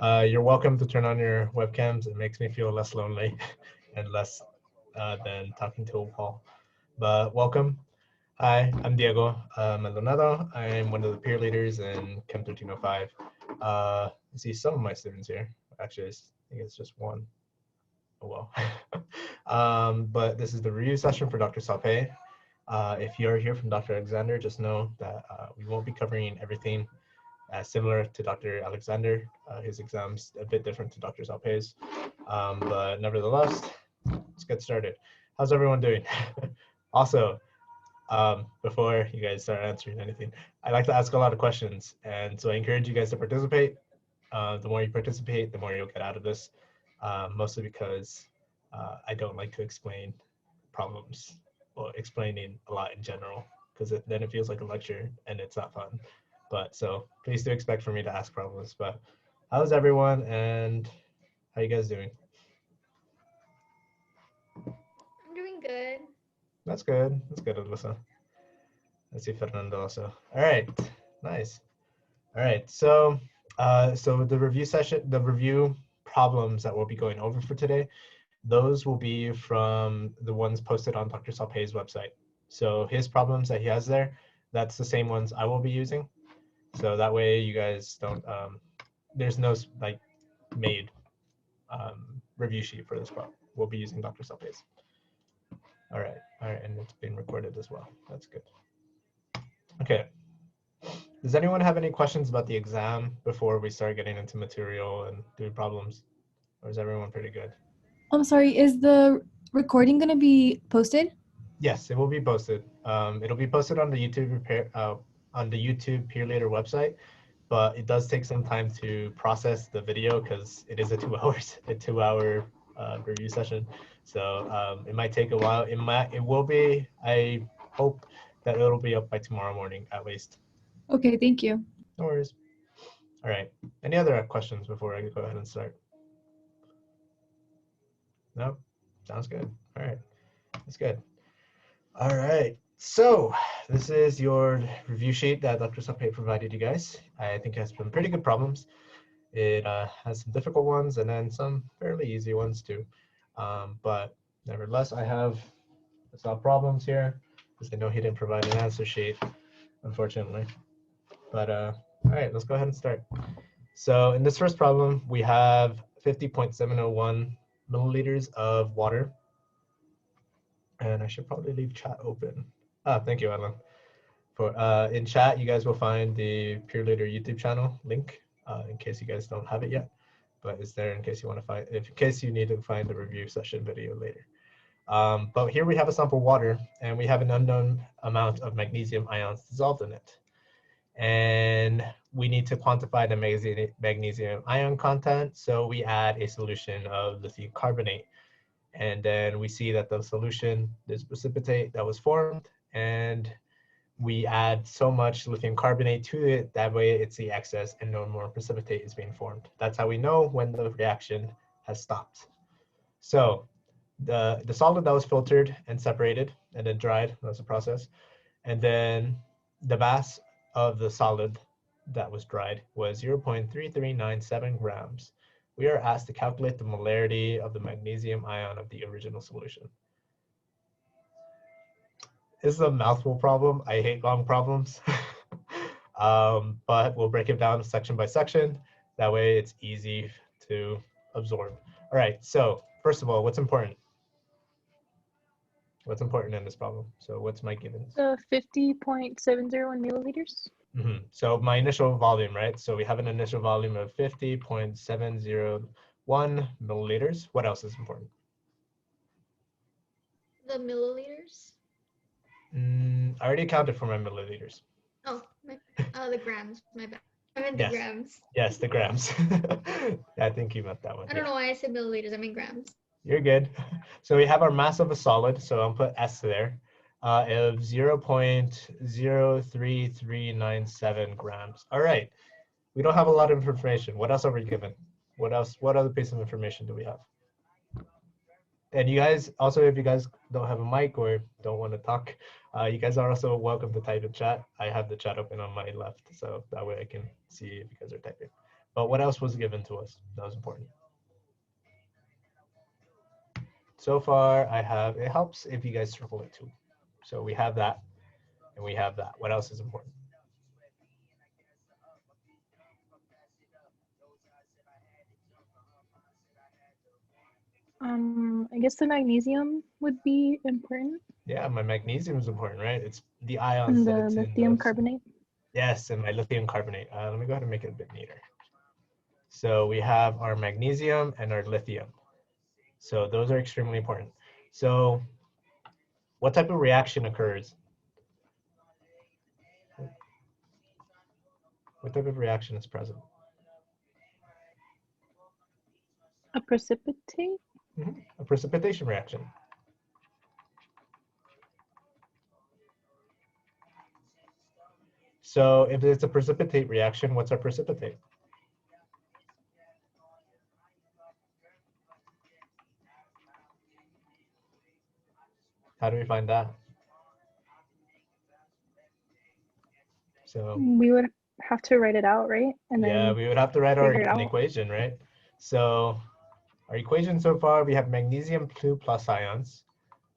You're welcome to turn on your webcams. It makes me feel less lonely and less than talking to a wall. But welcome. Hi, I'm Diego Maldonado. I'm one of the peer leaders in Chem 1305. I see some of my students here. Actually, I think it's just one. Oh well. But this is the review session for Dr. Saupe. If you're here from Dr. Alexander, just know that we won't be covering everything similar to Dr. Alexander. His exam's a bit different to Dr. Saupe's. But nevertheless, let's get started. How's everyone doing? Also, before you guys start answering anything, I like to ask a lot of questions. And so I encourage you guys to participate. The more you participate, the more you'll get out of this, mostly because I don't like to explain problems or explaining a lot in general, because then it feels like a lecture and it's not fun. But so please do expect for me to ask problems. But how's everyone and how you guys doing? I'm doing good. That's good. That's good, Alyssa. Let's see Fernando also. All right, nice. All right, so so the review session, the review problems that we'll be going over for today, those will be from the ones posted on Dr. Saupe's website. So his problems that he has there, that's the same ones I will be using. So that way you guys don't, there's no like made review sheet for this problem. We'll be using Dr. Saupe's. All right, and it's being recorded as well. That's good. Okay. Does anyone have any questions about the exam before we start getting into material and doing problems? Or is everyone pretty good? I'm sorry, is the recording going to be posted? Yes, it will be posted. It'll be posted on the YouTube Peer Leader website, but it does take some time to process the video because it is a 2 hour review session. So it might take a while. It will be. I hope that it'll be up by tomorrow morning at least. Okay, thank you. No worries. All right. Any other questions before I go ahead and start? No? Sounds good. All right. That's good. All right. So this is your review sheet that Dr. Saupe provided you guys. I think it has some pretty good problems. It has some difficult ones and then some fairly easy ones too. But nevertheless, I have some problems here because I know he didn't provide an answer sheet, unfortunately. But all right, let's go ahead and start. So in this first problem, we have 50.701 milliliters of water. And I should probably leave chat open. Thank you, Alan. For in chat, you guys will find the Peer Leader YouTube channel link in case you guys don't have it yet. But it's there in case you want to find, in case you need to find the review session video later. But here we have a sample of water, and we have an unknown amount of magnesium ions dissolved in it. And we need to quantify the magnesium ion content, so we add a solution of lithium carbonate. And then we see that the solution, this precipitate that was formed, and we add so much lithium carbonate to it, that way it's the excess and no more precipitate is being formed. That's how we know when the reaction has stopped. So the solid that was filtered and separated and then dried, that's the process. And then the mass of the solid that was dried was 0.3397 grams. We are asked to calculate the molarity of the magnesium ion of the original solution. This is a mouthful problem. I hate long problems. But we'll break it down section by section. That way it's easy to absorb. All right, so first of all, what's important? What's important in this problem? So what's my givens? 50.701 milliliters. So my initial volume, right? So we have an initial volume of 50.701 milliliters. What else is important? The milliliters? I already accounted for my milliliters. Oh, the grams. My bad. I meant the Yes. grams. Yes, the grams. I think you meant that one. I don't know why I said milliliters. I mean grams. You're good. So we have our mass of a solid. So I'll put S there. Of 0.03397 grams. All right. We don't have a lot of information. What else are we given? What else? What other piece of information do we have? And you guys, also, if you guys don't have a mic or don't want to talk, you guys are also welcome to type in chat. I have the chat open on my left, so that way I can see if you guys are typing. But what else was given to us that was important? So far, I have, it helps if you guys circle it too. So we have that, and we have that. What else is important? I guess the magnesium would be important. Yeah, my magnesium is important, right? It's the ions And that the it's in lithium those. carbonate. Yes, and my lithium carbonate. Let me go ahead and make it a bit neater. So we have our magnesium and our lithium. So those are extremely important. So what type of reaction occurs? What type of reaction is present? A precipitate? A precipitation reaction. So if it's a precipitate reaction, what's our precipitate? How do we find that? So We would have to write it out, right? And yeah, then we would have to write figure it an out. equation, right? So our equation so far, we have magnesium 2 plus ions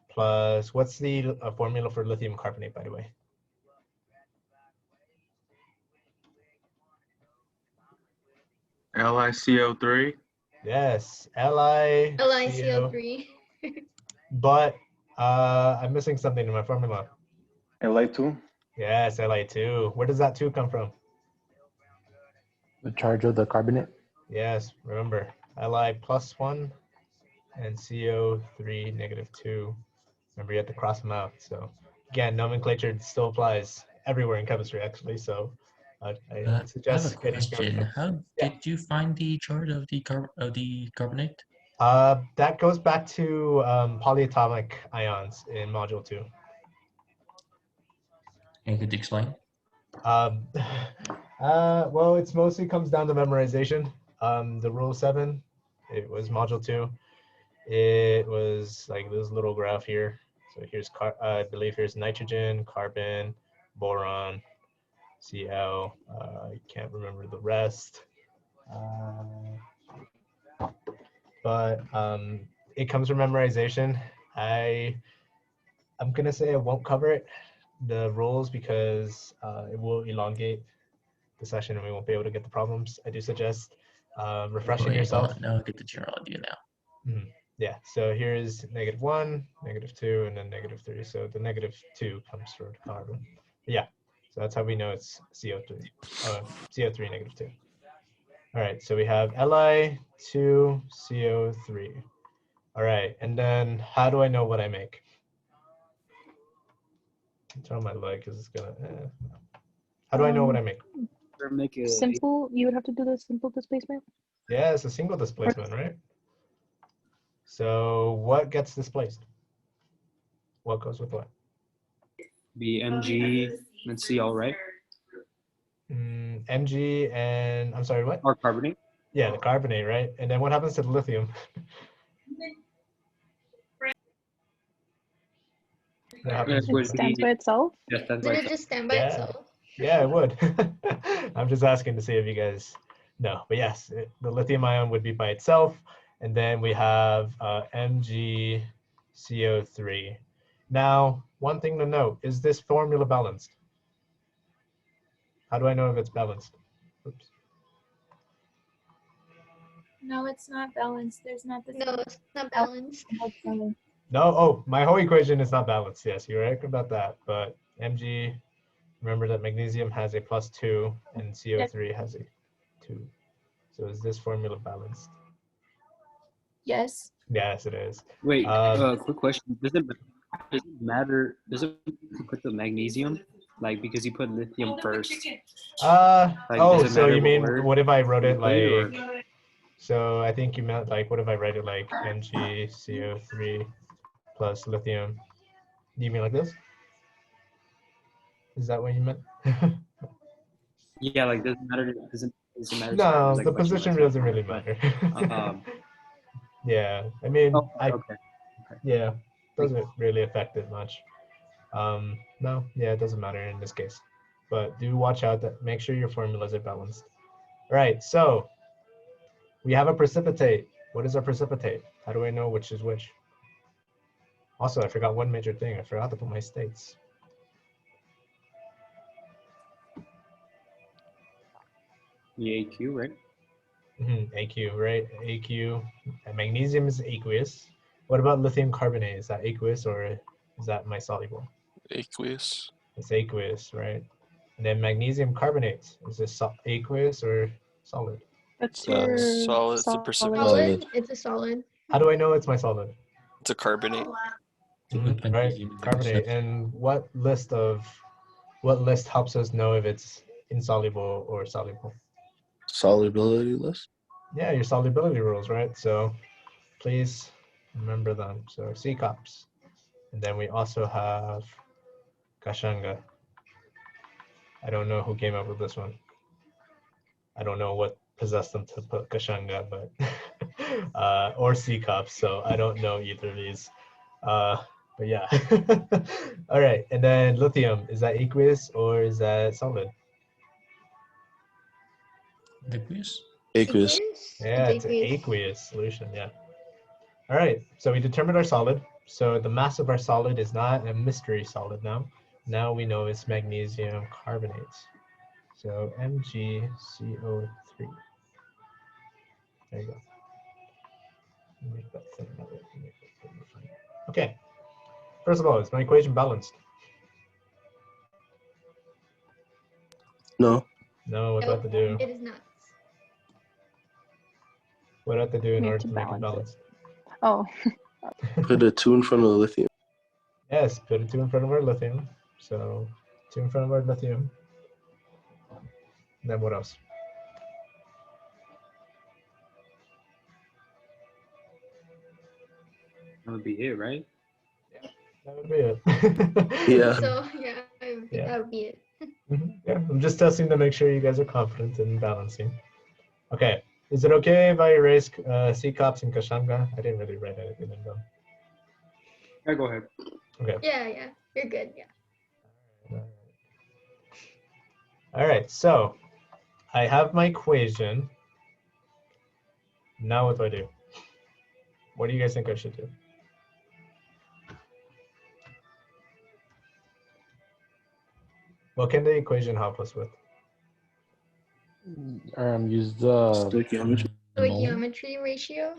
plus, what's the formula for lithium carbonate, by the way? LiCO3. Yes, LiCO. LiCO3. But I'm missing something in my formula. Li2, Yes, Li2. Where does that 2 come from? the charge of the carbonate. Yes, remember, Li plus 1 and CO3 negative 2. Remember, you have to cross them out. So again, nomenclature still applies everywhere in chemistry, actually. So I I have a suggest getting question. How Yeah. did you find the charge of the carbonate? That goes back to polyatomic ions in module 2. And could you explain? Well, it's mostly comes down to memorization. The rule 7, it was module 2. It was like this little graph here. So here's, I believe here's nitrogen, carbon, boron, Cl. I can't remember the rest. But it comes from memorization. I'm gonna say I won't cover it, the rules, because it will elongate the session and we won't be able to get the problems. I do suggest refreshing Wait, yourself. now I get the general idea now. Yeah, so here's -1, -2, and then -3. So the -2 comes from carbon. Yeah, so that's how we know it's CO3. CO3 -2. All right, so we have Li2 CO3. All right, and then how do I know what I make? It's on my leg because it's gonna. How do I know what I make? Simple, you would have to do the simple displacement. Yeah, it's a single displacement, right? So what gets displaced? What goes with what? Be Mg and Cl, right? Mg and, I'm sorry, what? Or carbonate. Yeah, the carbonate, right? And then what happens to the lithium? What happens It stands by itself. Yeah, that's Did right. it just stand by Yeah. itself? Yeah, it would. I'm just asking to see if you guys know. But yes, the lithium ion would be by itself. And then we have MgCO3. Now, one thing to note, is this formula balanced? How do I know if it's balanced? Oops. No, it's not balanced. There's not the No, it's not balanced. No, oh, my whole equation is not balanced. Yes, you're right about that. But Mg, remember that magnesium has a +2 and CO3 has a 2. So is this formula balanced? Yes. Yes, it is. Wait, quick question. Does it matter? Does it put the magnesium? Like, because you put lithium first. Oh, does it so matter you mean, order what if I wrote you it put it, or- like, so I think you meant like, what if I write it like MgCO3 plus lithium? Do you mean like this? Is that what you meant? Yeah, like doesn't matter. Doesn't matter. No, Like, the what you position write doesn't for, really but, matter. Yeah, I mean, okay. yeah, doesn't really affect it much. No, yeah, it doesn't matter in this case. But do watch out that make sure your formulas are balanced. Right, so we have a precipitate. What is a precipitate? How do I know which is which? Also, I forgot one major thing. I forgot to put my states. The AQ, right? AQ, right? AQ. And magnesium is aqueous. What about lithium carbonate? Is that aqueous or is that my soluble? Aqueous. It's aqueous, right? And then magnesium carbonate. Is this aqueous or solid? That's It's your solid. It's a solid. precipitate. Solid. It's a solid. How do I know it's my solid? It's a carbonate. So put Right, magnesium in the carbonate. receptor. And what list helps us know if it's insoluble or soluble? Solubility list. Yeah, your solubility rules, right? So please remember them. So C cups. And then we also have Kashanga. I don't know who came up with this one. I don't know what possessed them to put Kashanga, but or C cups. So I don't know either of these. But yeah. All right. And then lithium, is that aqueous or is that solid? Aqueous? Aqueous. Yeah, it's an aqueous solution. Yeah. All right. So we determined our solid. So the mass of our solid is not a mystery solid now. Now we know it's magnesium carbonate. So MgCO3. There you go. Make that thing that way. Make that thing fine. Okay. First of all, is my equation balanced? No. No, what do I have to do? It is not. What do I have to do in You order have to to make it balance balanced? Oh, Put a 2 in front of the lithium. Yes, put a 2 in front of our lithium. So 2 in front of our lithium. And then what else? That would be it, right? That would be it. Yeah. So yeah, that would be it. Yeah, I'm just testing to make sure you guys are confident in balancing. Okay, is it okay if I erase C cups and Kashanga? I didn't really write anything in them. Yeah, go ahead. Okay. Yeah, you're good. Yeah. All right, so I have my equation. Now what do I do? What do you guys think I should do? What can the equation help us with? Use the Stoichiometry. Stoichiometry ratio.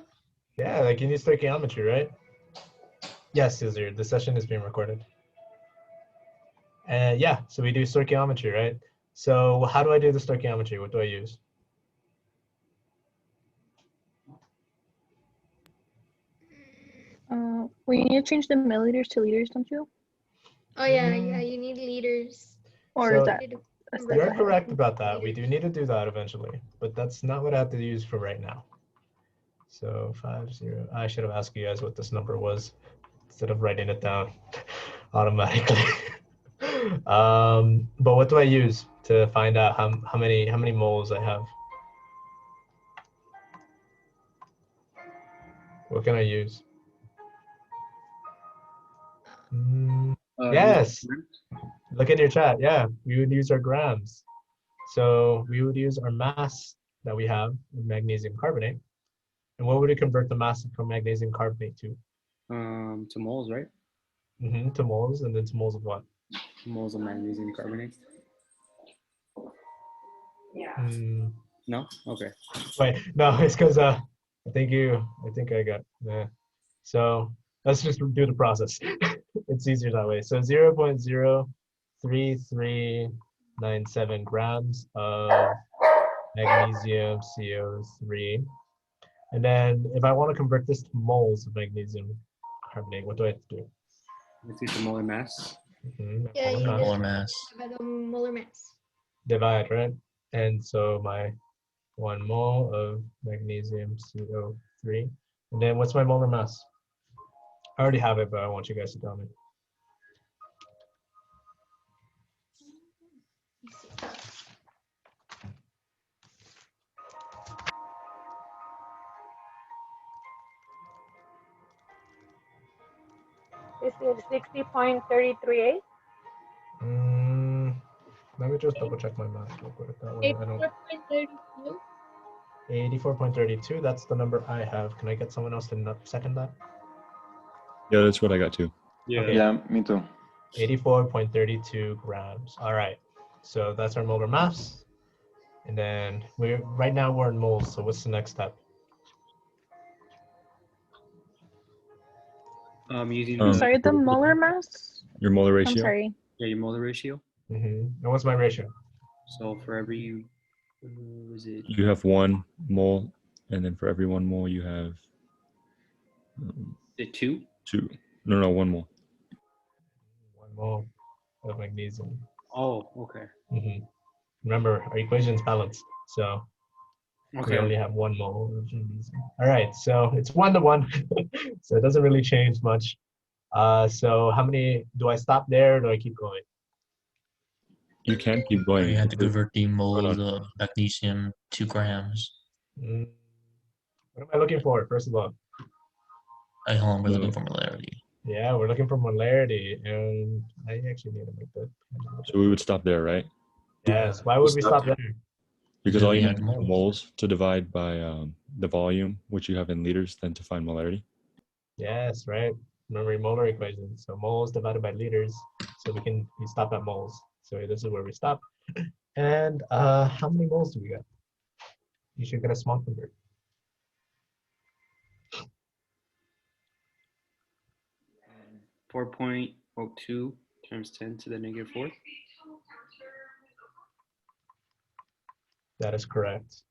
Yeah, like you need stoichiometry, right? Yes, Cesar, the session is being recorded. And yeah, so we do stoichiometry, right? So how do I do the stoichiometry? What do I use? we need to change the milliliters to liters, don't you? Oh yeah, you need liters. Or So is that a step you're ahead? correct about that. We do need to do that eventually, but that's not what I have to use for right now. So 50, I should have asked you guys what this number was instead of writing it down automatically. But what do I use to find out how many moles I have? What can I use? Yes. Look at your chat. Yeah, we would use our grams. So we would use our mass that we have of magnesium carbonate. And what would it convert the mass from magnesium carbonate to? To moles, right? To moles, and then to moles of what? Moles of magnesium carbonate. No? Okay. Wait, no, it's because I think I got, yeah. So let's just do the process. It's easier that way. So 0.03397 grams of magnesium CO3. And then if I want to convert this to moles of magnesium carbonate, what do I have to do? Let's use the molar mass. Yeah, you Molar just mass. by the molar mass. Divide, right? And so my 1 mole of magnesium CO3. And then what's my molar mass? I already have it, but I want you guys to tell me. This is 60.338. No, Let me just double check my math real quick. That way I don't. 84.32. That's the number I have. Can I get someone else to second that? Yeah, that's what I got too. Yeah. Okay. Yeah, me too. 84.32 grams. All right. So that's our molar mass. And then right now we're in moles. So what's the next step? Using Um, Sorry, the molar mass? Your molar I'm ratio. sorry. yeah, your molar ratio. And what's my ratio? So for every was it You have 1 mole, and then for every 1 mole you have the 2? 2. No, 1 mole. 1 mole of magnesium. Oh, okay. Remember, our equation is balanced. So we only have 1 mole of magnesium. All right. So it's 1 to 1. So it doesn't really change much. So how many, do I stop there or do I keep going? You can keep going. You have to because- convert the moles on. of magnesium to grams. What am I looking for, first of all? Hold on, we're looking for molarity. Yeah, we're looking for molarity, and I actually need to make that. So we would stop there, right? Yes. Why would we stop there? Because all you Yeah, need is moles to divide by the volume, which you have in liters, then to find molarity. Yes, right. Remember your molar equation. So moles divided by liters. So we stop at moles. So this is where we stop. And how many moles do we get? You should get a small number. 4.02 times 10 to the negative 4. That is correct.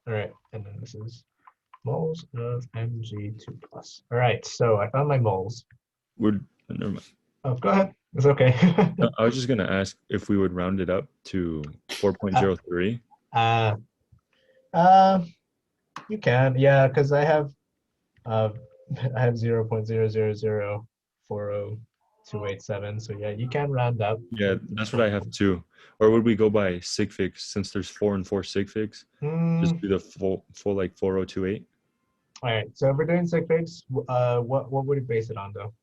All right, and then this is moles of Mg2+. All right, so I found my moles. Never mind. Oh, go ahead. It's okay. I was just gonna ask if we would round it up to 4.03. You can, yeah, because I have 0.000400287. So yeah, you can round up. Yeah, that's what I have too. Or would we go by sig figs since there's 4 and 4 sig figs? Just do the full like 4028. All right. So if we're doing sig figs, what would you base it on though?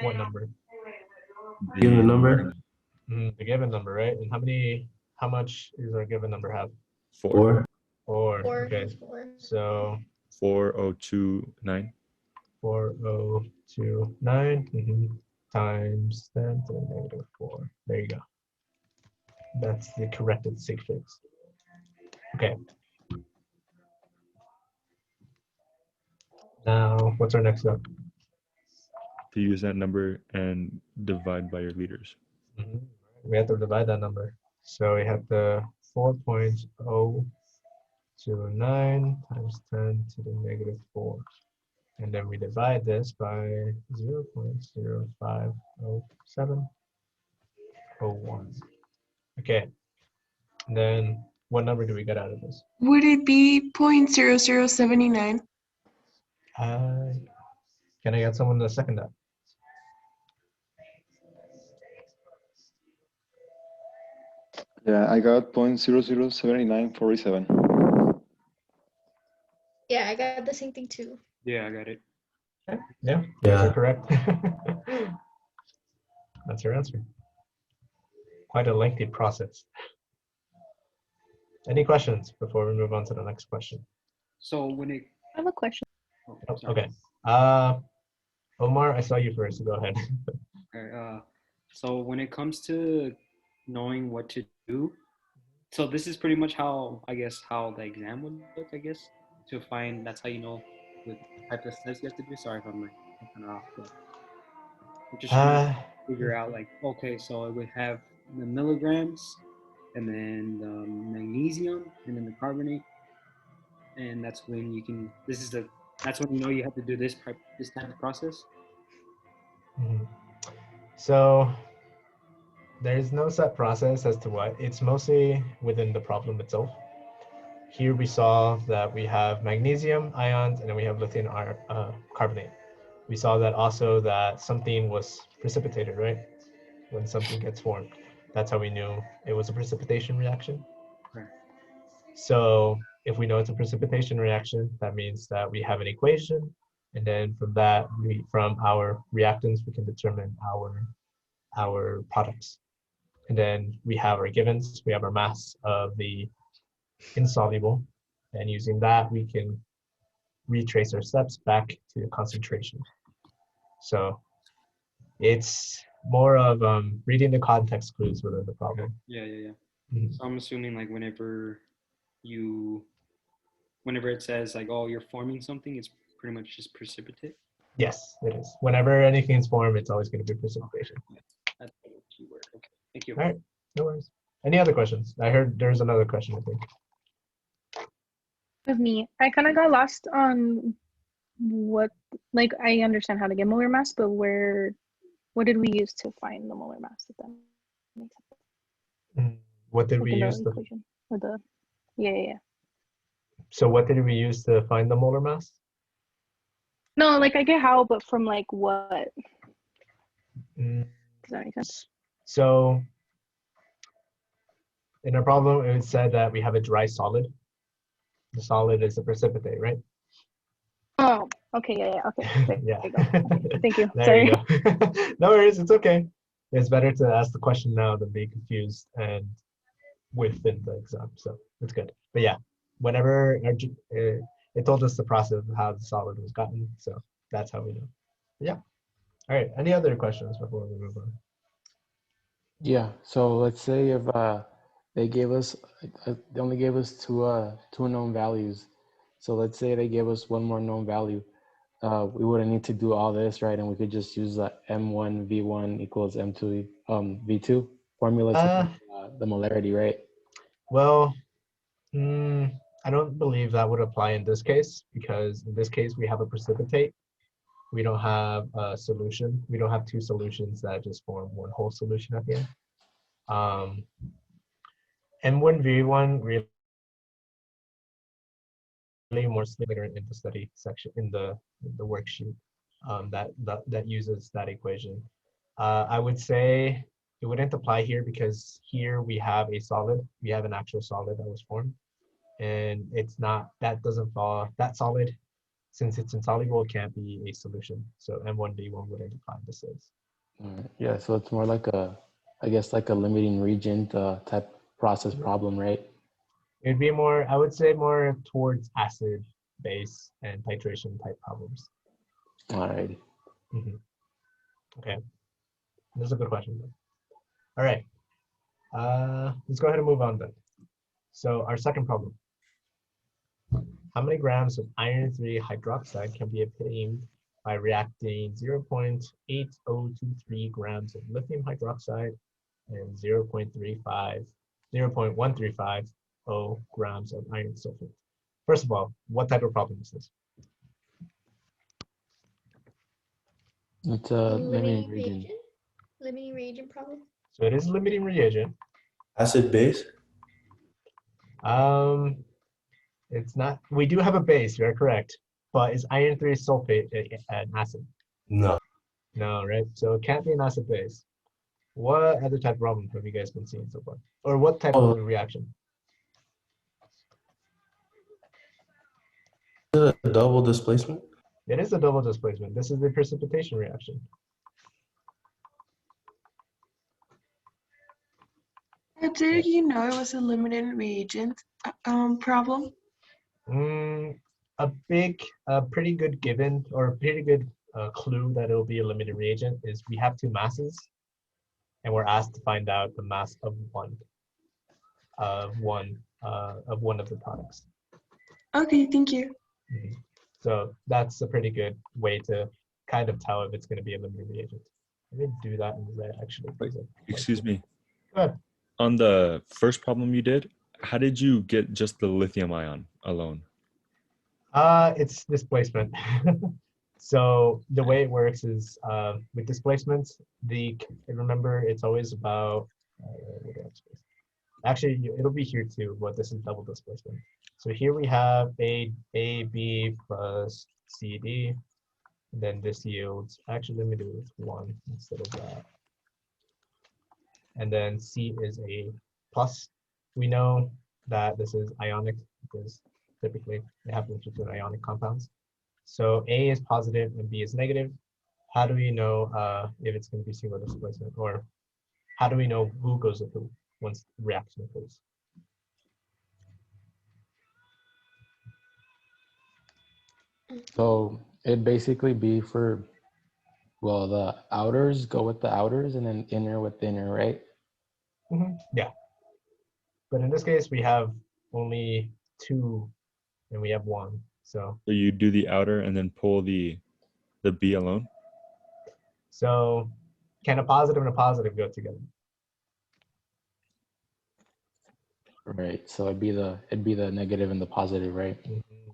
What number? Given number? The given number, right? And how much is our given number have? 4. 4. 4. Okay. 4. So 4029. 4029 times 10 to the negative 4. There you go. That's the corrected sig figs. Okay. Now, what's our next step? To use that number and divide by your liters. We have to divide that number. So we have the 4.029 times 10 to the negative 4. And then we divide this by 0.050701. Okay. And then what number do we get out of this? Would it be 0.0079? Can I get someone to second that? Yeah, I got 0.007947. Yeah, I got the same thing too. Yeah, I got it. Okay. Yeah, that's correct. That's your answer. Quite a lengthy process. Any questions before we move on to the next question? So when it I have a question. Oh, okay. Omar, I saw you first. Go ahead. Okay, so when it comes to knowing what to do, so this is pretty much how the exam would look, I guess, to find, that's how you know what type of test you have to do. Sorry if I'm like kind of off, but I'm just trying to figure out like, okay, so it would have the milligrams and then the magnesium and then the carbonate, and that's when you can, that's when you know you have to do this type of process. So there's no set process as to what. It's mostly within the problem itself. Here we saw that we have magnesium ions and then we have lithium carbonate. We saw that also that something was precipitated, right? When something gets formed. That's how we knew it was a precipitation reaction. Right. So if we know it's a precipitation reaction, that means that we have an equation. And then from that, from our reactants, we can determine our products. And then we have our givens, we have our mass of the insoluble, and using that we can retrace our steps back to concentration. So it's more of reading the context clues within the problem. Yeah. Mhm. So I'm assuming like whenever it says like, oh, you're forming something, it's pretty much just precipitate. Yes, it is. Whenever anything's formed, it's always going to be precipitation. That's the keyword. Okay, thank you. All right, no worries. Any other questions? I heard there's another question, I think. With me, I kind of got lost on what, like, I understand how to get molar mass, but what did we use to find the molar mass? If that makes sense. What did Like we in the use to? equation or the yeah. So what did we use to find the molar mass? No, like I get how, but from like what? Does that make sense? So in our problem, it said that we have a dry solid. The solid is a precipitate, right? Oh, okay, yeah, okay. There Yeah. you go. Okay, thank you. There Sorry. you go. No worries, it's okay. It's better to ask the question now than be confused and within the exam, so it's good. But yeah, whenever it told us the process of how the solid was gotten, so that's how we know. But yeah. All right. Any other questions before we move on? Yeah. So let's say if they gave us they only gave us two known values. So let's say they gave us one more known value. We wouldn't need to do all this, right? And we could just use the M1 V1 equals M2 V2 formula to find, the molarity, right? Well, I don't believe that would apply in this case, because in this case we have a precipitate. We don't have a solution. We don't have two solutions that just form one whole solution at the end. M1 V1 really more later in the study section in the worksheet that uses that equation. I would say it wouldn't apply here because here we have a solid. We have an actual solid that was formed, and it's not, that doesn't fall, that solid, since it's insoluble, it can't be a solution. So M1V1 wouldn't apply this is. Yeah, so it's more like I guess like a limiting reagent type process problem, right? It'd be more, I would say more towards acid, base, and titration type problems. All right. Okay, that's a good question. All right, let's go ahead and move on then. So our second problem. How many grams of iron 3 hydroxide can be obtained by reacting 0.8023 grams of lithium hydroxide and 0.135 grams of iron sulfate? First of all, what type of problem is this? It's a limiting Limiting reagent. reagent? Limiting reagent problem? So it is limiting reagent. Acid base? It's not, we do have a base, you're correct, but is iron 3 sulfate an acid? No. No, right? So it can't be an acid base. What other type of problem have you guys been seeing so far? Or what type of reaction? Is it a double displacement? It is a double displacement. This is the precipitation reaction. How did you know it was a limited reagent problem? A pretty good given, or a pretty good clue that it'll be a limited reagent is we have two masses, and we're asked to find out the mass of one of the products. Okay, thank you. So that's a pretty good way to kind of tell if it's going to be a limited reagent. Let me do that in red actually. Excuse me. Go ahead. On the first problem you did, how did you get just the lithium ion alone? It's displacement. So the way it works is with displacements, remember it's always about, actually it'll be here too, but this is double displacement. So here we have A, B plus C, D, and then this yields, actually let me do it with 1 instead of that. And then C is a plus. We know that this is ionic because typically it happens between ionic compounds. So A is positive and B is negative. How do we know if it's going to be single displacement? Or how do we know who goes with who once the reaction occurs? So it'd basically be for, well, the outers go with the outers and then inner with the inner, right? Yeah. But in this case, we have only 2 and we have 1. So you do the outer and then pull the B alone? So can a positive and a positive go together? Right. So it'd be the negative and the positive, right?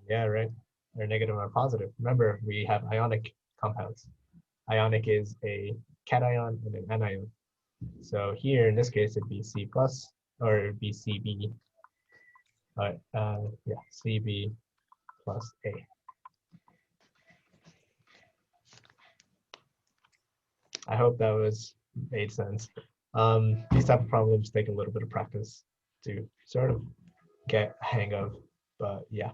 Yeah, right. Or negative or positive. Remember, we have ionic compounds. Ionic is a cation and an anion. So here, in this case, it'd be C plus, or it'd be Cb. Yeah, Cb plus A. I hope that made sense. These type of problems take a little bit of practice to sort of get a hang of, but yeah.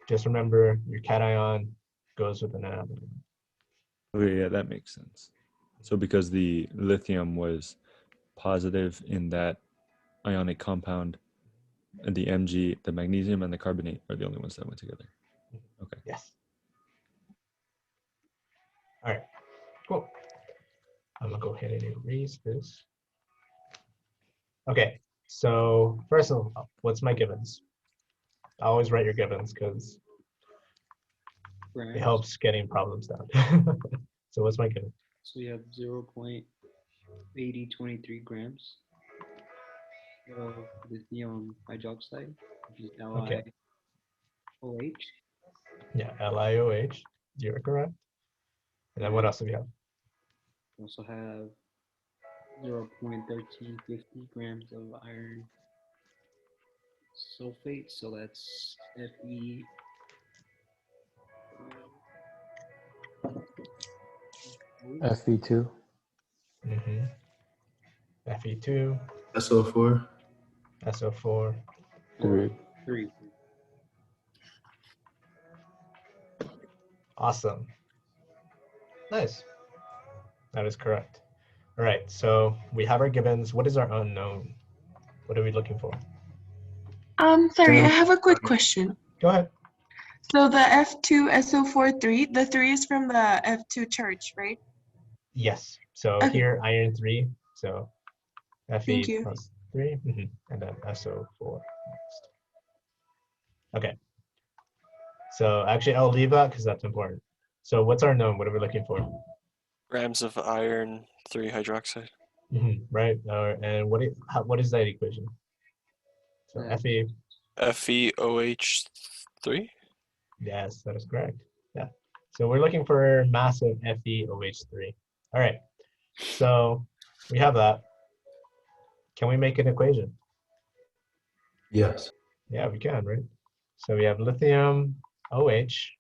Just remember your cation goes with an anion. Okay, yeah, that makes sense. So because the lithium was positive in that ionic compound, and the Mg, the magnesium, and the carbonate are the only ones that went together. Okay. Yes. All right, cool. I'm gonna go ahead and erase this. Okay, so first of all, what's my givens? I always write your givens because it helps getting problems down. So what's my given? So we have 0.8023 grams of lithium hydroxide, which is Okay. LiOH. Yeah, LiOH, you're correct. And then what else do we have? We also have 0.1350 grams of iron sulfate, so that's Fe. Fe2. Fe2. SO4. SO4. 3. Awesome. Nice. That is correct. All right, so we have our givens. What is our unknown? What are we looking for? Sorry, I have a quick question. Go ahead. So the F2SO4 3, the 3 is from the F2 charge, right? Yes. So Okay. here, iron 3. So Thank Fe you. plus 3, and then SO4 next. Okay. So actually, I'll leave that because that's important. So what's our known? What are we looking for? Grams of iron 3 hydroxide. Right. And what is that equation? So Fe. FeOH3? Yes, that is correct. Yeah. So we're looking for mass of FeOH3. All right. So we have that. Can we make an equation? Yes. Yeah, we can, right? So we have lithium OH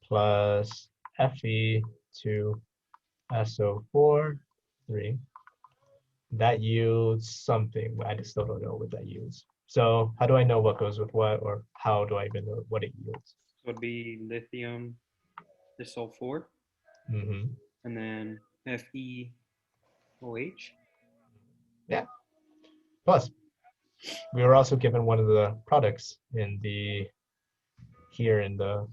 plus Fe2SO4 3. That yields something. I just still don't know what that yields. So how do I know what goes with what, or how do I even know what it yields? So it'd be lithium SO4, and then FeOH. Yeah. Plus, we were also given one of the products in the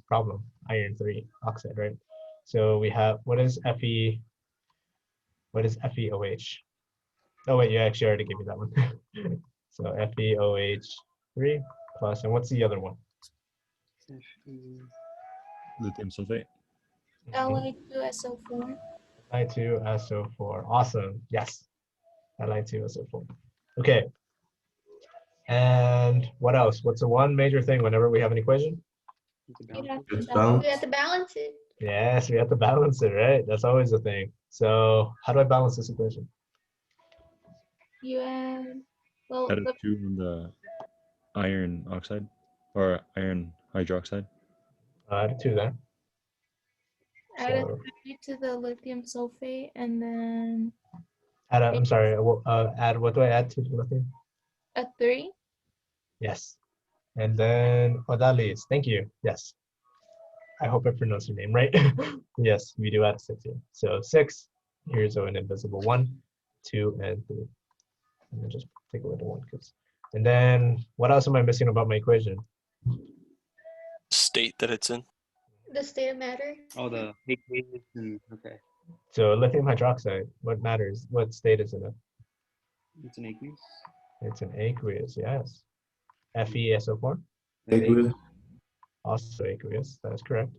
problem, iron 3 oxide, right? So we have, what is FeOH? Oh wait, you actually already gave me that one. So FeOH3 plus, and what's the other one? Lithium sulfate. Li2SO4. Li2SO4. Awesome. Yes. Li2SO4. Okay. And what else? What's the one major thing whenever we have an equation? We have to balance it. Yes, we have to balance it, right? That's always the thing. So how do I balance this equation? You add, well, Add a 2 on the iron oxide or iron hydroxide. Add a 2 there. add a 3 to the lithium sulfate, and then I'm sorry. Add, what do I add to the lithium? a 3. Yes. And then Odalis. Thank you. Yes. I hope I pronounced your name right. Yes, we do add 6 here. So 6. Here's an invisible 1. 2, and 3. And then just take away the 1. And then what else am I missing about my equation? State that it's in. The state of matter. Oh, the aqueous and okay. So lithium hydroxide, what matters? What state is it in? It's an aqueous. It's an aqueous, yes. FeSO4? Aqueous. Also aqueous, that is correct.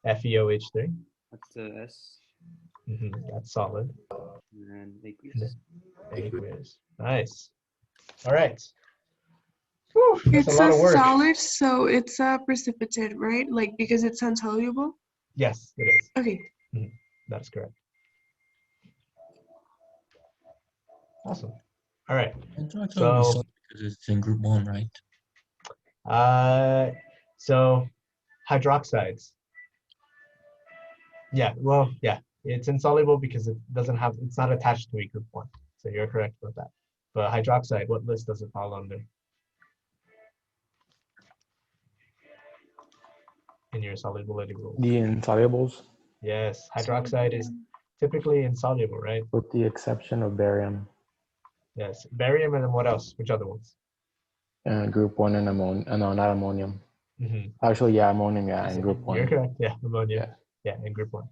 FeOH3? That's the S. That's solid. And aqueous. Aqueous. Nice. All right. Whew, that's It's a lot of work. solid, so it's precipitate, right? Like because it's insoluble. Yes, it is. Okay. That's correct. Awesome. All right. So, because it's in group 1, right? so hydroxides. Yeah, well, yeah, it's insoluble because it doesn't have, it's not attached to a group 1. So you're correct about that. But hydroxide, what list does it fall under? In your solubility rules. The insolubles, Yes, hydroxide is typically insoluble, right? with the exception of barium. Yes, barium, and then what else? Which other ones? Group 1 and ammonia. No, not ammonium. Actually, yeah, ammonium, yeah, in group 1. You're correct. Yeah, ammonium. Yeah, in group 1.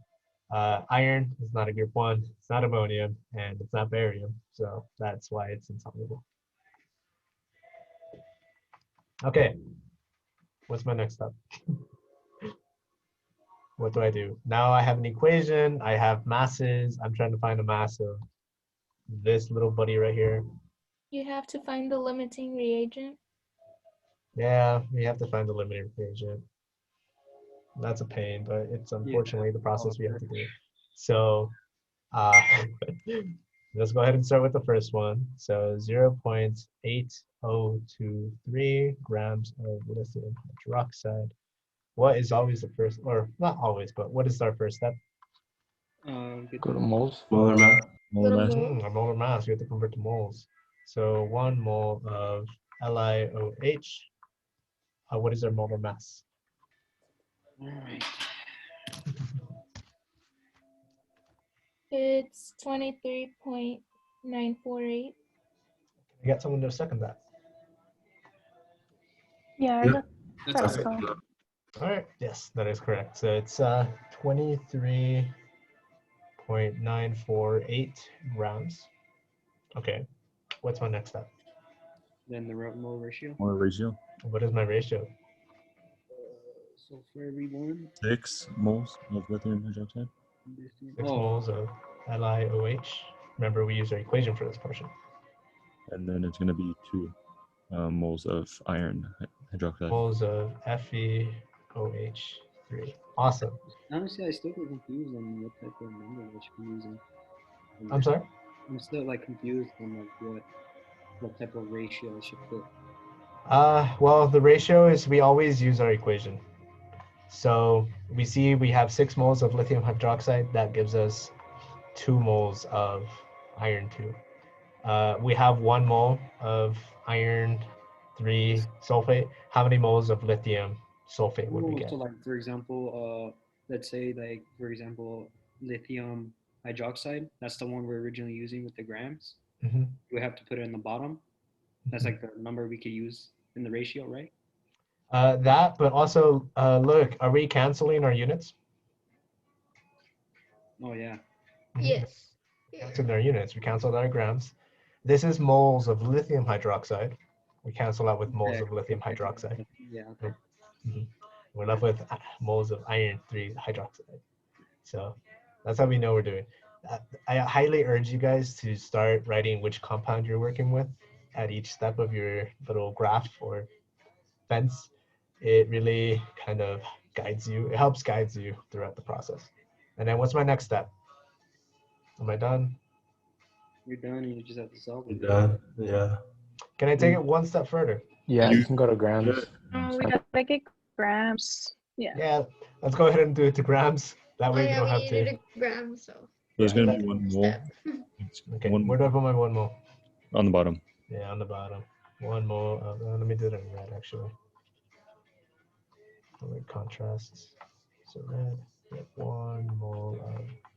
Iron is not a group 1. It's not ammonium, and it's not barium. So that's why it's insoluble. Okay. What's my next step? What do I do? Now I have an equation. I have masses. I'm trying to find a mass of this little buddy right here. You have to find the limiting reagent. Yeah, we have to find the limiting reagent. That's a pain, but it's unfortunately the process we have to do. So let's go ahead and start with the first one. So 0.8023 grams of lithium hydroxide. What is always the first, or not always, but what is our first step? Go to moles. Molar mass. Our molar mass, we have to convert to moles. So 1 mole of LiOH. What is our molar mass? All right. It's 23.948. You got someone to second that? Yeah, I thought so. All right, yes, that is correct. So it's 23.948 grams. Okay, what's my next step? Then the mole ratio. Molar ratio. What is my ratio? So for every 1. 6 moles of lithium hydroxide. 6 moles of LiOH. Remember, we use our equation for this portion. And then it's going to be 2 moles of iron hydroxide. Moles of FeOH3. Awesome. Honestly, I still get confused on what type of number I should be using. I'm sorry? I'm still like confused on like what type of ratio I should put. Well, the ratio is we always use our equation. So we see we have 6 moles of lithium hydroxide. That gives us 2 moles of iron 2. We have 1 mole of iron 3 sulfate. How many moles of lithium sulfate would we get? So like for example, let's say like for example, lithium hydroxide. That's the one we're originally using with the grams. We have to put it in the bottom. That's like the number we could use in the ratio, right? That, but also, look, are we canceling our units? Oh, yeah. Yes. Canceling our units. We canceled our grams. This is moles of lithium hydroxide. We cancel out with moles of lithium hydroxide. Yeah. Okay. We're left with moles of iron 3 hydroxide. So that's how we know we're doing. I highly urge you guys to start writing which compound you're working with at each step of your little graph or fence. It really kind of guides you. It helps guide you throughout the process. And then what's my next step? Am I done? You're done and you just have to solve it. You're done. Yeah. Can I take it one step further? Yeah, you can go to grams. Oh, we gotta get grams. Yeah. Yeah, let's go ahead and do it to grams. That way we don't have needed to. a gram, so. There's going to be 1 mole. Okay, where do I put my 1 mole? On the bottom. Yeah, on the bottom. 1 mole of, let me do it in red actually. Red contrasts. So red, we have 1 mole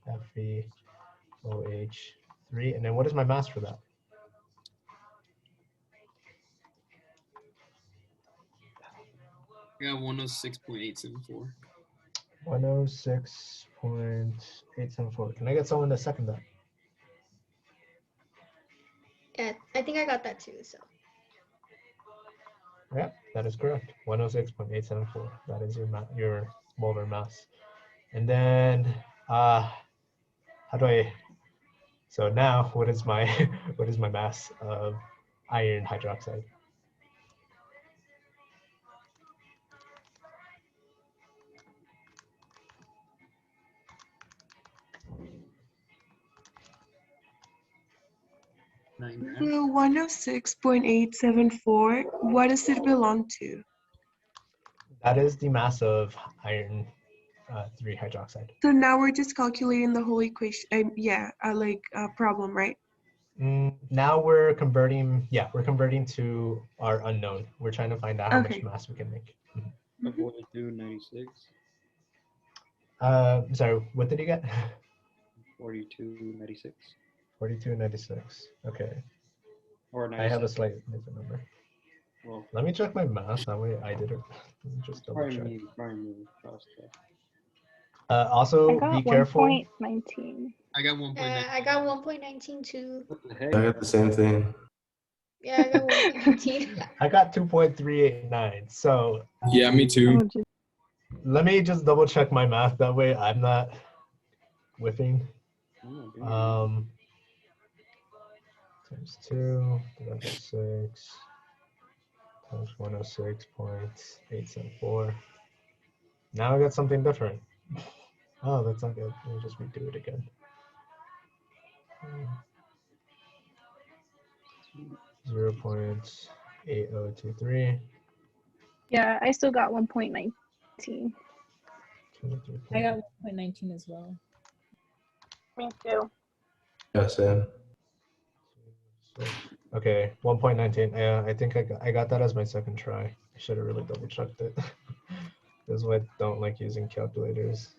of FeOH3. 3. And then what is my mass for that? I got 106.874. 106.874. Can I get someone to second that? Yeah, I think I got that too. So Yeah, that is correct. 106.874. That is your molar mass. And then how do I? So now, what is my what is my mass of iron hydroxide? The 106.874, what does it belong to? That is the mass of iron 3 hydroxide. So now we're just calculating the whole equation. Problem, right? Now we're converting. Yeah, we're converting to our unknown. We're trying to find out how much Okay. mass we can make. 42.96. Sorry, what did you get? 42.96. 42.96. Okay. Or I have a 97. slight different number. Well, Let me check my math. That way I did it. Let me just double check. Also, I got be careful. 1.19. I got 1.9. I got 1.19 too. What the I heck? got the same thing. Yeah, I got 1.19. I got 2.389. So Yeah, me too. Oh, geez. let me just double check my math. That way I'm not whiffing. Times 2 divided by 6 times 106.874. Now I got something different. Oh, that's not good. Let me just redo it again. 0.8023. Yeah, I still got 1.19. I got 1.19 as well. Me too. Yeah, same. Okay, 1.19. Yeah, I think I got that as my second try. I should have really double checked it. This is why I don't like using calculators.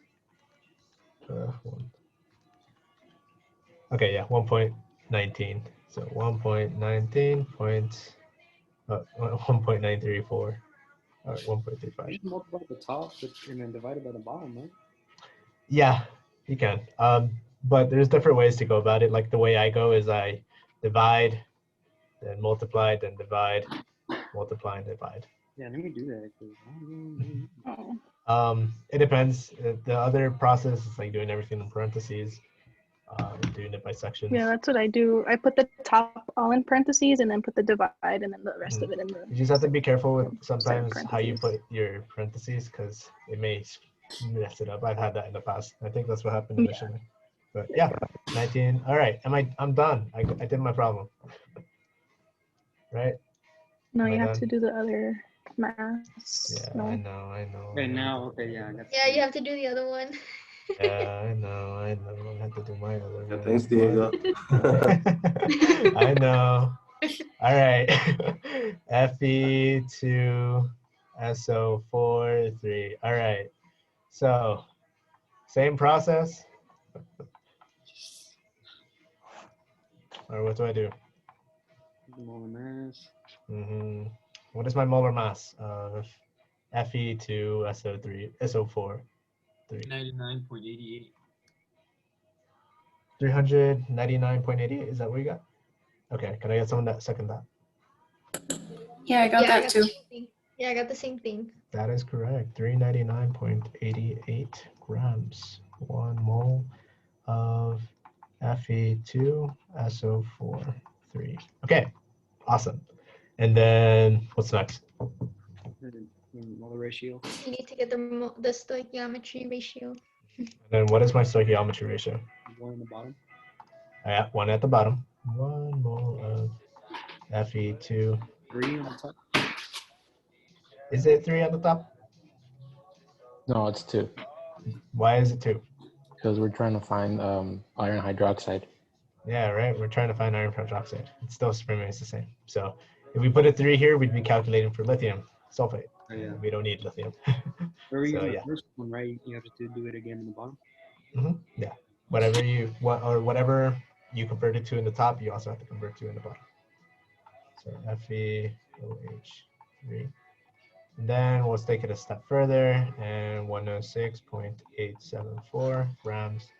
Okay, yeah, 1.19. So 1.934. All right, 1.35. You multiply the top and then divide it by the bottom, right? Yeah, you can. But there's different ways to go about it. Like the way I go is I divide, then multiply, then divide, multiply, and divide. Yeah, let me do that. It depends. The other process is like doing everything in parentheses, doing it by sections. Yeah, that's what I do. I put the top all in parentheses and then put the divide and then the rest of it in the. You just have to be careful with sometimes how you parentheses. put your parentheses because it may mess it up. I've had that in the past. I think that's what happened initially. But yeah, 19. All right, I'm done. I did my problem. Right? No, Am I you have done? to do the other math. Yeah, no. I know. Okay, now, okay, yeah. I got Yeah, you have to do the other one. Yeah, I know. I have to do my other Yeah, one. thanks, Diego. I know. All right. Fe2SO4 3. All right. So same process. Or what do I do? Molar mass. What is my molar mass of Fe2SO4 3? 99.88. 399.88. Is that what you got? Okay. Can I get someone that second that? Yeah, I got that too. Yeah, I got the same thing. That is correct. 399.88 grams. 1 mole of Fe2SO4 3. Okay, awesome. And then what's next? Molar ratio. You need to get the stoichiometry ratio. And then what is my stoichiometry ratio? 1 on the bottom. I got 1 at the bottom. 1 mole of Fe2. 3 on the top. Is it 3 on the top? No, it's 2. Why is it 2? Because we're trying to find iron hydroxide. Yeah, right. We're trying to find iron hydroxide. It still remains the same. So if we put a 3 here, we'd be calculating for lithium sulfate. Oh, yeah. We don't need lithium. Where you So, on yeah. the first one, right? You have to do it again in the bottom. Yeah. Whatever you converted to in the top, you also have to convert to in the bottom. So FeOH3. Then we'll take it a step further, and 106.874 grams,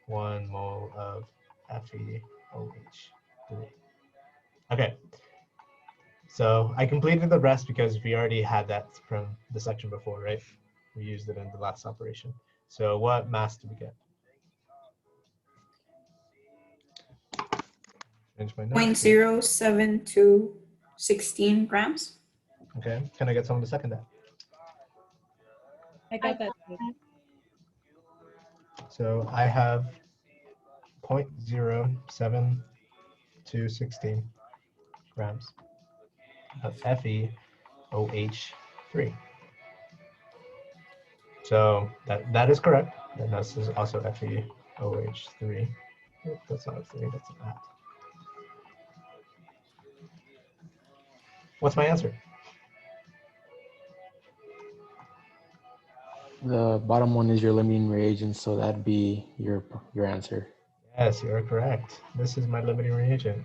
1 mole of FeOH3. Okay. So I completed the rest because we already had that from the section before, right? We used it in the last operation. So what mass do we get? Finish my notes. 0.07216 grams. Okay. Can I get someone to second that? I got that. So I have 0.07216 grams of FeOH3. So that is correct. And this is also FeOH3. Oh, that's not a 3, that's an at. What's my answer? The bottom one is your limiting reagent, so that'd be your answer. Yes, you are correct. This is my limiting reagent.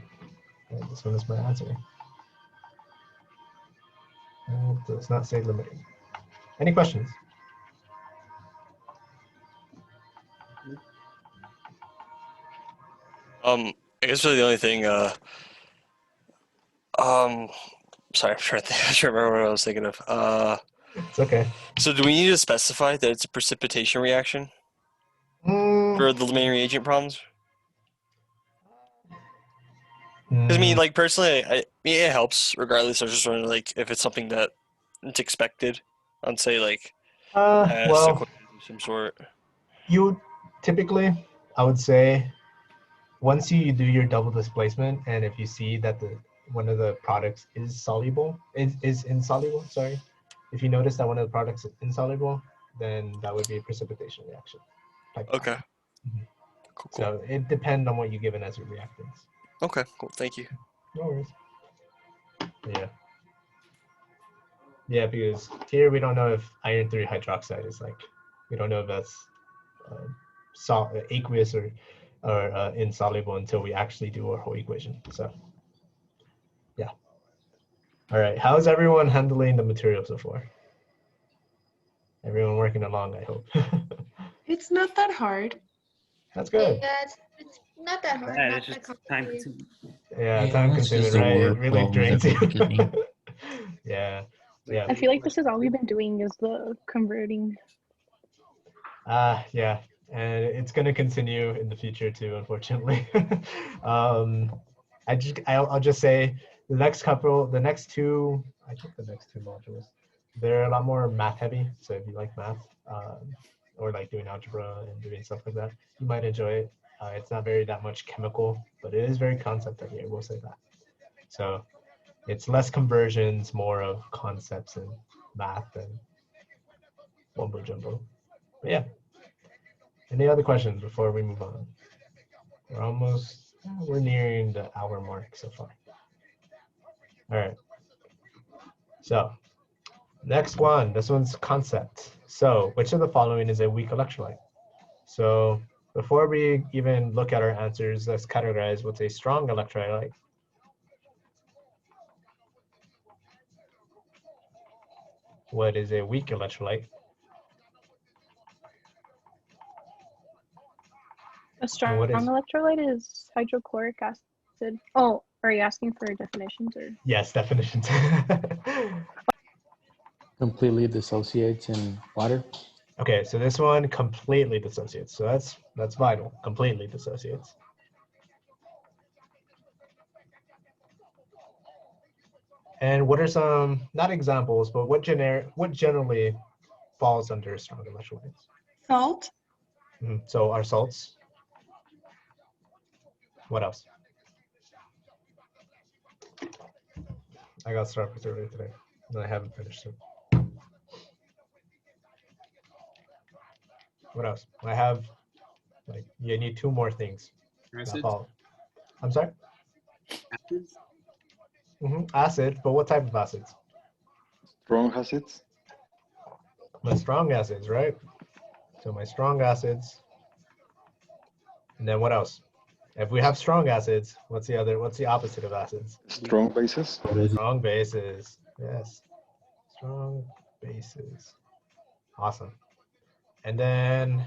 And this one is my answer. And it does not say limiting. Any questions? I guess really the only thing, sorry, I'm trying to remember what I was thinking of. It's okay. So do we need to specify that it's a precipitation reaction for the limiting reagent problems? Because I mean, like personally, it helps regardless. I was just wondering, like, if it's something that it's expected on, say, like, well, of some sort. You typically, I would say, once you do your double displacement, and if you see that one of the products is soluble, is insoluble, sorry. If you notice that one of the products is insoluble, then that would be a precipitation reaction. Okay. Cool. So it depends on what you given as your reactants. Okay, cool. Thank you. No worries. Yeah. Yeah, because here we don't know if iron 3 hydroxide is like, we don't know if that's aqueous or insoluble until we actually do our whole equation. So, yeah. All right. How's everyone handling the material so far? Everyone working along, I hope. It's not that hard. That's good. Yeah, it's not that hard. Yeah, not it's that just complicated. time consuming. Yeah, time it's consuming, just the right? It word really problems drains that you. get me. Yeah. Yeah. I feel like this is all we've been doing is the converting. Yeah, and it's going to continue in the future too, unfortunately. I'll just say the next two modules, they're a lot more math heavy. So if you like math, or like doing algebra and doing stuff like that, you might enjoy it. It's not that much chemical, but it is very concept heavy, I will say that. So it's less conversions, more of concepts and math and mumbo jumbo. But yeah. Any other questions before we move on? We're nearing the hour mark so far. All right. So next one, this one's concept. So which of the following is a weak electrolyte? So before we even look at our answers, let's categorize what's a strong electrolyte. What is a weak electrolyte? A strong electrolyte is hydrochloric acid. Oh, are you asking for definitions or? Yes, definitions. Completely dissociates in water. Okay, so this one completely dissociates. So that's vital. Completely dissociates. And what are some, not examples, but what generally falls under strong electrolytes? Salt. So our salts. What else? I got started with earlier today, and I haven't finished it. What else? I have, like, you need 2 more things. Acids? I'm sorry? Acids? Acid, but what type of acids? Strong acids. My strong acids, right? So my strong acids. And then what else? If we have strong acids, what's the opposite of acids? Strong bases. Strong bases. Yes. Strong bases. Awesome. And then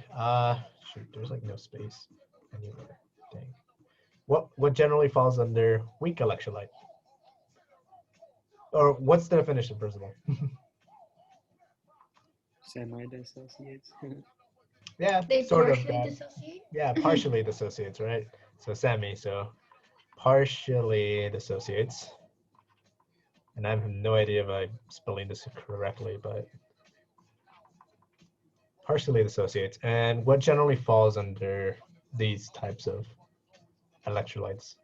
shoot, there's like no space anywhere. Dang. What generally falls under weak electrolyte? Or what's the definition, first of all? Semi-dissociates. Yeah, They sort of. partially dissociate? Yeah, partially dissociates, right? So so partially dissociates. And I have no idea if I'm spelling this correctly, but partially dissociates. And what generally falls under these types of electrolytes?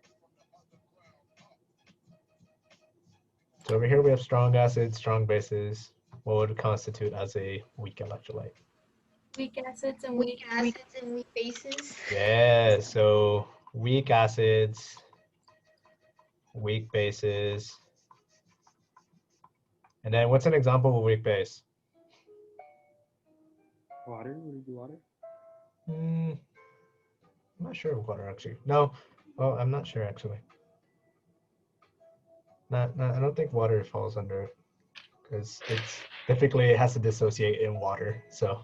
So over here we have strong acids, strong bases. What would constitute as a weak electrolyte? Weak acids and Weak acids and weak bases. Yeah, so weak acids, weak bases. And then what's an example of a weak base? Water? Would it be water? I'm not sure of water actually. No, well, I'm not sure actually. I don't think water falls under, because it's typically it has to dissociate in water. So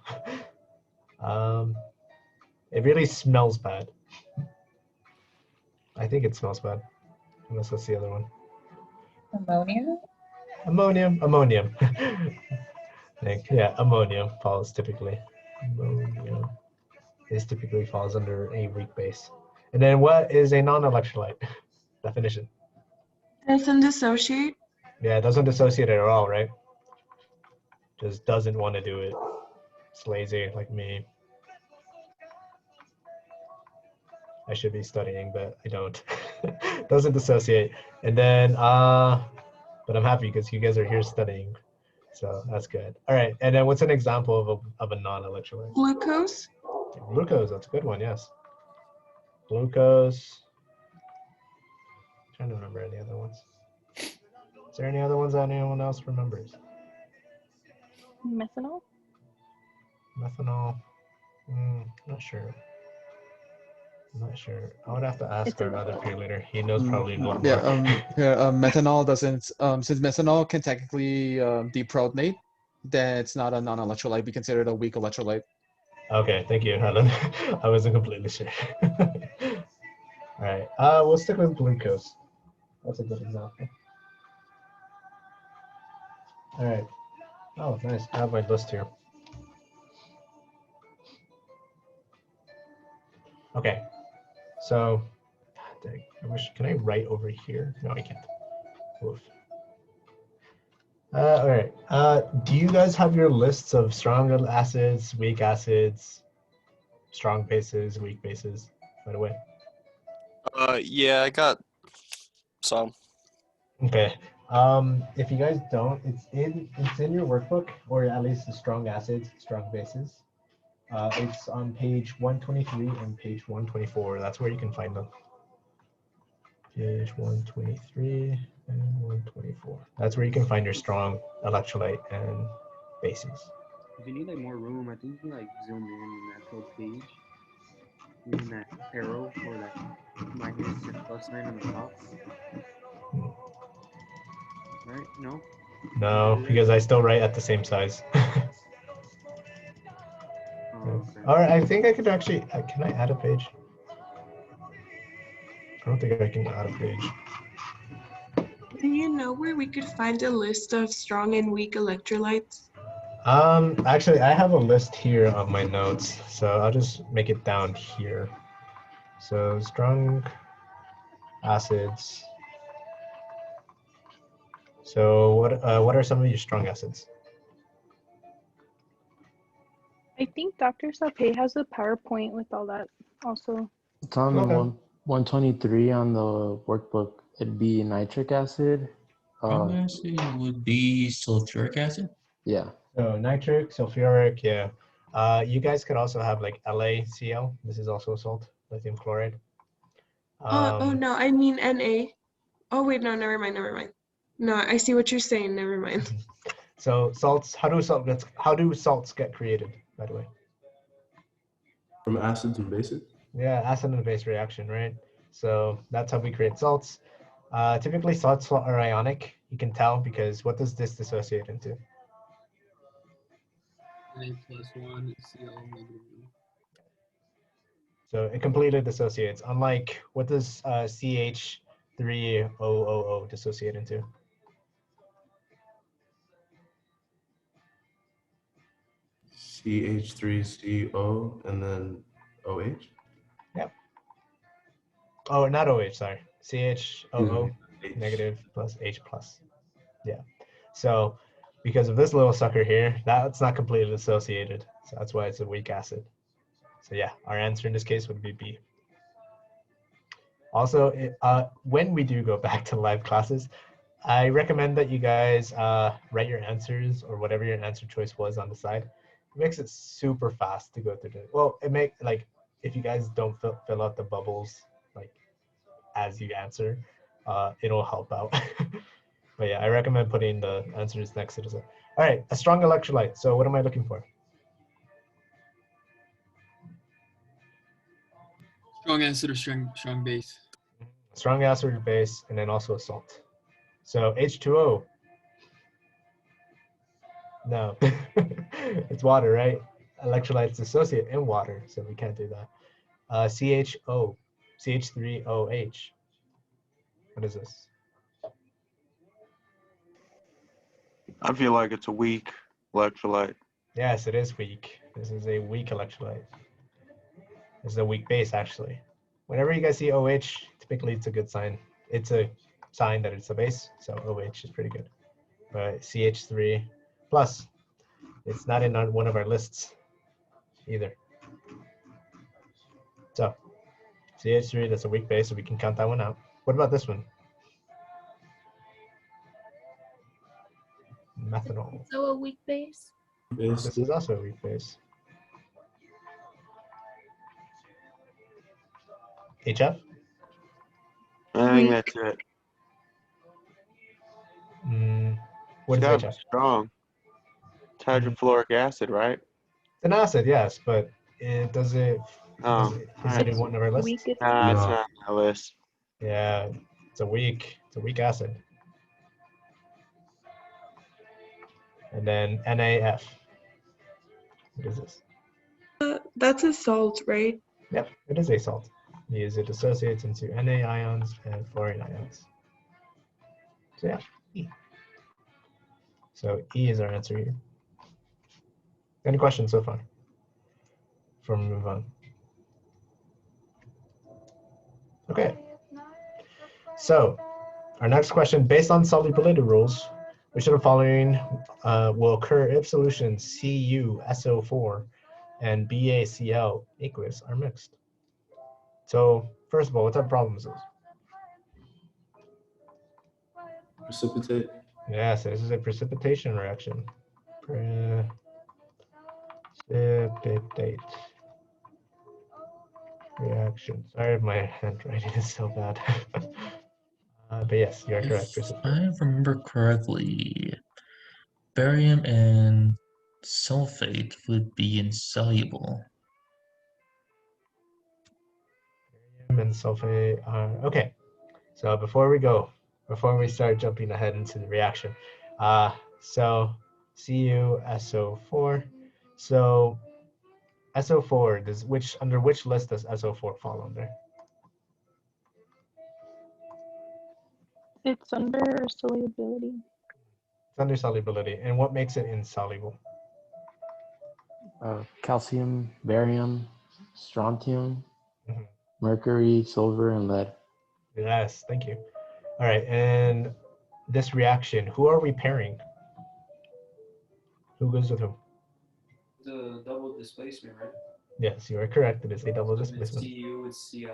it really smells bad. I think it smells bad. Unless that's the other one. Ammonia? Ammonium. Yeah, ammonium falls typically. Ammonium typically falls under a weak base. And then what is a non-electrolyte? Definition. Doesn't dissociate. Yeah, it doesn't dissociate at all, right? Just doesn't want to do it. It's lazy like me. I should be studying, but I don't. Doesn't dissociate. And then, but I'm happy because you guys are here studying. So that's good. All right, and then what's an example of a non-electrolyte? Glucose. Glucose, that's a good one, yes. Glucose. I'm trying to remember any other ones. Is there any other ones that anyone else remembers? Methanol? Methanol. Not sure. I'm not sure. I would have to ask our other peer leader. He knows probably a lot more. Methanol doesn't, since methanol can technically deprotonate, then it's not a non-electrolyte. Be considered a weak electrolyte. Okay, thank you, Helen. I wasn't completely sure. All right, we'll stick with glucose. That's a good example. All right. Oh, nice. I have my list here. Okay. So, dang, can I write over here? No, I can't. Oof. All right. Do you guys have your lists of strong acids, weak acids, strong bases, weak bases, by the way? Yeah, I got some. Okay. If you guys don't, it's in your workbook, or at least the strong acids, strong bases. It's on page 123 and page 124. That's where you can find them. Page 123 and 124. That's where you can find your strong electrolyte and bases. If you need like more room, I think you can like zoom in that whole page. Using that arrow or that minus and plus sign on the top. Right? No? No, because I still write at the same size. Okay. All right, I think I could actually, can I add a page? I don't think I can add a page. Do you know where we could find a list of strong and weak electrolytes? Actually, I have a list here of my notes, so I'll just make it down here. So strong acids. So what are some of your strong acids? I think Dr. Saupe has a PowerPoint with all that also. It's on Okay. 123 on the workbook. It'd be nitric acid. Strong acid would be sulfuric acid. Yeah. So nitric, sulfuric, yeah. You guys could also have like LaCl. This is also a salt, lithium chloride. Oh no, I mean Na. Oh wait, no, never mind. No, I see what you're saying. Never mind. So salts, how do salts get created, by the way? From acids and bases? Yeah, acid and base reaction, right? So that's how we create salts. Typically salts are ionic. You can tell because what does this dissociate into? Na+1 CO -1. So it completely dissociates. Unlike, what does CH3OOO dissociate into? CH3CO and then OH? Yep. Oh, not OH, sorry. CHOO H. negative plus H plus. Yeah. So because of this little sucker here, that's not completely dissociated. So that's why it's a weak acid. So yeah, our answer in this case would be B. Also, when we do go back to live classes, I recommend that you guys write your answers or whatever your answer choice was on the side. It makes it super fast to go through the, well, it make like, if you guys don't fill out the bubbles like as you answer, it'll help out. But yeah, I recommend putting the answers next to the side. All right, a strong electrolyte. So what am I looking for? Strong acid or strong base? Strong acid or base, and then also a salt. So H2O. No, it's water, right? Electrolytes dissociate in water, so we can't do that. CHO, CH3OH. What is this? I feel like it's a weak electrolyte. Yes, it is weak. This is a weak electrolyte. This is a weak base, actually. Whenever you guys see OH, typically it's a good sign. It's a sign that it's a base, so OH is pretty good. But CH3 plus, it's not in one of our lists either. So CH3, that's a weak base, so we can count that one out. What about this one? Methanol. So a weak base. This is also a weak base. HF? I think that's it. What It's is gotta be HF? strong. It's hydrofluoric acid, right? It's an acid, yes, but is it in one of our lists? Nah, it's not on my list. Yeah, it's a weak acid. And then NaF. What is this? That's a salt, right? Yep, it is a salt. Because it associates into Na ions and fluorine ions. So yeah, E. So E is our answer here. Any questions so far? Before we move on. Okay. So our next question, based on solubility rules, which of the following will occur if solutions CuSO4 and BaCl aqueous are mixed? So first of all, what type of problem is this? Precipitate. Yes, this is a precipitation reaction. Precipitate reaction. Sorry if my handwriting is so bad. But yes, you are correct. If I remember correctly, barium and sulfate would be insoluble. And sulfate are okay. So before we start jumping ahead into the reaction, so CuSO4. So SO4 under which list does SO4 fall under? It's under solubility. It's under solubility, and what makes it insoluble? Calcium, barium, strontium, mercury, silver, and lead. Yes, thank you. All right, and this reaction, who are we pairing? Who goes with whom? The double displacement, right? Yes, you are correct. It is a double So it's displacement. Cu with Ci.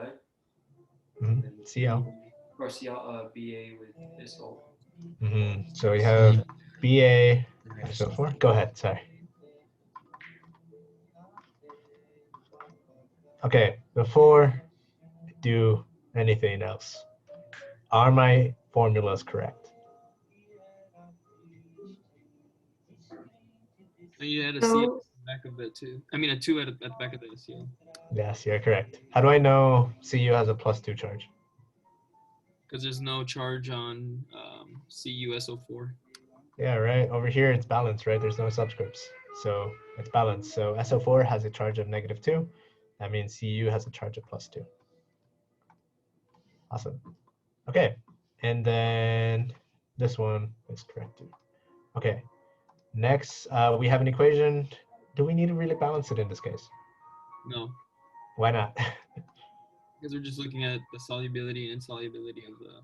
Cl. Or Cl, Ba with this salt. So we have Ba, SO4. Go ahead, sorry. Okay, before I do anything else, are my formulas correct? So you add a No. Back of it too. I mean, a 2 at the back of the SEO. Yes, you're correct. How do I know Cu has a +2 charge? Because there's no charge on CuSO4. Yeah, right. Over here it's balanced, right? There's no subscripts. So it's balanced. So SO4 has a charge of -2. That means Cu has a charge of +2. Awesome. Okay. And then this one is correct too. Okay. Next, we have an equation. Do we need to really balance it in this case? No, Why not? because we're just looking at the solubility and insolubility of the.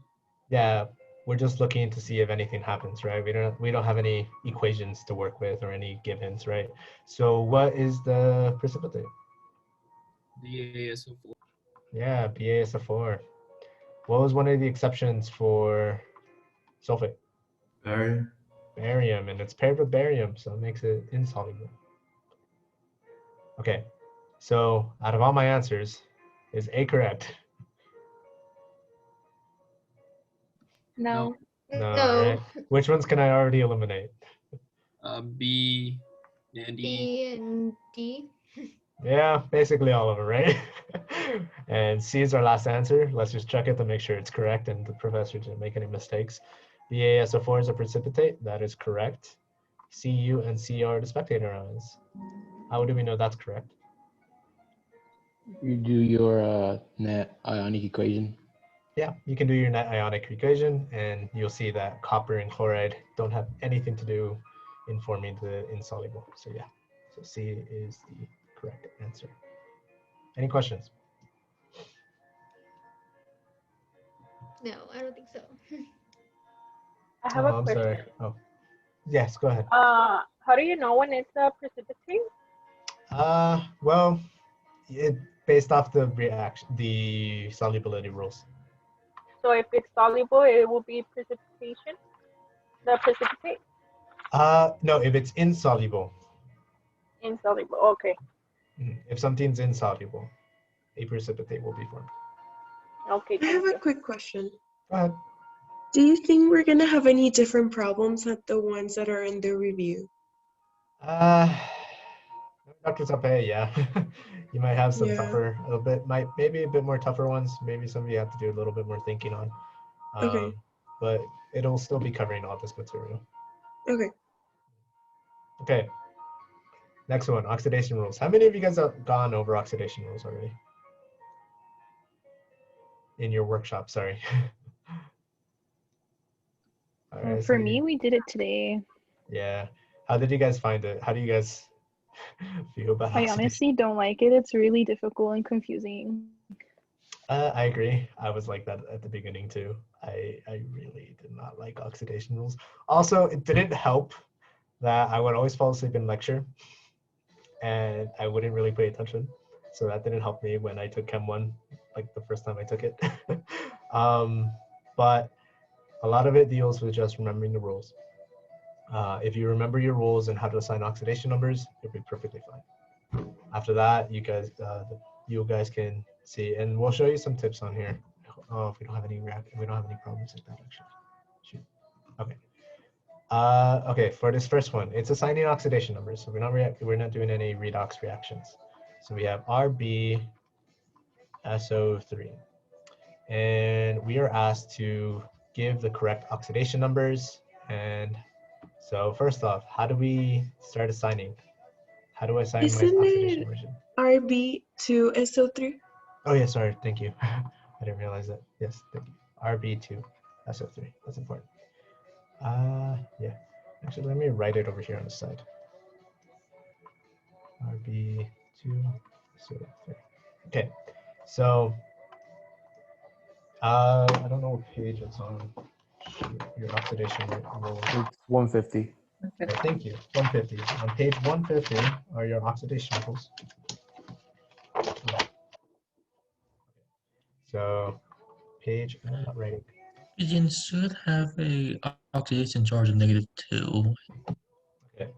Yeah, we're just looking to see if anything happens, right? We don't have any equations to work with or any givens, right? So what is the precipitate? BaSO4. Yeah, BaSO4. What was one of the exceptions for sulfate? Barium. Barium, and it's paired with barium, so it makes it insoluble. Okay, so out of all my answers, is A correct? No. No, No. right? Which ones can I already eliminate? B and E. B and D. Yeah, basically all of them, right? And C is our last answer. Let's just check it to make sure it's correct and the professor didn't make any mistakes. BaSO4 is a precipitate. That is correct. Cu and C are the spectator ions. How do we know that's correct? You do your net ionic equation. Yeah, you can do your net ionic equation and you'll see that copper and chloride don't have anything to do in forming the insoluble. So yeah, so C is the correct answer. Any questions? No, I don't think so. I have Oh, a I'm question. sorry. Oh, yes, go ahead. How do you know when it's a precipitate? Well, it based off the reaction, the solubility rules. So if it's soluble, it will be precipitation. The precipitate. No, if it's insoluble. Insoluble. Okay. If something's insoluble, a precipitate will be formed. Okay. I have a quick question. Go ahead. Do you think we're gonna have any different problems at the ones that are in the review? Dr. Saupe, yeah. You might have some Yeah. tougher, a little bit, maybe a bit more tougher ones. Maybe some you have to do a little bit more thinking on. Okay. But it'll still be covering all this material. Okay. Okay. Next one, oxidation rules. How many of you guys have gone over oxidation rules already? In your workshop, sorry. All right, For so me, we did it today. yeah. How did you guys find it? How do you guys feel about I oxidation? honestly don't like it. It's really difficult and confusing. I agree. I was like that at the beginning too. I really did not like oxidation rules. Also, it didn't help that I would always fall asleep in lecture and I wouldn't really pay attention. So that didn't help me when I took Chem 1, like the first time I took it. But a lot of it deals with just remembering the rules. If you remember your rules and how to assign oxidation numbers, you'll be perfectly fine. After that, you guys can see, and we'll show you some tips on here. Oh, if we don't have any problems with that actually. Shoot. Okay. Okay, for this first one, it's assigning oxidation numbers. So we're not doing any redox reactions. So we have RbSO3, and we are asked to give the correct oxidation numbers. And so first off, how do we start assigning? How do I assign my oxidation numbers? RB2SO3. Oh yeah, sorry, thank you. I didn't realize that. Yes, thank you. RB2SO3, that's important. Yeah, actually let me write it over here on the side. RB2SO3. Okay, so I don't know what page it's on. Your oxidation rule. It's 150. Okay, thank you. 150. On page 150 are your oxidation rules. So page, I'm not writing. Oxygen should have a oxidation charge of -2. Okay.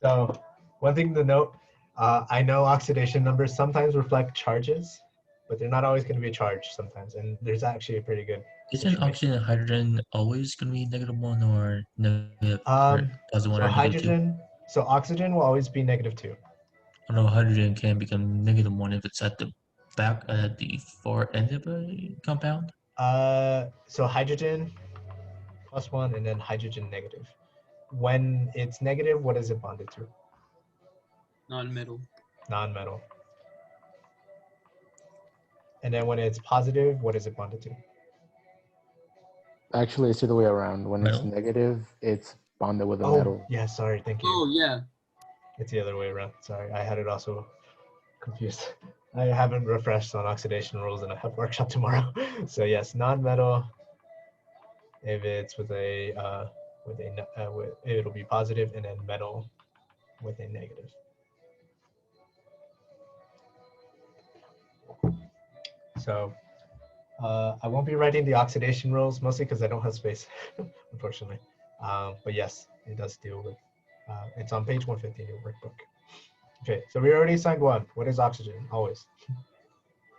So one thing to note, I know oxidation numbers sometimes reflect charges, but they're not always going to be a charge sometimes. And there's actually a pretty good. Isn't oxygen and hydrogen always going to be -1 or negative or +1 So or -2? hydrogen, so oxygen will always be -2. although hydrogen can become -1 if it's at the back at the far end of a compound. So hydrogen +1 and then hydrogen negative. When it's negative, what is it bonded to? Non-metal. Non-metal. And then when it's positive, what is it bonded to? Actually, it's the other way around. When it's Metal. negative, it's bonded with a Oh, metal. yeah, sorry, thank you. Oh yeah. It's the other way around. Sorry, I had it also confused. I haven't refreshed on oxidation rules and I have workshop tomorrow. So yes, non-metal, if it's with it'll be positive, and then metal with a negative. So I won't be writing the oxidation rules, mostly because I don't have space, unfortunately. But yes, it does deal with, it's on page 150 in your workbook. Okay, so we already assigned one. What is oxygen? Always.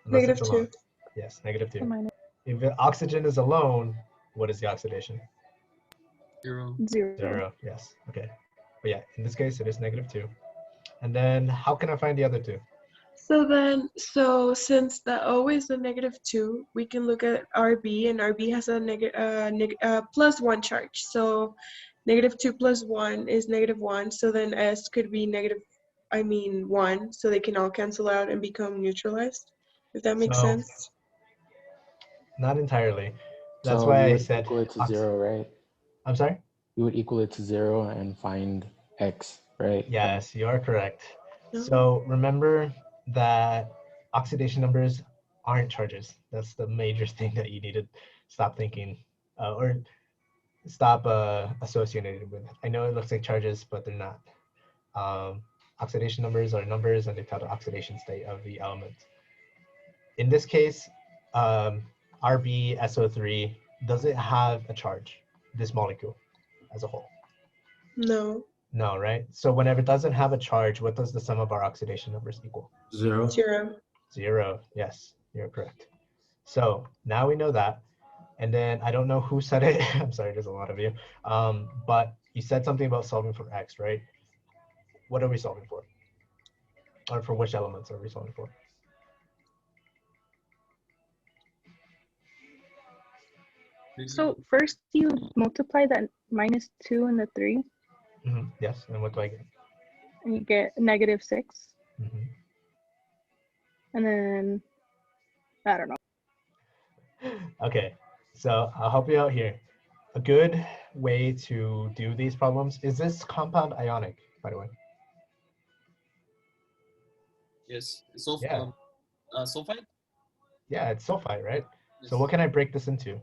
Unless it's alone. -2. Yes, -2. Minus If the oxygen is alone, what is the oxidation? 0. 0. 0, yes, okay. But yeah, in this case, it is -2. And then how can I find the other two? So since the O is a -2, we can look at RB, and RB has a +1 charge. So -2 + 1 is -1. So then S could be 1. So they can all cancel out and become neutralized. If that makes So, sense. not entirely. That's So why you I would said equal it to 0, right? I'm sorry? You would equal it to 0 and find X, right? Yes, you are correct. No. So remember that oxidation numbers aren't charges. That's the major thing that you need to stop thinking or stop associating with. I know it looks like charges, but they're not. Oxidation numbers are numbers and they tell the oxidation state of the element. In this case, RbSO3, does it have a charge, this molecule as a whole? No. No, right? So whenever it doesn't have a charge, what does the sum of our oxidation numbers equal? 0. 0. 0, yes, you're correct. So now we know that. And then I don't know who said it. I'm sorry, there's a lot of you. But you said something about solving for X, right? What are we solving for? Or for which elements are we solving for? So first you multiply that -2 and the 3, Yes, and what do I get? and you get -6. Mhm. And then, I don't know. Okay, so I'll help you out here. A good way to do these problems, is this compound ionic, by the way? Yes. Yeah. Sulfide? Yeah, it's sulfite, right? Yes. So what can I break this into?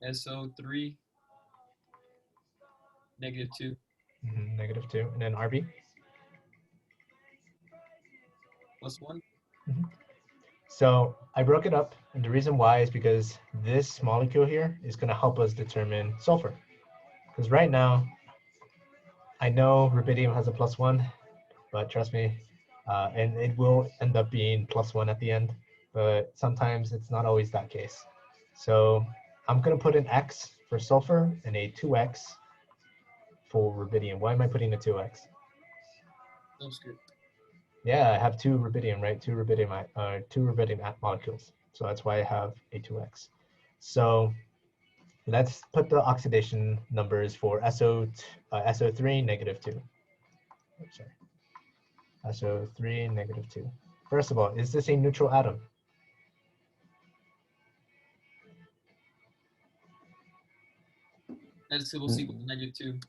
SO3 -2. -2, and then RB? +1. So I broke it up, and the reason why is because this molecule here is going to help us determine sulfur. Because right now, I know rubidium has a +1, but trust me, and it will end up being +1 at the end, but sometimes it's not always that case. So I'm going to put an X for sulfur and a 2X for rubidium. Why am I putting a 2X? Subscript. Yeah, I have 2 rubidium, right? 2 rubidium molecules. So that's why I have a 2X. So let's put the oxidation numbers for SO3 -2. Oops, sorry. SO3 -2. First of all, is this a neutral atom? That's equals to -2.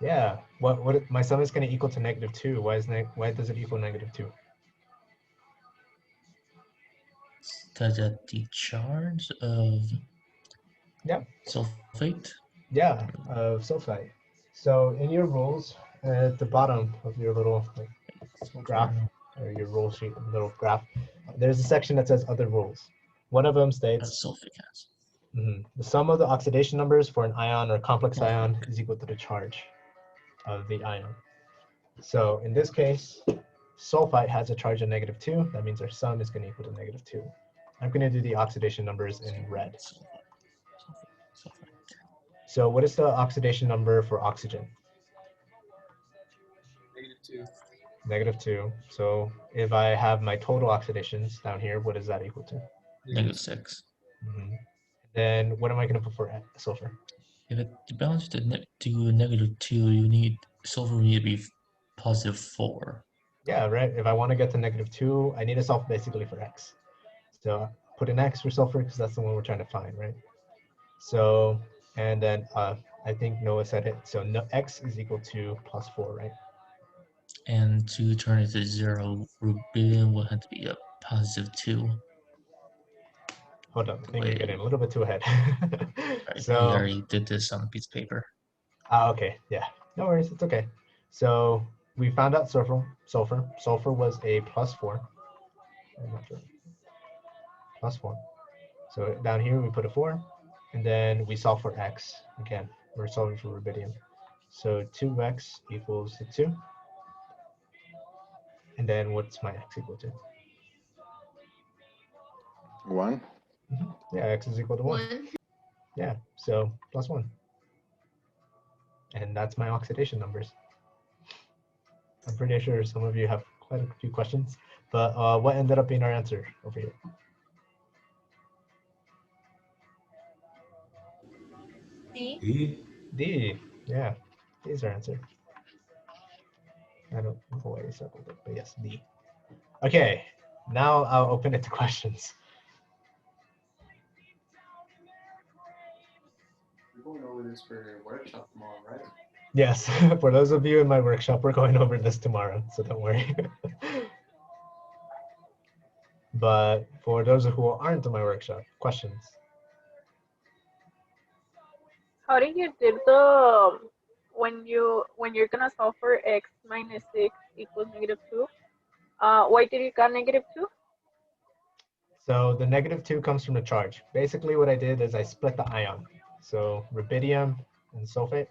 Yeah. What my sum is going to equal to -2. Why does it equal -2? Because at the charge of sulfate. Yeah, of sulfite. So in your rules, at the bottom of your little graph or your rule sheet, little graph, there's a section that says other rules. One of them states sulfuric acid. The sum of the oxidation numbers for an ion or complex ion is equal to the charge of the ion. So in this case, sulfite has a charge of -2. That means our sum is going to equal to -2. I'm going to do the oxidation numbers in red. So what is the oxidation number for oxygen? -2. -2. So if I have my total oxidations down here, what is that equal to? -6. Then what am I going to put for sulfur? If it balances to -2, you need sulfur need to be +4. Yeah, right. If I want to get to -2, I need a sulfur basically for x. So put in x for sulfur because that's the one we're trying to find, right? So, and then I think Noah said it. So no, x is equal to +4, right? And to turn it to 0, rubidium will have to be a +2. Hold on, I think you're getting a little bit too ahead. Right, So we already did this on a piece of paper. Okay, yeah, no worries, it's okay. So we found out sulfur was a +4. +4. So down here we put a 4, and then we solve for x. Again, we're solving for rubidium. So 2x equals to 2. And then what's my x equal to? 1. Yeah, x is equal to 1. Yeah, so +1. And that's my oxidation numbers. I'm pretty sure some of you have quite a few questions, but what ended up being our answer over here? D. D. Yeah, D is our answer. I don't know why you circled it, but yes, D. Okay, now I'll open it to questions. We're going over this for workshop tomorrow, right? Yes, for those of you in my workshop, we're going over this tomorrow, so don't worry. But for those who aren't in my workshop, questions? How do you do the when you're gonna solve for x minus 6 equals -2? Why did you got -2? So the -2 comes from the charge. Basically what I did is I split the ion. So rubidium and sulfate.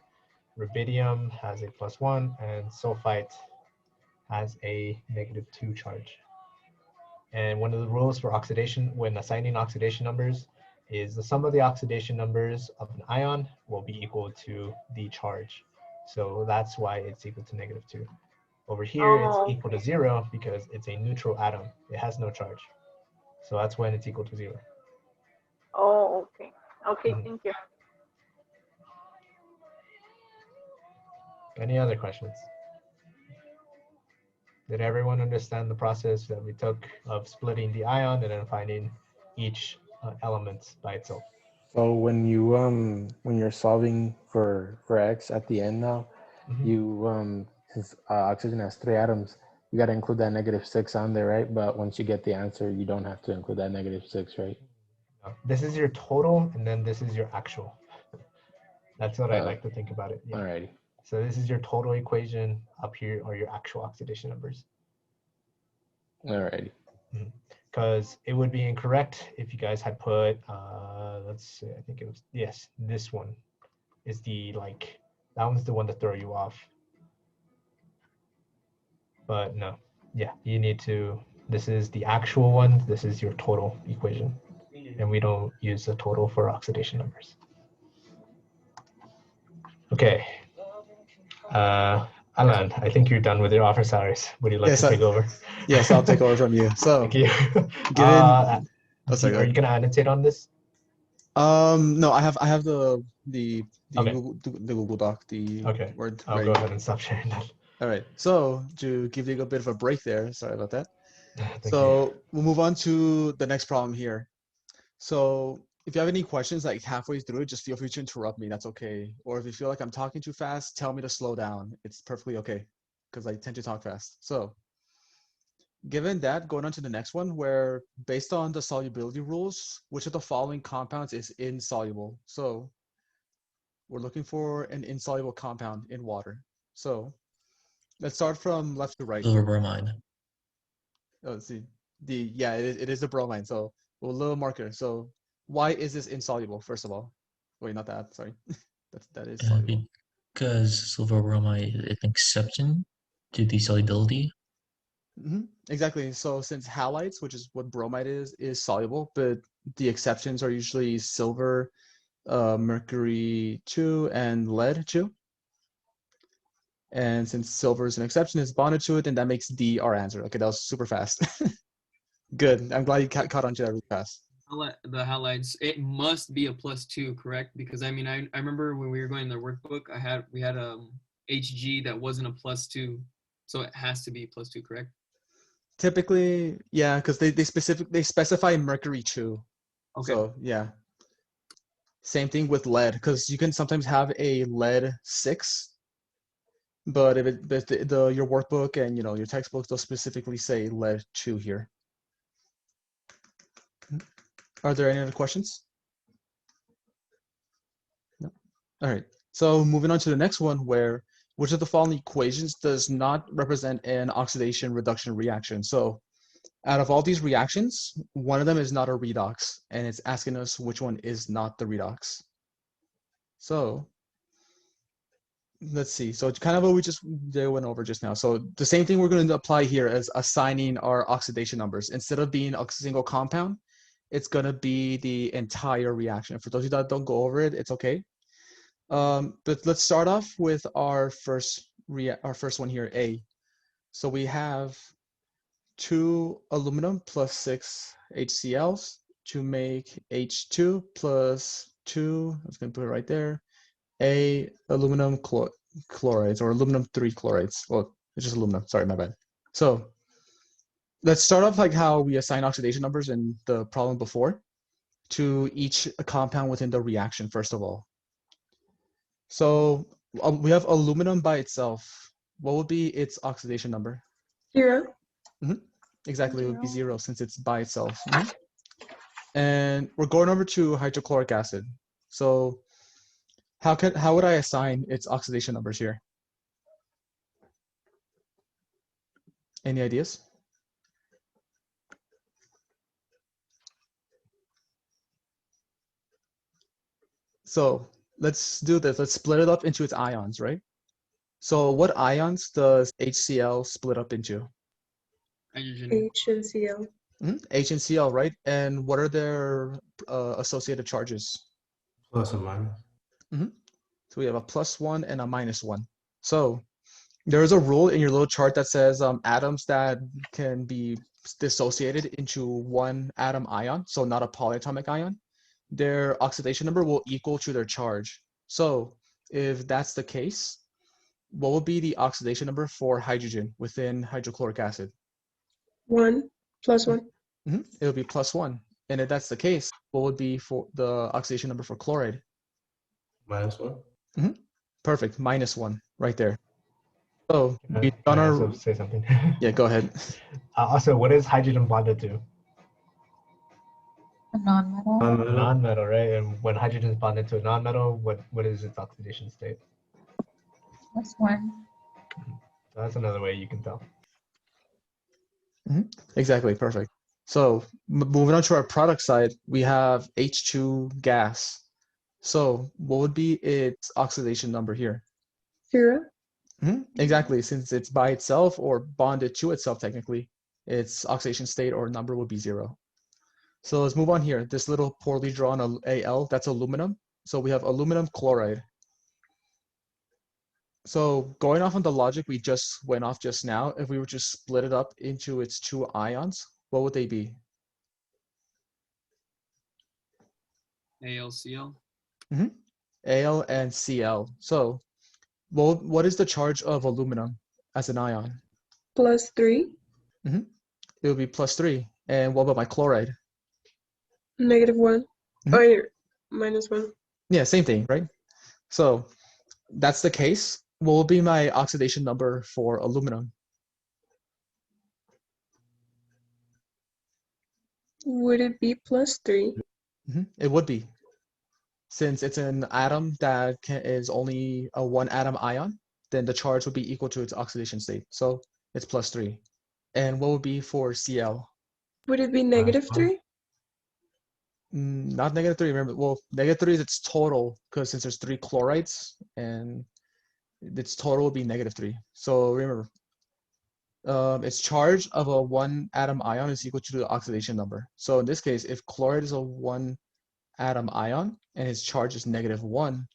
Rubidium has a +1 and sulfite has a -2 charge. And one of the rules for oxidation when assigning oxidation numbers is the sum of the oxidation numbers of an ion will be equal to the charge. So that's why it's equal to -2. Over here, it's equal to 0 because it's a neutral atom. It has no charge. So that's when it's equal to 0. Oh, okay. Okay, thank you. Any other questions? Did everyone understand the process that we took of splitting the ion and then finding each element by itself? So when you're solving for x at the end now, you since oxygen has 3 atoms, you got to include that -6 on there, right? But once you get the answer, you don't have to include that -6, right? No. This is your total, and then this is your actual. That's what I like to think about it. Yeah. Alrighty. So this is your total equation. Up here are your actual oxidation numbers. Alrighty. Because it would be incorrect if you guys had put, let's see, I think it was, yes, this one is the, like, that one's the one to throw you off. But no, yeah, you need to, this is the actual one, this is your total equation. And we don't use the total for oxidation numbers. Okay. Alan, I think you're done with your office hours. Would you like to take over? Yes, I'll take over from you. So, thank you. Given, Are you gonna annotate on this? No, I have the Okay. Google Doc, the Okay. Word. I'll ready. go ahead and stop sharing that. All right. So to give you a bit of a break there, sorry about that. Thank So we'll move on to the next problem here. So if you have any questions like halfway through, just feel free to interrupt me. That's okay. Or if you feel like I'm talking too fast, tell me to slow down. It's perfectly okay because I tend to talk fast. So given that, going on to the next one, where based on the solubility rules, which of the following compounds is insoluble? So we're looking for an insoluble compound in water. So let's start from left to right. Silver bromide. Oh, let's see. It is the bromine. So a little marker. So why is this insoluble, first of all? Wait, not that, sorry. that is soluble. Because silver bromide is an exception to the solubility. Exactly. So since halides, which is what bromide is soluble, but the exceptions are usually silver, mercury 2, and lead 2. And since silver is an exception, it's bonded to it, then that makes D our answer. Okay, that was super fast. Good. I'm glad you caught on to that really fast. The halides, it must be a +2, correct? Because I mean, I remember when we were going in the workbook, we had HG that wasn't a +2, so it has to be +2, correct? Typically, yeah, because they specify mercury too. Okay. So yeah. Same thing with lead, because you can sometimes have a lead 6, but if your workbook and your textbooks will specifically say lead 2 here. Are there any other questions? No. All right. So moving on to the next one, where which of the following equations does not represent an oxidation reduction reaction? So out of all these reactions, one of them is not a redox, and it's asking us which one is not the redox. So let's see. So it's kind of what they went over just now. So the same thing we're going to apply here as assigning our oxidation numbers. Instead of being a single compound, it's going to be the entire reaction. For those of you that don't go over it, it's okay. But let's start off with our first one here, A. So we have 2 aluminum plus 6 HCl's to make H2 plus 2. I was going to put it right there. A aluminum chlorides or aluminum 3 chlorides. Well, it's just aluminum. Sorry, my bad. So let's start off like how we assign oxidation numbers in the problem before to each compound within the reaction, first of all. So we have aluminum by itself. What would be its oxidation number? 0. Exactly, it would be 0 since it's by itself. And we're going over to hydrochloric acid. So how would I assign its oxidation numbers here? Any ideas? So let's do this. Let's split it up into its ions, right? So what ions does HCl split up into? Hydrogen. H and Cl. H and Cl, right? And what are their associated charges? Plus and minus. So we have a +1 and a -1. So there is a rule in your little chart that says atoms that can be dissociated into one atom ion, so not a polyatomic ion, their oxidation number will equal to their charge. So if that's the case, what would be the oxidation number for hydrogen within hydrochloric acid? 1 plus 1. It would be +1. And if that's the case, what would be for the oxidation number for chloride? -1. Perfect, -1 right there. So we've Can done I our. also say something? Yeah, go ahead. Also, what is hydrogen bonded to? A non-metal. A non-metal, right? And when hydrogen is bonded to a non-metal, what is its oxidation state? +1. So that's another way you can tell. Exactly, perfect. So moving on to our product side, we have H2 gas. So what would be its oxidation number here? 0. Exactly, since it's by itself or bonded to itself technically, its oxidation state or number would be 0. So let's move on here. This little poorly drawn Al, that's aluminum. So we have aluminum chloride. So going off on the logic we just went off just now, if we were to split it up into its 2 ions, what would they be? AlCl. Al and Cl. So what is the charge of aluminum as an ion? +3. It would be +3. And what about my chloride? -1. Or -1. Yeah, same thing, right? So that's the case. What will be my oxidation number for aluminum? Would it be +3? It would be. Since it's an atom that is only a 1 atom ion, then the charge would be equal to its oxidation state. So it's +3. And what would be for Cl? Would it be -3? Not -3, remember. Well, -3 is its total, because since there's 3 chlorides, and its total would be -3. So remember, its charge of a 1 atom ion is equal to the oxidation number. So in this case, if chloride is a 1 atom ion and its charge is -1,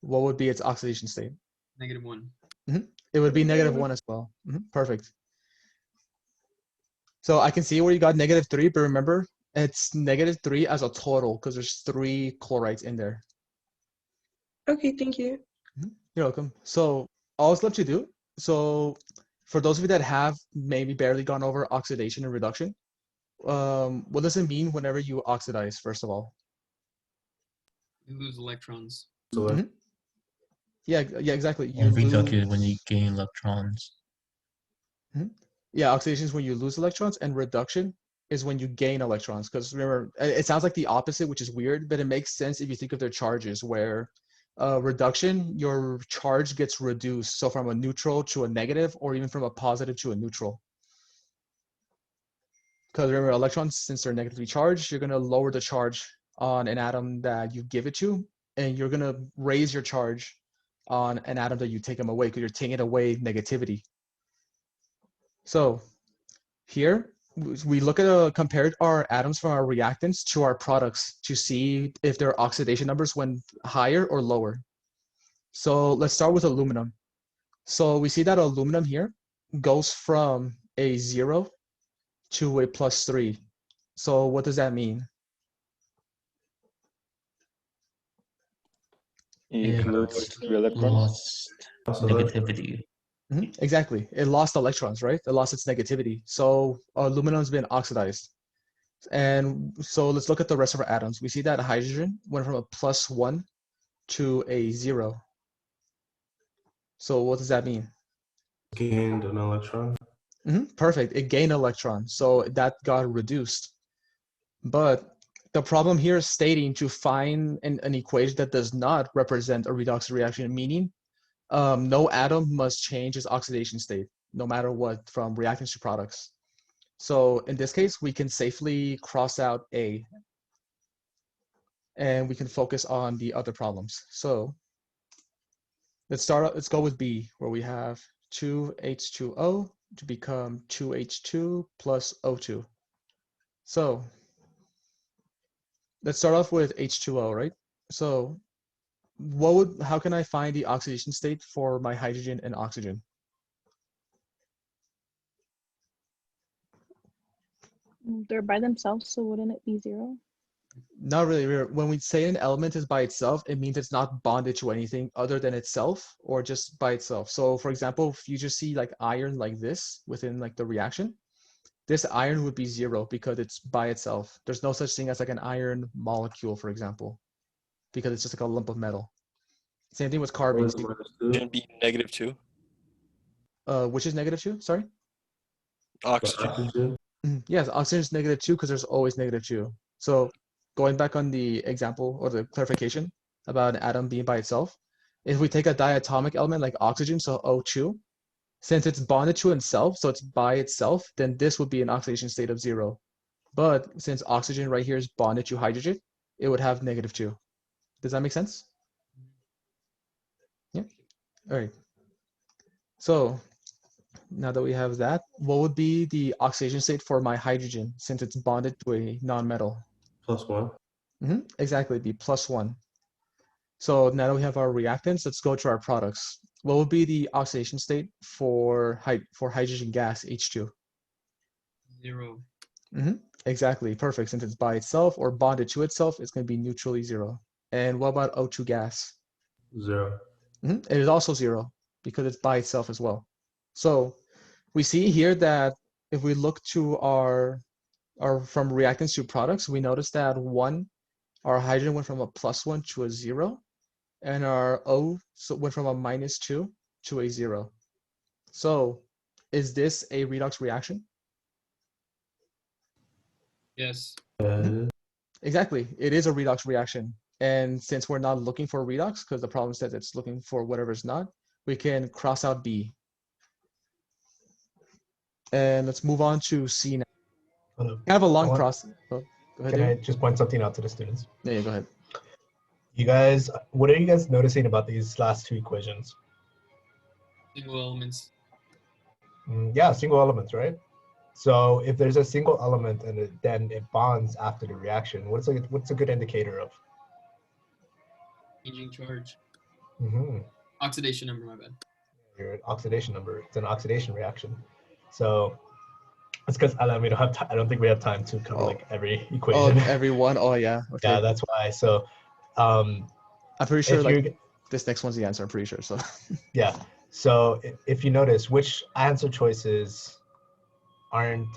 what would be its oxidation state? -1. It would be -1 as well. Perfect. So I can see where you got -3, but remember, it's -3 as a total because there's 3 chlorides in there. Okay, thank you. You're welcome. So all it's left to do, so for those of you that have maybe barely gone over oxidation and reduction, what does it mean whenever you oxidize, first of all? You lose electrons. Yeah, exactly. You And reduction lose. when you gain electrons. Yeah, oxidation is when you lose electrons, and reduction is when you gain electrons. Because remember, it sounds like the opposite, which is weird, but it makes sense if you think of their charges, where reduction, your charge gets reduced. So from a neutral to a negative, or even from a positive to a neutral. Because remember, electrons, since they're negatively charged, you're going to lower the charge on an atom that you give it to, and you're going to raise your charge on an atom that you take them away, because you're taking away negativity. So here, we look at compared our atoms from our reactants to our products to see if their oxidation numbers went higher or lower. So let's start with aluminum. So we see that aluminum here goes from a 0 to a +3. So what does that mean? It Includes 3 electrons. lost negativity. Exactly. It lost electrons, right? It lost its negativity. So aluminum's been oxidized. And so let's look at the rest of our atoms. We see that hydrogen went from a +1 to a 0. So what does that mean? Gained an electron. Perfect. It gained electron, so that got reduced. But the problem here is stating to find an equation that does not represent a redox reaction, meaning no atom must change its oxidation state, no matter what, from reactants to products. So in this case, we can safely cross out A, and we can focus on the other problems. So let's go with B, where we have 2H2O to become 2H2 plus O2. So let's start off with H2O, right? So how can I find the oxidation state for my hydrogen and oxygen? They're by themselves, so wouldn't it be 0? Not really. When we say an element is by itself, it means it's not bonded to anything other than itself or just by itself. So for example, if you just see like iron like this within like the reaction, this iron would be 0 because it's by itself. There's no such thing as like an iron molecule, for example, because it's just like a lump of metal. Same thing with carbon. Shouldn't be -2. Which is -2? Sorry? Oxygen. Yes, oxygen is -2 because there's always -2. So going back on the example or the clarification about an atom being by itself, if we take a diatomic element like oxygen, so O2, since it's bonded to itself, so it's by itself, then this would be an oxidation state of 0. But since oxygen right here is bonded to hydrogen, it would have -2. Does that make sense? Yeah. All right. So now that we have that, what would be the oxidation state for my hydrogen since it's bonded to a non-metal? +1. Exactly, it'd be +1. So now that we have our reactants, let's go to our products. What would be the oxidation state for hydrogen gas, H2? 0. Exactly, perfect. Since it's by itself or bonded to itself, it's going to be neutrally 0. And what about O2 gas? 0. It is also 0 because it's by itself as well. So we see here that if we look to our from reactants to products, we notice that our hydrogen went from a +1 to a 0, and our O went from a -2 to a 0. So is this a redox reaction? Yes. Exactly, it is a redox reaction. And since we're not looking for redox, because the problem says it's looking for whatever's not, we can cross out B. And let's move on to C now. Hello. Kind of a long process. Oh, go ahead, Can I David. just point something out to the students? Yeah, go ahead. You guys, what are you guys noticing about these last two equations? Single elements. Yeah, single elements, right? So if there's a single element and then it bonds after the reaction, what's a good indicator of? Changing charge. Mm-hmm. Oxidation number, my bad. your oxidation number. It's an oxidation reaction. So it's because Alan, we don't have I don't think we have time to cover like every equation. every one. Oh yeah. Okay. Yeah, that's why. So I'm pretty sure if like you this next one's the answer. I'm pretty sure. So yeah. So if you notice, which answer choices aren't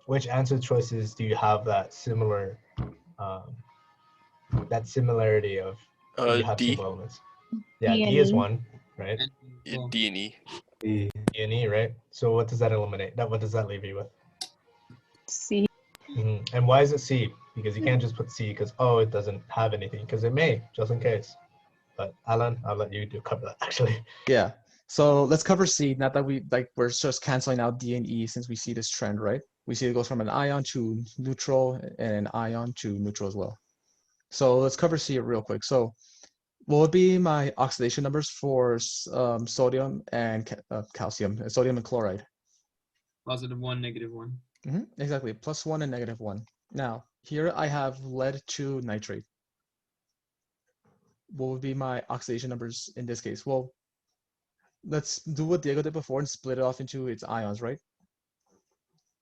which answer choices do you have that similar that similarity of you have D. single elements? Yeah, D and D is E. one, right? D and E. D and E, right? So what does that eliminate? What does that leave you with? C. And why is it C? Because you can't just put C because, oh, it doesn't have anything, because it may, just in case. But Alan, I'll let you cover that actually. yeah. So let's cover C. Not that we're just canceling out D and E since we see this trend, right? We see it goes from an ion to neutral and an ion to neutral as well. So let's cover C real quick. So what would be my oxidation numbers for sodium and calcium, sodium and chloride? +1, -1. Exactly, +1 and -1. Now, here I have lead to nitrate. What would be my oxidation numbers in this case? Well, let's do what Diego did before and split it off into its ions, right?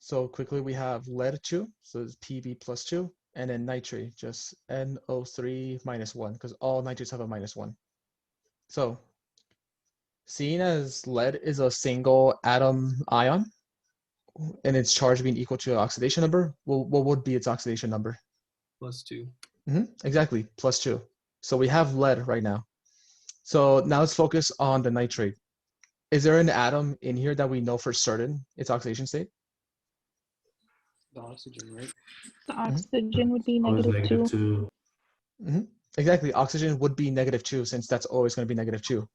So quickly we have lead 2, so it's Pb +2, and then nitrate, just NO3 -1, because all nitrates have a -1. So seeing as lead is a single atom ion, and its charge being equal to oxidation number, what would be its oxidation number? +2. Exactly, +2. So we have lead right now. So now let's focus on the nitrate. Is there an atom in here that we know for certain its oxidation state? The oxygen, right? The oxygen would be Always -2. -2. Exactly, oxygen would be -2 since that's always going to be -2.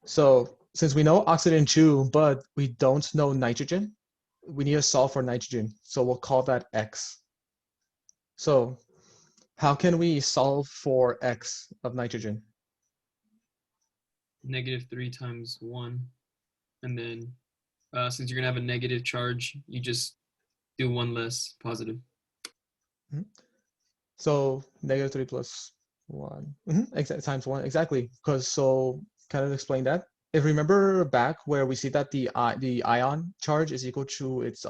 So since we know oxygen 2, but we don't know nitrogen, we need to solve for nitrogen. So we'll call that X. So how can we solve for X of nitrogen? -3 times 1. And then since you're going to have a negative charge, you just do 1 less positive. So -3 plus 1 times 1, exactly. Because so kind of explain that. If remember back where we see that the ion charge is equal to its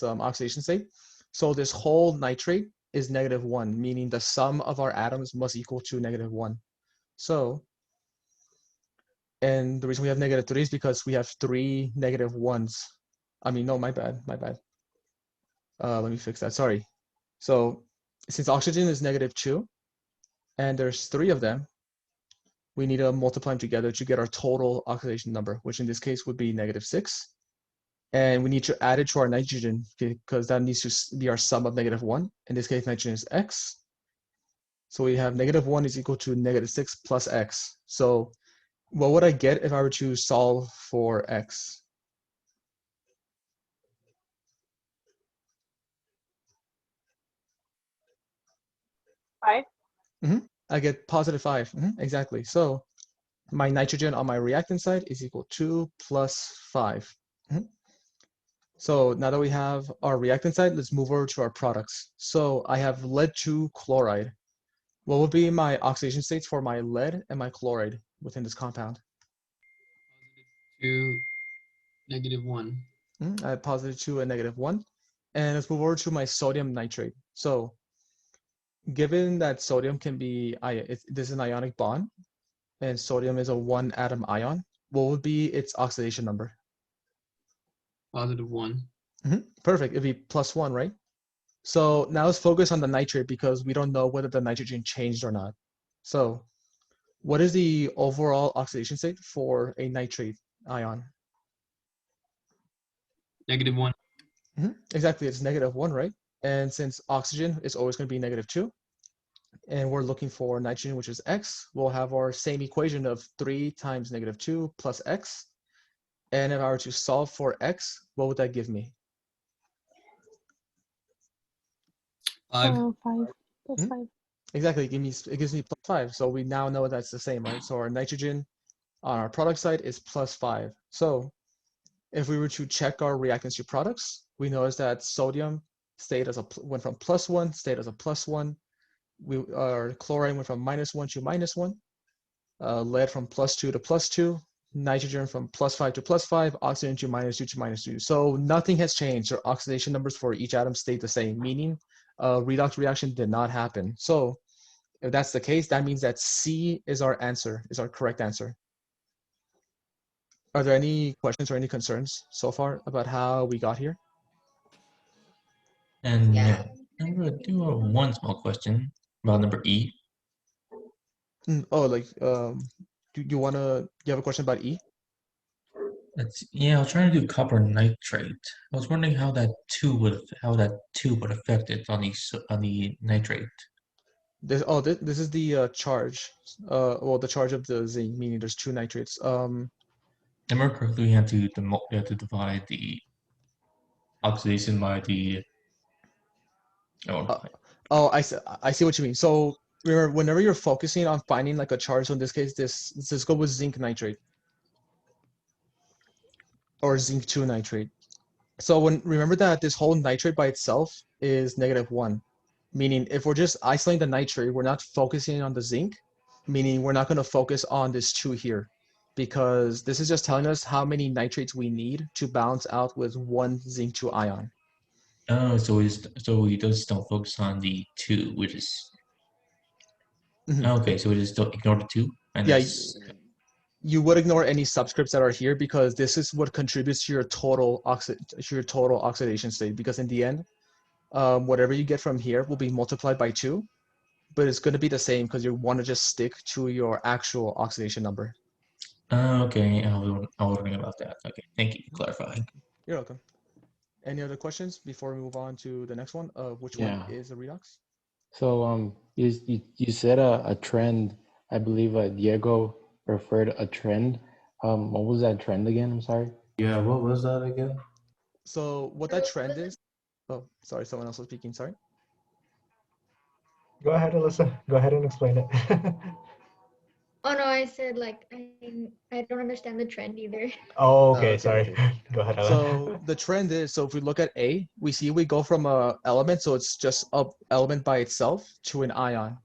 oxidation state, so this whole nitrate is -1, meaning the sum of our atoms must equal to -1. So, and the reason we have -3 is because we have 3 -1s. I mean, no, my bad. Let me fix that. Sorry. So since oxygen is -2, and there's 3 of them, we need to multiply them together to get our total oxidation number, which in this case would be -6. And we need to add it to our nitrogen because that needs to be our sum of -1. In this case, nitrogen is X. So we have -1 is equal to -6 plus X. So what would I get if I were to solve for X? Five. I get +5. Exactly. So my nitrogen on my reactant side is equal to +5. So now that we have our reactant side, let's move over to our products. So I have lead to chloride. What would be my oxidation states for my lead and my chloride within this compound? 2, -1. I have +2 and -1. And let's move over to my sodium nitrate. So given that sodium can be, this is an ionic bond, and sodium is a 1 atom ion, what would be its oxidation number? +1. Perfect. It'd be +1, right? So now let's focus on the nitrate because we don't know whether the nitrogen changed or not. So what is the overall oxidation state for a nitrate ion? -1. Exactly, it's -1, right? And since oxygen is always going to be -2, and we're looking for nitrogen, which is X, we'll have our same equation of 3 times -2 plus X. And if I were to solve for X, what would that give me? 5. 5 plus 5. Exactly, it gives me +5. So we now know that's the same, right? So our nitrogen on our product side is +5. So if we were to check our reactants to products, we notice that sodium went from +1, stayed as a +1. Our chlorine went from -1 to -1. Lead from +2 to +2. nitrogen from +5 to +5, oxygen to -2 to -2. So nothing has changed. Their oxidation numbers for each atom stayed the same, meaning a redox reaction did not happen. So if that's the case, that means that C is our answer, is our correct answer. Are there any questions or any concerns so far about how we got here? And yeah, I do have one small question about number E. Oh, like, do you have a question about E? Yeah, I was trying to do copper nitrate. I was wondering how that two would affect it on the nitrate. This is the charge. Well, the charge of the zinc, meaning there's 2 nitrates. If I remember correctly, you have to divide the oxidation by the. I see what you mean. So remember, whenever you're focusing on finding like a charge, so in this case, let's go with zinc nitrate or zinc 2 nitrate. So remember that this whole nitrate by itself is -1, meaning if we're just isolating the nitrate, we're not focusing on the zinc, meaning we're not going to focus on this 2 here, because this is just telling us how many nitrates we need to balance out with 1 zinc 2 ion. Oh, so we just don't focus on the 2, which is. Okay, so we just don't ignore the 2, and Yeah, you would ignore any subscripts that are here because this is what contributes to your total oxidation state. Because in the end, whatever you get from here will be multiplied by 2, but it's going to be the same because you want to just stick to your actual oxidation number. Okay, I was wondering about that. Okay, thank you for clarifying. You're welcome. Any other questions before we move on to the next one? Which one is a redox? So you said a trend. I believe Diego referred a trend. What was that trend again? I'm sorry. Yeah, what was that again? So what that trend is? Oh, sorry, someone else was speaking. Sorry. Go ahead, Alyssa. Go ahead and explain it. Oh no, I said like I don't understand the trend either. Oh, okay, sorry. Go ahead, Alyssa. So the trend is, so if we look at A, we see we go from a element, so it's just a element by itself, to an ion,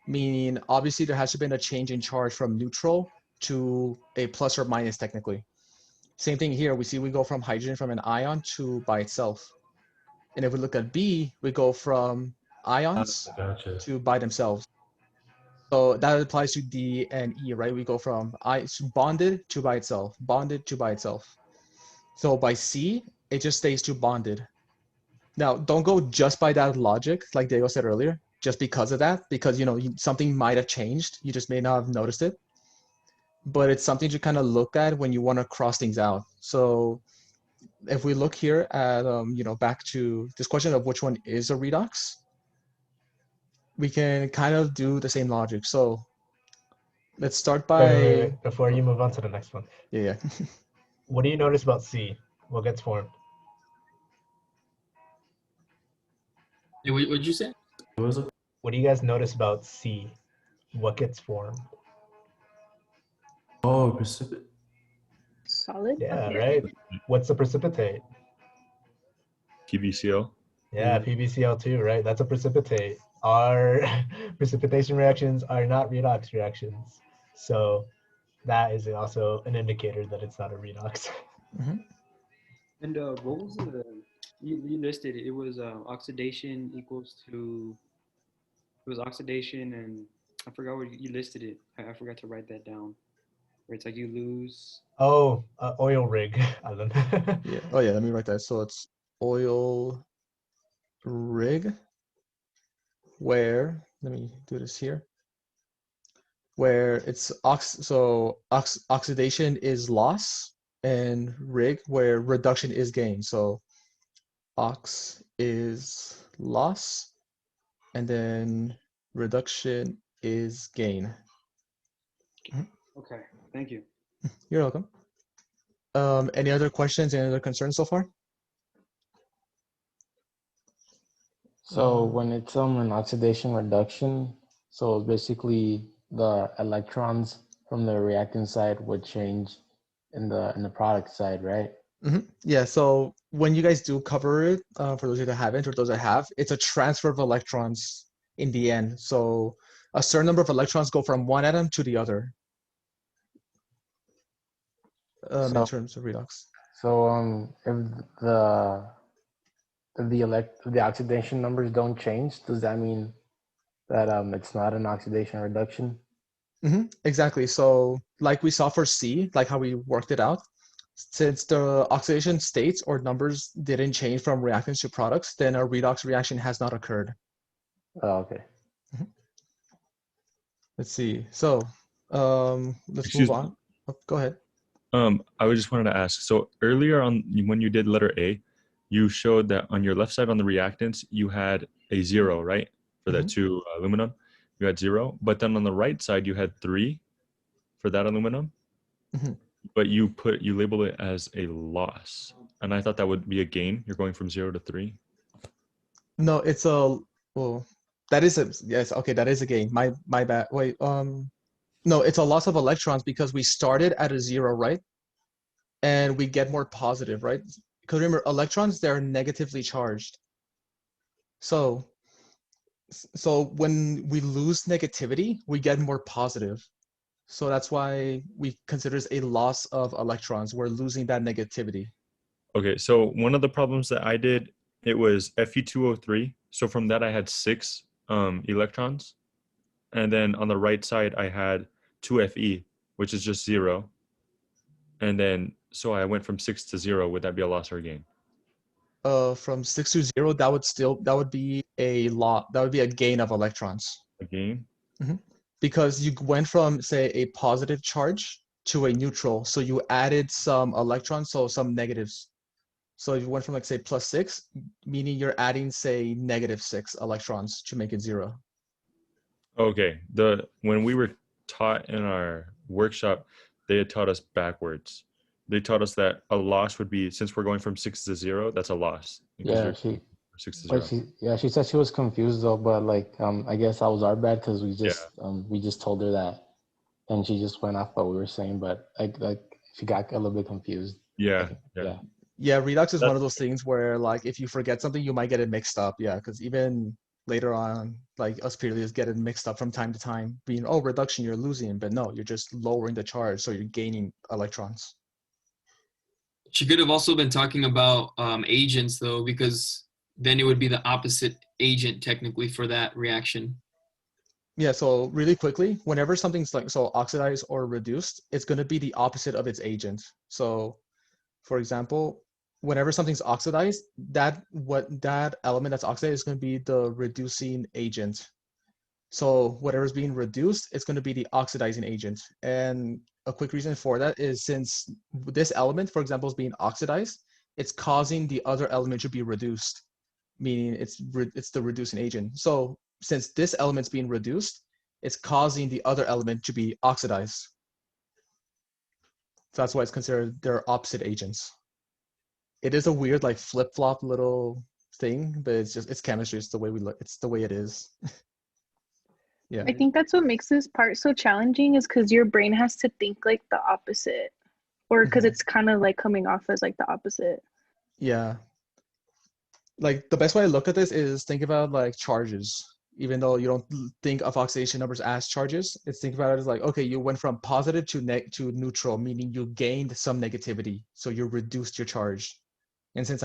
meaning obviously there has to been a change in charge from neutral to a plus or minus technically. Same thing here, we see we go from hydrogen from an ion to by itself. And if we look at B, we go from ions to by themselves. So that applies to D and E, right? We go from bonded to by itself, bonded to by itself. So by C, it just stays to bonded. Now, don't go just by that logic, like Diego said earlier, just because of that, because something might have changed. You just may not have noticed it. But it's something to kind of look at when you want to cross things out. So if we look here at, back to this question of which one is a redox, we can kind of do the same logic. So let's start by... Wait. Before you move on to the next one. Yeah. What do you notice about C? What gets formed? Hey, what did you say? What do you guys notice about C? What gets formed? Oh, precipitate. Solid? Yeah, right. What's the precipitate? PbCl. Yeah, PbCl2, right? That's a precipitate. Our precipitation reactions are not redox reactions. So that is also an indicator that it's not a redox. And what was the, you listed it, it was oxidation equals to, it was oxidation and I forgot what you listed it. I forgot to write that down. Where it's like you lose. Oh, oil rig, Alan. Yeah. Oh yeah, let me write that. So it's oil rig, where, let me do this here, where it's oxidation is loss, and rig where reduction is gain. So ox is loss, and then reduction is gain. Okay, thank you. You're welcome. Any other questions, any other concerns so far? So when it's an oxidation reduction, so basically the electrons from the reactant side would change in the product side, right? Yeah, so when you guys do cover it, for those of you that haven't or those that have, it's a transfer of electrons in the end. So a certain number of electrons go from one atom to the other. So, midterms of redox. So if the oxidation numbers don't change, does that mean that it's not an oxidation reduction? Exactly. So like we saw for C, like how we worked it out, since the oxidation states or numbers didn't change from reactants to products, then a redox reaction has not occurred. Oh, okay. Let's see. So let's Excuse move me. on. Oh, go ahead. I just wanted to ask. So earlier on, when you did letter A, you showed that on your left side on the reactants, you had a 0, right? For that 2 aluminum, you had 0. But then on the right side, you had 3 for that aluminum. But you labeled it as a loss, and I thought that would be a gain. You're going from 0 to 3. No, it's a well. That is a yes. Okay, that is a gain. My bad. Wait. No, it's a loss of electrons because we started at a 0, right? And we get more positive, right? Because remember, electrons, they're negatively charged. So when we lose negativity, we get more positive. So that's why we consider it a loss of electrons. We're losing that negativity. Okay, so one of the problems that I did, it was Fe2O3. So from that, I had 6 electrons. And then on the right side, I had 2Fe, which is just 0. And then, so I went from 6 to 0. Would that be a loss or a gain? From 6 to 0, that would be a lot. That would be a gain of electrons. A gain? Because you went from, say, a positive charge to a neutral. So you added some electrons, so some negatives. So you went from, like, say, +6, meaning you're adding, say, -6 electrons to make it 0. Okay. When we were taught in our workshop, they had taught us backwards. They taught us that a loss would be, since we're going from 6 to 0, that's a loss. Yeah, you're 6 to 0. she said she was confused though, but like I guess that was our bad because we just told her that, and she just went off what we were saying, but like she got a little bit confused. Yeah. Yeah, redox is one of those things where, like, if you forget something, you might get it mixed up. Yeah, because even later on, like, us peerless get it mixed up from time to time, being, oh, reduction, you're losing, but no, you're just lowering the charge, so you're gaining electrons. She could have also been talking about agents, though, because then it would be the opposite agent technically for that reaction. Yeah, so really quickly, whenever something's like oxidized or reduced, it's going to be the opposite of its agent. So, for example, whenever something's oxidized, that element that's oxidized is going to be the reducing agent. So whatever's being reduced, it's going to be the oxidizing agent. And a quick reason for that is since this element, for example, is being oxidized, it's causing the other element to be reduced, meaning it's the reducing agent. So since this element's being reduced, it's causing the other element to be oxidized. So that's why it's considered they're opposite agents. It is a weird, like, flip-flop little thing, but it's chemistry. It's the way we look. It's the way it is. Yeah. I think that's what makes this part so challenging is because your brain has to think like the opposite, or because it's kind of like coming off as like the opposite. Yeah. Like, the best way to look at this is think about like charges. Even though you don't think of oxidation numbers as charges, it's think about it as like, okay, you went from positive to neutral, meaning you gained some negativity, so you reduced your charge. And since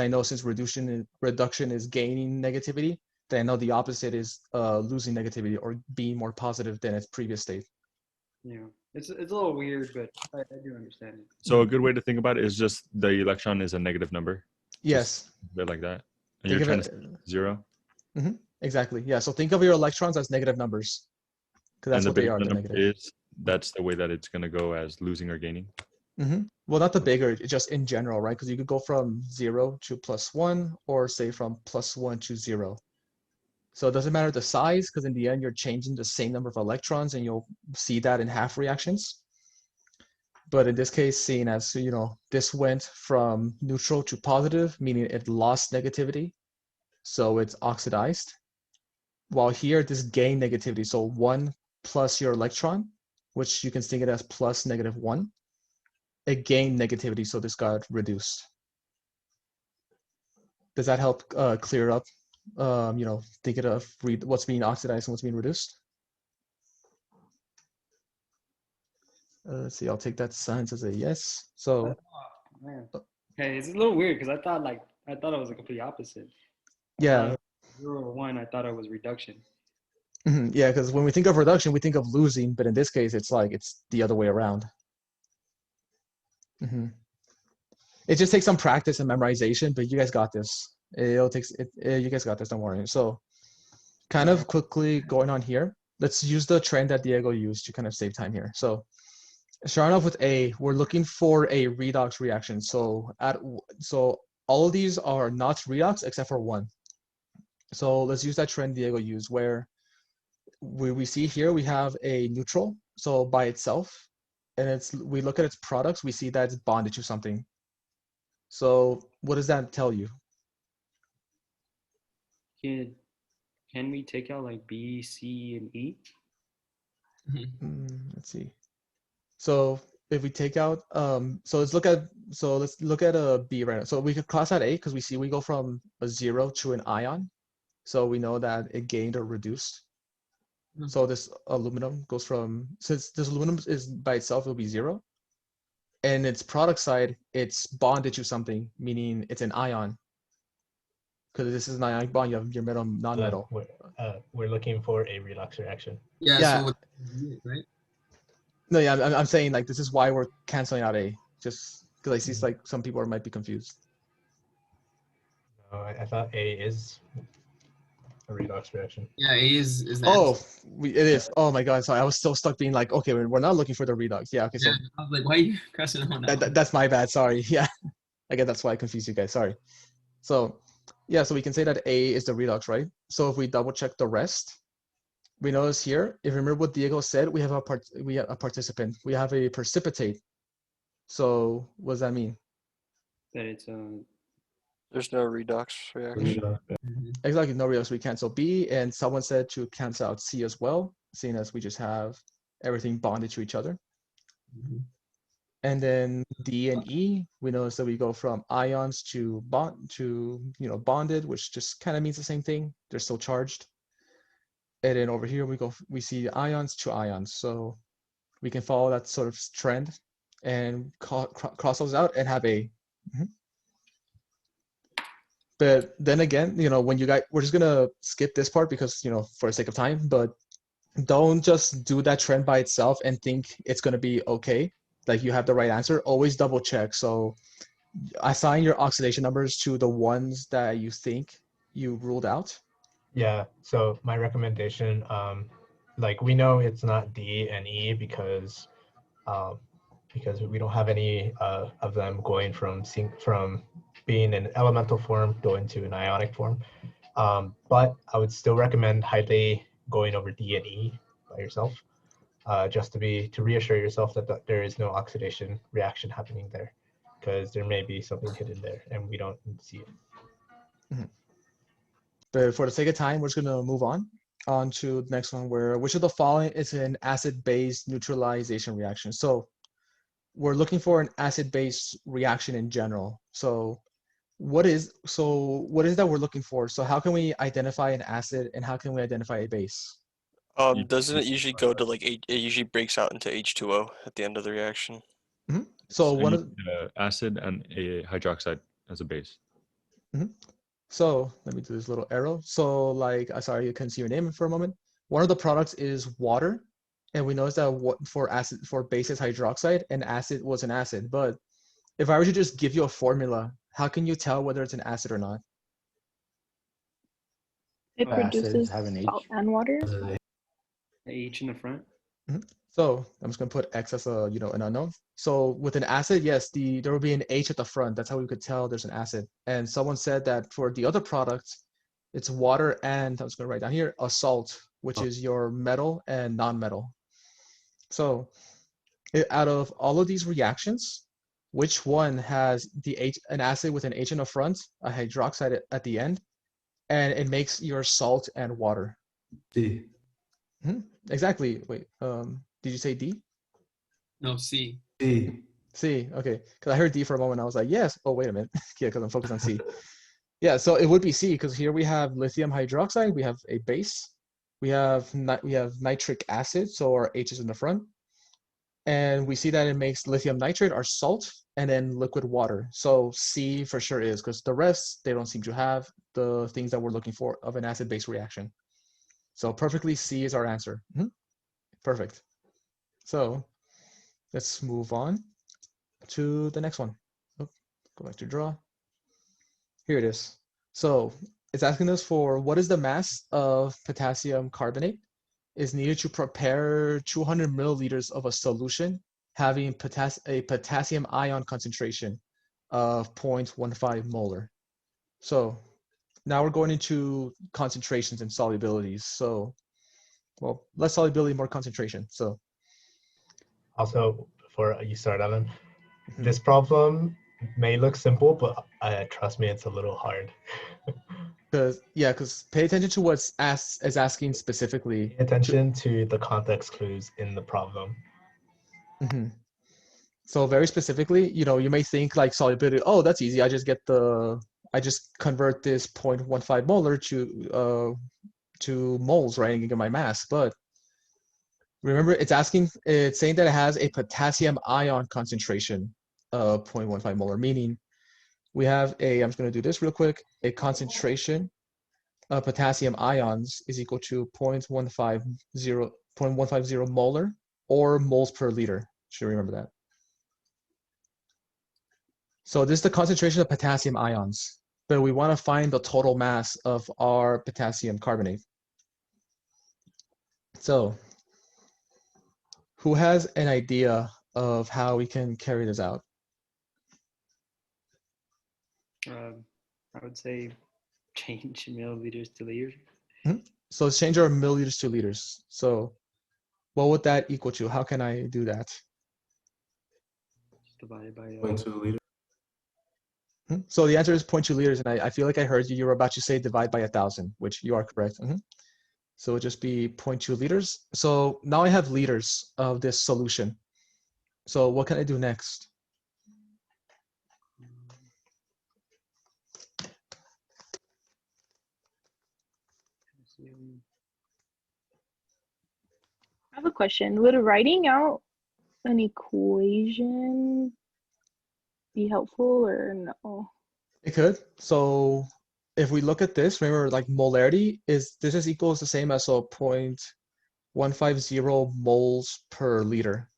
reduction is gaining negativity, then I know the opposite is losing negativity or being more positive than its previous state. Yeah, it's a little weird, but I do understand it. So a good way to think about it is just the electron is a negative number. Yes. Just a bit like that. And Think you're trying of to say 0. Exactly. Yeah. So think of your electrons as negative numbers, because that's And the what they bigger are. the The number negative. is, that's the way that it's going to go as losing or gaining. Well, not the bigger, just in general, right? Because you could go from 0 to +1, or say from +1 to 0. So it doesn't matter the size, because in the end, you're changing the same number of electrons, and you'll see that in half reactions. But in this case, seeing as, this went from neutral to positive, meaning it lost negativity, so it's oxidized. While here, this gained negativity, so 1 plus your electron, which you can think it as plus -1, it gained negativity, so this got reduced. Does that help clear up, thinking of what's being oxidized and what's being reduced? Let's see, I'll take that science as a yes. So Man. Hey, it's a little weird because I thought it was the complete opposite. yeah, 0 or 1, I thought it was reduction. yeah, because when we think of reduction, we think of losing, but in this case, it's like it's the other way around. It just takes some practice and memorization, but you guys got this. You guys got this. Don't worry. So, kind of quickly going on here. Let's use the trend that Diego used to kind of save time here. So, starting off with A, we're looking for a redox reaction. So all of these are not redox except for one. So let's use that trend Diego used, where we see here we have a neutral, so by itself, and we look at its products, we see that it's bonded to something. So what does that tell you? Can we take out like B, C, and E? Let's see. So if we take out, so let's look at a B right now. So we could cross out A because we see we go from a 0 to an ion. So we know that it gained or reduced. So this aluminum goes from, since this aluminum is by itself, it'll be 0. And its product side, it's bonded to something, meaning it's an ion. Because this is an ionic bond, you have your metal, non-metal. We're looking for a redox reaction. Yeah. So right? No, yeah, I'm saying like this is why we're canceling out A, just because I see like some people might be confused. No, I thought A is a redox reaction. Yeah, A is that. Oh, it is. Oh my God, sorry, I was still stuck being like, okay, we're not looking for the redox. Yeah, okay, so Yeah, I was like, why are you crossing on that? that's my bad. Sorry. Yeah, I guess that's why I confused you guys. Sorry. So yeah, so we can say that A is the redox, right? So if we double check the rest, we notice here, if you remember what Diego said, we have a participant. We have a precipitate. So what does that mean? That it's There's no redox reaction. Exactly, no redox. We cancel B, and someone said to cancel out C as well, seeing as we just have everything bonded to each other. And then D and E, we notice that we go from ions to bonded, which just kind of means the same thing. They're still charged. And then over here we see ions to ions. So we can follow that sort of trend and cross those out and have A. But then again, when we're just gonna skip this part because for the sake of time. But don't just do that trend by itself and think it's gonna be okay. Like you have the right answer. Always double check. So assign your oxidation numbers to the ones that you think you ruled out. Yeah. So my recommendation, like we know it's not D and E because we don't have any of them going from being in elemental form going to an ionic form. But I would still recommend highly going over D and E by yourself, just to reassure yourself that there is no oxidation reaction happening there, because there may be something hidden there and we don't see it. But for the sake of time, we're just gonna move on to the next one, where which of the following is an acid-base neutralization reaction? So we're looking for an acid-base reaction in general. So what is that we're looking for? So how can we identify an acid and how can we identify a base? Doesn't it usually go to it usually breaks out into H2O at the end of the reaction? So one you of need acid and a hydroxide as a base. So let me do this little arrow. So sorry, you can see your name for a moment. One of the products is water. And we noticed that for base is hydroxide and acid was an acid. But if I were to just give you a formula, how can you tell whether it's an acid or not? It produces salt and water. H in the front. So I'm just gonna put X as an unknown. So with an acid, yes, there will be an H at the front. That's how we could tell there's an acid. And someone said that for the other product, it's water and I'm just gonna write down here a salt, which is your metal and non-metal. So out of all of these reactions, which one has an acid with an H in the front, a hydroxide at the end, and it makes your salt and water? D. Exactly. Wait, did you say D? No, C. D. C, okay. Because I heard D for a moment. I was like, yes. Oh, wait a minute. Yeah, because I'm focused on C. Yeah, so it would be C because here we have lithium hydroxide. We have a base. We have nitric acid, so our H is in the front. And we see that it makes lithium nitrate our salt and then liquid water. So C for sure is, because the rest, they don't seem to have the things that we're looking for of an acid-base reaction. So perfectly C is our answer. Perfect. So let's move on to the next one. Oh, go back to draw. Here it is. So it's asking us for what is the mass of potassium carbonate is needed to prepare 200 milliliters of a solution having a potassium ion concentration of 0.15 molar. So now we're going into concentrations and solubilities. So, well, less solubility, more concentration. So Also, before you start, Evan, this problem may look simple, but trust me, it's a little hard. Because pay attention to what's asking specifically. Pay attention to the context clues in the problem. So very specifically, you may think like solubility, oh, that's easy. I just convert this 0.15 molar to moles, right, and get my mass. But remember, it's saying that it has a potassium ion concentration of 0.15 molar, meaning we have I'm just going to do this real quick. A concentration of potassium ions is equal to 0.150 molar or moles per liter. Should remember that. So this is the concentration of potassium ions, but we want to find the total mass of our potassium carbonate. So who has an idea of how we can carry this out? I would say change milliliters to liters. So let's change our milliliters to liters. So what would that equal to? How can I do that? Just divided by 0.2 liters. So the answer is 0.2 liters, and I feel like I heard you were about to say divide by 1,000, which you are correct. So it'll just be 0.2 liters. So now I have liters of this solution. So what can I do next? I have a question. Would writing out an equation be helpful or no? It could. So if we look at this, remember like molarity this is equals the same as 0.150 moles per liter.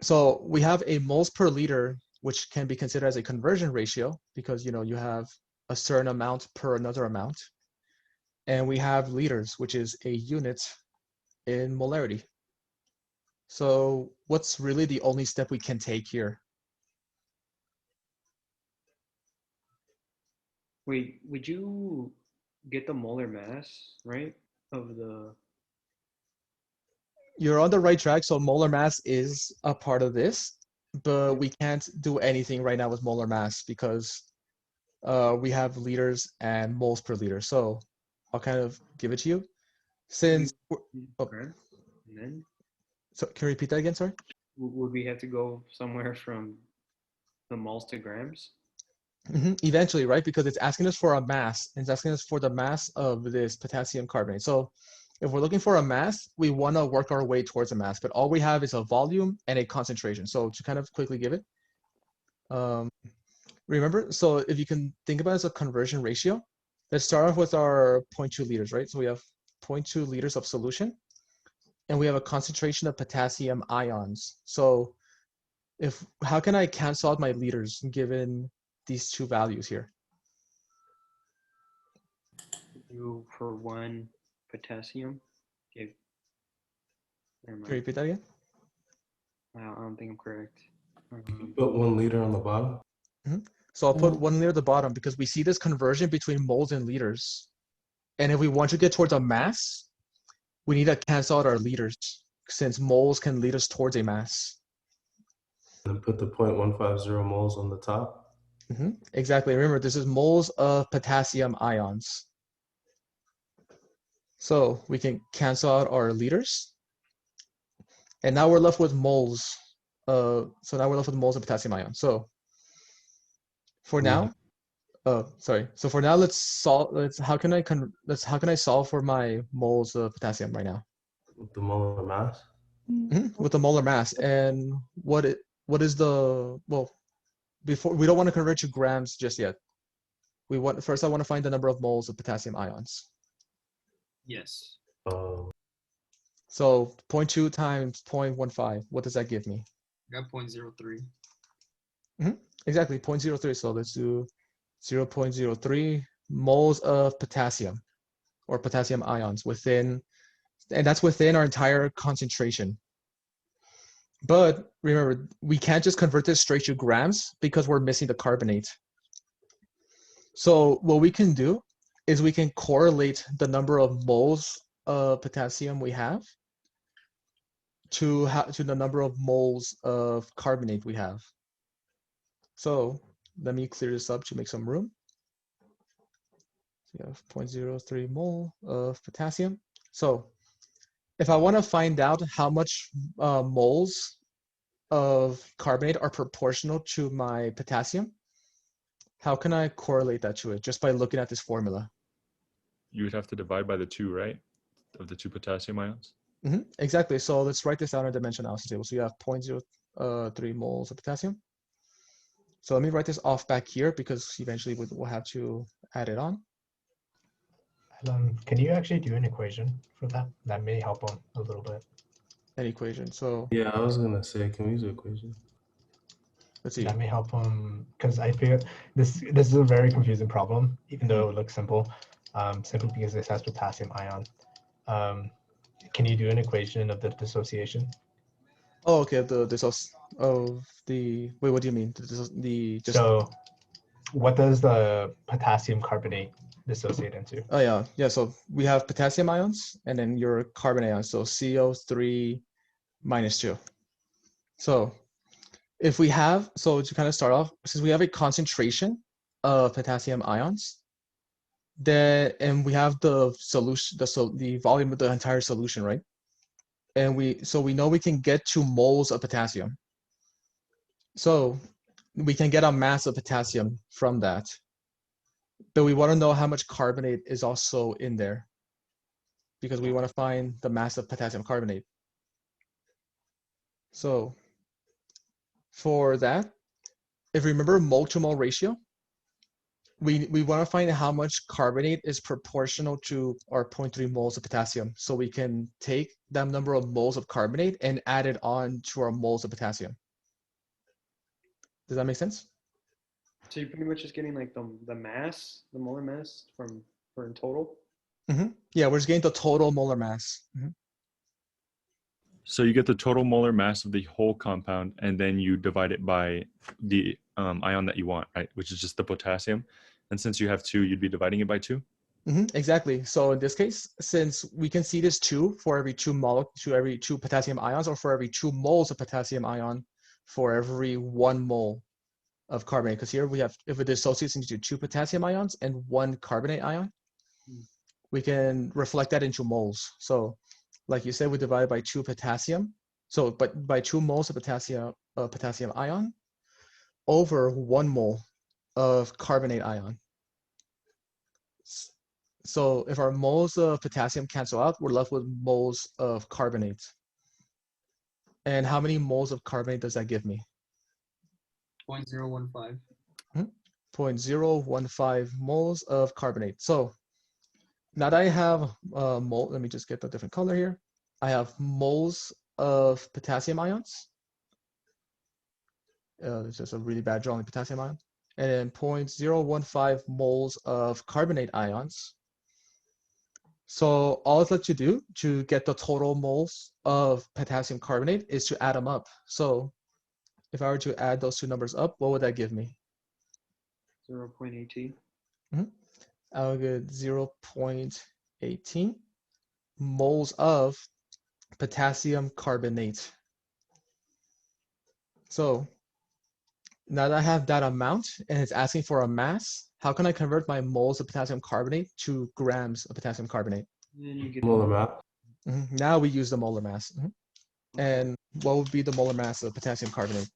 So we have a moles per liter, which can be considered as a conversion ratio because you have a certain amount per another amount. And we have liters, which is a unit in molarity. So what's really the only step we can take here? Wait, would you get the molar mass, right, of the... You're on the right track, so molar mass is a part of this, but we can't do anything right now with molar mass because we have liters and moles per liter. So I'll kind of give it to you. Since And then so can you repeat that again, sorry? would we have to go somewhere from the moles to grams? Eventually, right? Because it's asking us for a mass, and it's asking us for the mass of this potassium carbonate. So if we're looking for a mass, we want to work our way towards a mass, but all we have is a volume and a concentration. So to kind of quickly give it, remember, so if you can think about it as a conversion ratio, let's start off with our 0.2 liters, right? So we have 0.2 liters of solution, and we have a concentration of potassium ions. So how can I cancel out my liters given these two values here? Do for 1 potassium. Okay. Can you repeat that again? I don't think I'm correct. Put 1 liter on the bottom. So I'll put 1 liter at the bottom because we see this conversion between moles and liters. And if we want to get towards a mass, we need to cancel out our liters since moles can lead us towards a mass. And put the 0.150 moles on the top. Exactly. Remember, this is moles of potassium ions. So we can cancel out our liters. And now we're left with moles. So now we're left with moles of potassium ions. So for now, So for now, let's solve. How can I solve for my moles of potassium right now? With the molar mass. with the molar mass. And what is the, well, before, we don't want to convert to grams just yet. First I want to find the number of moles of potassium ions. Yes. Oh. So 0.2 times 0.15, what does that give me? Got 0.03. Exactly, 0.03. So let's do 0.03 moles of potassium, or potassium ions within, and that's within our entire concentration. But remember, we can't just convert this straight to grams because we're missing the carbonate. So what we can do is we can correlate the number of moles of potassium we have to the number of moles of carbonate we have. So let me clear this up to make some room. So you have 0.03 mole of potassium. So if I want to find out how much moles of carbonate are proportional to my potassium, how can I correlate that to it? Just by looking at this formula. You would have to divide by the 2, right? Of the 2 potassium ions. Exactly. So let's write this down in our dimension analysis table. So you have 0.03 moles of potassium. So let me write this off back here because eventually we'll have to add it on. Can you actually do an equation for that? That may help them a little bit. An equation. So yeah, I was gonna say, can we use an equation? Let's see. That may help them because I feel this is a very confusing problem, even though it looks simple, simply because this has potassium ion. Can you do an equation of the dissociation? Oh, okay. Wait, what do you mean? So what does the potassium carbonate dissociate into? Oh yeah. So we have potassium ions and then your carbonate ions. So CO3 minus 2. So if we have, so to kind of start off, since we have a concentration of potassium ions, and we have the solution, the volume of the entire solution, right? And we know we can get to moles of potassium. So we can get a mass of potassium from that. But we want to know how much carbonate is also in there because we want to find the mass of potassium carbonate. So for that, if you remember mole to mole ratio, we want to find how much carbonate is proportional to our 0.3 moles of potassium. So we can take that number of moles of carbonate and add it on to our moles of potassium. Does that make sense? So you're pretty much just getting like the mass, the molar mass for in total? Yeah, we're just getting the total molar mass. So you get the total molar mass of the whole compound, and then you divide it by the ion that you want, right? Which is just the potassium. And since you have 2, you'd be dividing it by 2? Exactly. So in this case, since we can see this 2 for every 2 potassium ions, or for every 2 moles of potassium ion for every 1 mole of carbonate, because here we have, if it dissociates into 2 potassium ions and 1 carbonate ion, we can reflect that into moles. So like you said, we divide by 2 potassium. So, but by 2 moles of potassium ion over 1 mole of carbonate ion. So if our moles of potassium cancel out, we're left with moles of carbonate. And how many moles of carbonate does that give me? 0.015. 0.015 moles of carbonate. So now that I have mole, let me just get the different color here. I have moles of potassium ions. It's just a really bad drawing, potassium ion. And then 0.015 moles of carbonate ions. So all it's left to do to get the total moles of potassium carbonate is to add them up. So if I were to add those 2 numbers up, what would that give me? 0.18. I would get 0.18 moles of potassium carbonate. So now that I have that amount and it's asking for a mass, how can I convert my moles of potassium carbonate to grams of potassium carbonate? Then you get molar mass. Now we use the molar mass. And what would be the molar mass of potassium carbonate?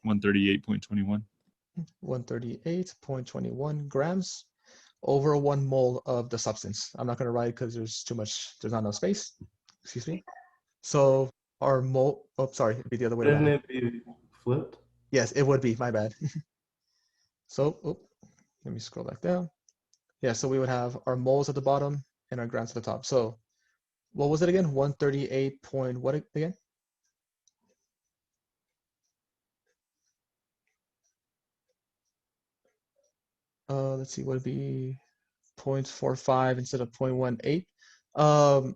138.21. 138.21 grams. over 1 mole of the substance. I'm not going to write because there's not enough space. Excuse me. So our mole, oh, sorry, it'd be the other way Wouldn't around. it be flipped? Yes, it would be, my bad. So, let me scroll back down. Yeah, so we would have our moles at the bottom and our grams at the top. So what was it again? 138 point what again? Let's see, would it be 0.45 instead of 0.18?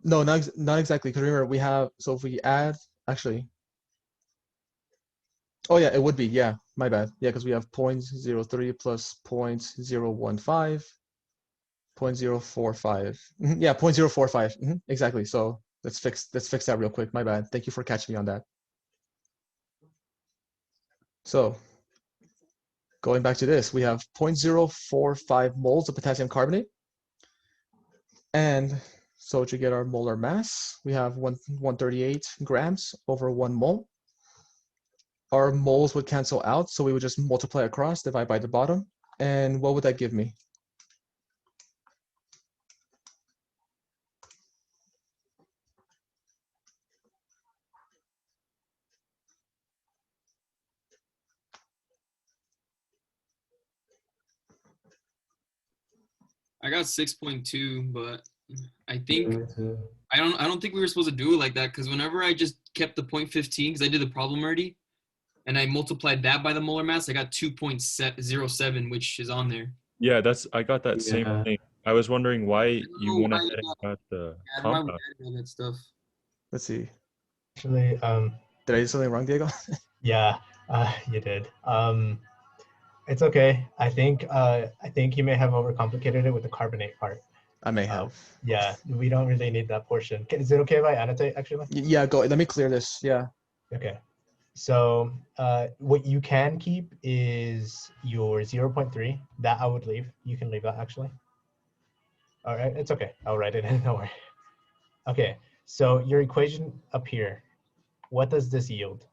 No, not exactly, because remember we have, so if we add, actually, oh yeah, it would be, yeah, my bad. Yeah, because we have 0.03 plus 0.015, 0.045. Yeah, 0.045. Exactly. So let's fix that real quick. My bad. Thank you for catching me on that. So going back to this, we have 0.045 moles of potassium carbonate. And so to get our molar mass, we have 138 grams over 1 mole. Our moles would cancel out, so we would just multiply across, divide by the bottom. And what would that give me? I got 6.2, but I think Me too. I don't think we were supposed to do it like that, because whenever I just kept the 0.15, because I did the problem already, and I multiplied that by the molar mass, I got 2.07, which is on there. Yeah, I got that same Yeah. thing. I was wondering why you know went why ahead and got the Why we compound. added all that stuff. Let's see. Actually, did I do something wrong, Diego? Yeah, you did. It's okay. I think you may have overcomplicated it with the carbonate part. I may have. Yeah, we don't really need that portion. Is it okay if I annotate actually? Yeah, go. Let me clear this. Yeah. Okay. So what you can keep is your 0.3. That I would leave. You can leave that actually. All right, it's okay. I'll write it in. Don't worry. Okay. So your equation up here. What does this yield?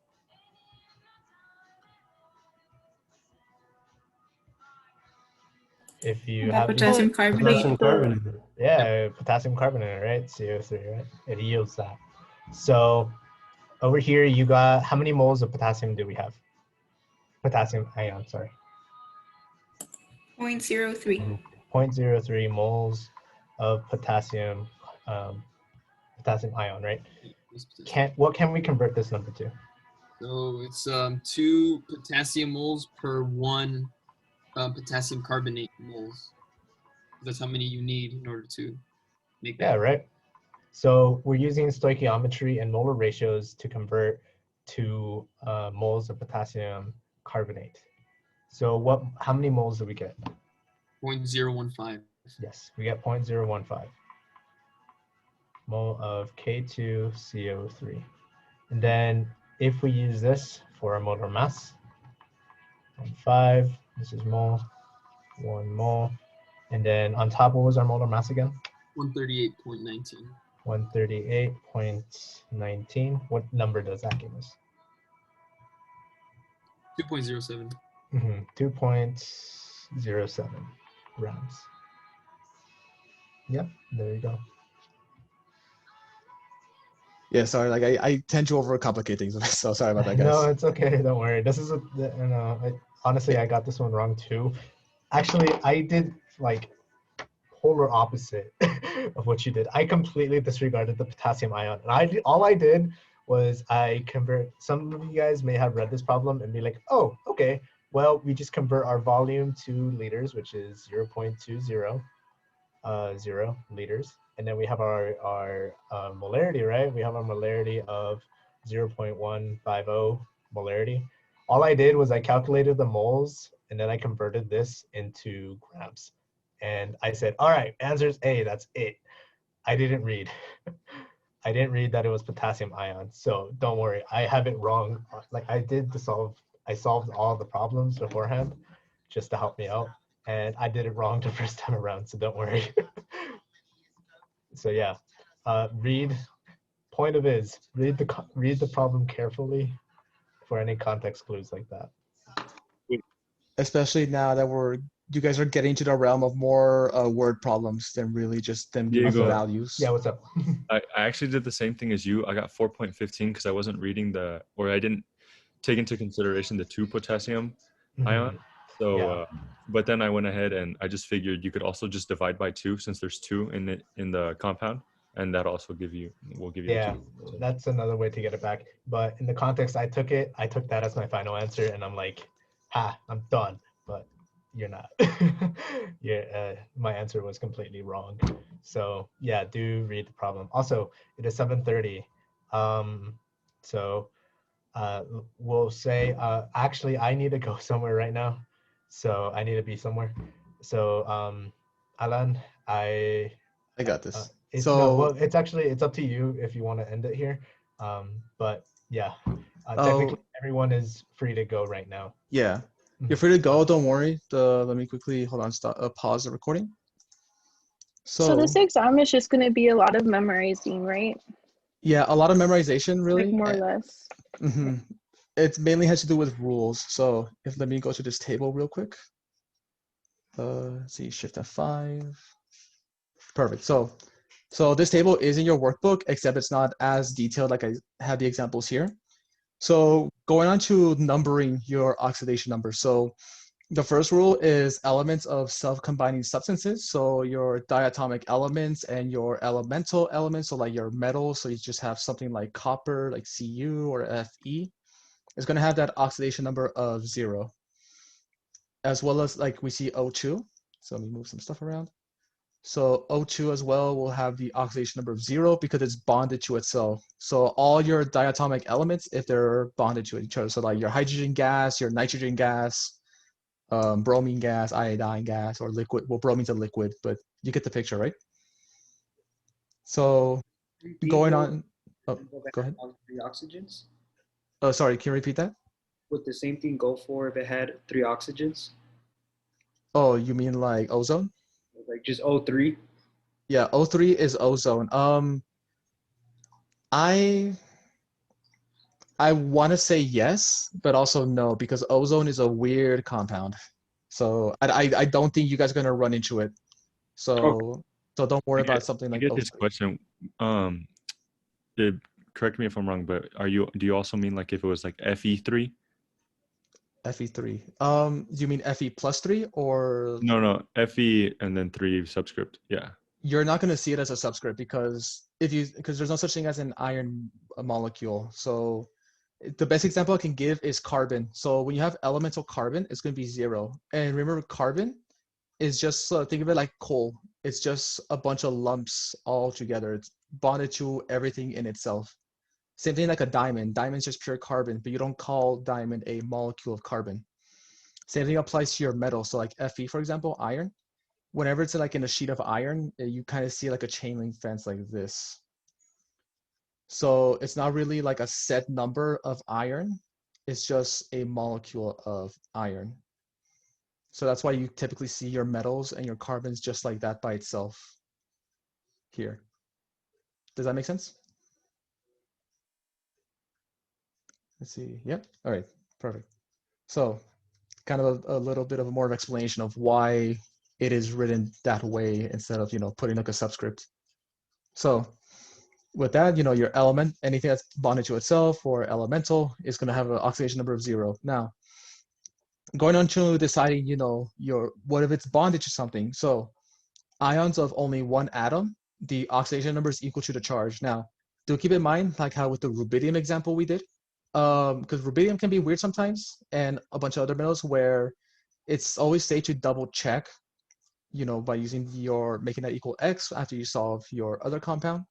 If you have potassium carbonate. Potassium carbonate. Yeah, potassium carbonate, right? CO3, right? It yields that. So over here, you got, how many moles of potassium do we have? Potassium ion, sorry. 0.03. 0.03 moles of potassium, potassium ion, right? What can we convert this number to? So it's 2 potassium moles per 1 potassium carbonate moles. That's how many you need in order to make that. Yeah, right. So we're using stoichiometry and molar ratios to convert to moles of potassium carbonate. So how many moles do we get? 0.015. Yes, we get 0.015 mole of K2CO3. And then if we use this for our molar mass, 5, this is mole, 1 mole. And then on top, what was our molar mass again? 138.19. 138.19. What number does that give us? 2.07. 2.07 grams. Yep, there you go. Yeah, sorry. Like I tend to overcomplicate things, so sorry about that, guys. No, it's okay. Don't worry. This is honestly, I got this one wrong too. Actually, I did like polar opposite of what you did. I completely disregarded the potassium ion, and all I did was I convert. Some of you guys may have read this problem and be like, "Oh, okay. Well, we just convert our volume to liters, which is 0.20 0 liters, and then we have our molarity, right? We have our molarity of 0.150 molarity. All I did was I calculated the moles, and then I converted this into grams. And I said, all right, answer is A, that's it. I didn't read. I didn't read that it was potassium ion. So don't worry, I have it wrong. Like I solved all the problems beforehand just to help me out. And I did it wrong the first time around, so don't worry. So yeah, point of is, read the problem carefully for any context clues like that. Especially now that we're you guys are getting to the realm of more word problems than really just them giving you Diego. values. Yeah, what's up? I actually did the same thing as you. I got 4.15 because I wasn't reading I didn't take into consideration the 2 potassium ion. So, Yeah. but then I went ahead and I just figured you could also just divide by 2 since there's 2 in the compound, and that also will give you Yeah, the 2. that's another way to get it back. But in the context I took that as my final answer, and I'm like, ha, I'm done. But you're not. Yeah, my answer was completely wrong. So yeah, do read the problem. Also, it is 7:30. So we'll say, actually, I need to go somewhere right now. So I need to be somewhere. So Alan, I got this. it's up to you if you want to end it here. But yeah, technically everyone is free to go right now. Yeah, you're free to go. Don't worry. Let me quickly hold on. Stop. Pause the recording. So this exam is just going to be a lot of memorizing, right? Yeah, a lot of memorization, really. Like more or less. Mm-hmm. It mainly has to do with rules. So let me go to this table real quick. Let's see, Shift F5. Perfect. So this table is in your workbook, except it's not as detailed like I have the examples here. So going on to numbering your oxidation numbers. So the first rule is elements of self-combining substances. So your diatomic elements and your elemental elements, so like your metals, so you just have something like copper, like Cu or Fe, is going to have that oxidation number of 0. As well as like we see O2. So let me move some stuff around. So O2 as well will have the oxidation number of 0 because it's bonded to itself. So all your diatomic elements, if they're bonded to each other, so like your hydrogen gas, your nitrogen gas, bromine gas, iodine gas, or liquid. Well, bromine's a liquid, but you get the picture, right? So going on. Oh, go ahead. 3 oxygens? Oh, sorry, can you repeat that? Would the same thing go for if it had 3 oxygens? Oh, you mean like ozone? Like just O3? Yeah, O3 is ozone. I want to say yes, but also no, because ozone is a weird compound. So I don't think you guys are gonna run into it. So don't worry about something like I get O3. this question. Correct me if I'm wrong, but do you also mean like if it was like Fe3? Fe3. Do you mean Fe plus 3 or? No, Fe and then 3 subscript. Yeah. You're not going to see it as a subscript because there's no such thing as an iron molecule. So the best example I can give is carbon. So when you have elemental carbon, it's going to be 0. And remember, carbon is just think of it like coal. It's just a bunch of lumps all together. It's bonded to everything in itself. Same thing like a diamond. Diamond's just pure carbon, but you don't call diamond a molecule of carbon. Same thing applies to your metal. So like Fe, for example, iron. Whenever it's like in a sheet of iron, you kind of see like a chain link fence like this. So it's not really like a set number of iron. It's just a molecule of iron. So that's why you typically see your metals and your carbons just like that by itself here. Does that make sense? Let's see. Yep. All right. Perfect. So kind of a little bit of a more of explanation of why it is written that way instead of, putting like a subscript. So with that, your element, anything that's bonded to itself or elemental is going to have an oxidation number of 0. Now, going on to deciding, what if it's bonded to something? So ions of only one atom, the oxidation number is equal to the charge. Now, do keep in mind, like how with the rubidium example we did, because rubidium can be weird sometimes, and a bunch of other metals where it's always safe to double check, by using making that equal X after you solve your other compound.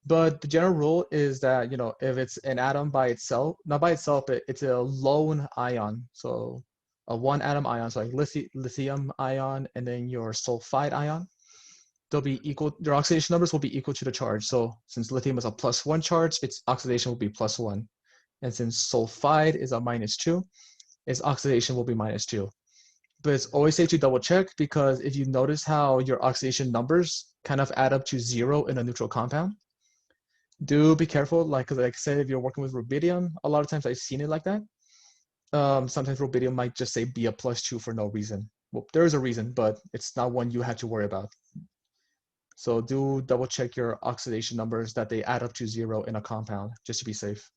But the general rule is that, if it's an atom by itself, not by itself, but it's a lone ion. So a one atom ion, so like lithium ion, and then your sulfide ion, they'll be equal, their oxidation numbers will be equal to the charge. So since lithium is a +1 charge, its oxidation will be +1. And since sulfide is a -2, its oxidation will be -2. But it's always safe to double check, because if you notice how your oxidation numbers kind of add up to 0 in a neutral compound, do be careful. Like I said, if you're working with rubidium, a lot of times I've seen it like that. Sometimes rubidium might just say be a +2 for no reason. Well, there is a reason, but it's not one you had to worry about. So do double check your oxidation numbers that they add up to 0 in a compound, just to be safe.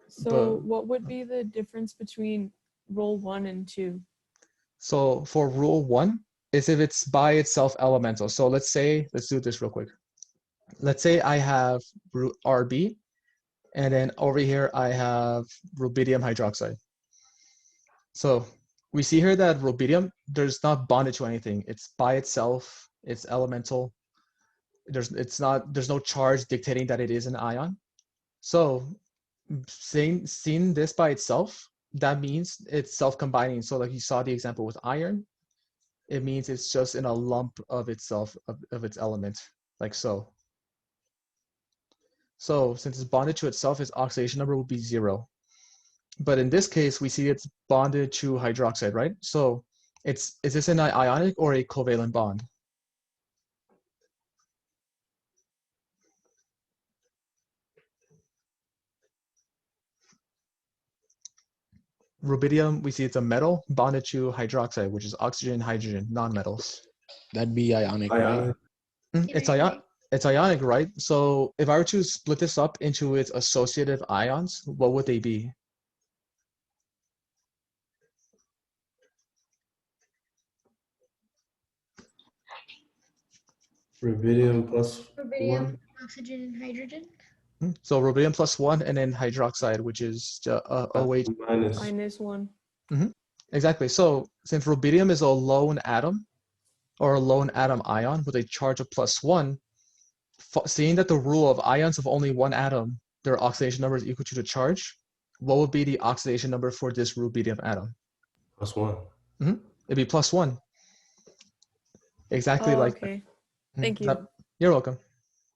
So what would be the difference between rule 1 and 2? So for rule 1 is if it's by itself elemental. So let's do this real quick. Let's say I have Rb, and then over here I have rubidium hydroxide. So we see here that rubidium, there's not bonded to anything. It's by itself, it's elemental. There's no charge dictating that it is an ion. So seeing this by itself, that means it's self-combining. So like you saw the example with iron, it means it's just in a lump of itself, of its element, like so. So since it's bonded to itself, its oxidation number would be 0. But in this case, we see it's bonded to hydroxide, right? So is this an ionic or a covalent bond? Rubidium, we see it's a metal bonded to hydroxide, which is oxygen, hydrogen, non-metals. That'd be ionic, right? It's ionic, right? So if I were to split this up into its associative ions, what would they be? Rubidium plus Rubidium, 1. oxygen, and hydrogen. So rubidium plus 1, and then hydroxide, which is OH minus 1. Exactly. So since rubidium is a lone atom or a lone atom ion with a charge of +1, seeing that the rule of ions of only one atom, their oxidation number is equal to the charge, what would be the oxidation number for this rubidium atom? +1. It'd be +1. Exactly like okay. Thank you. You're welcome.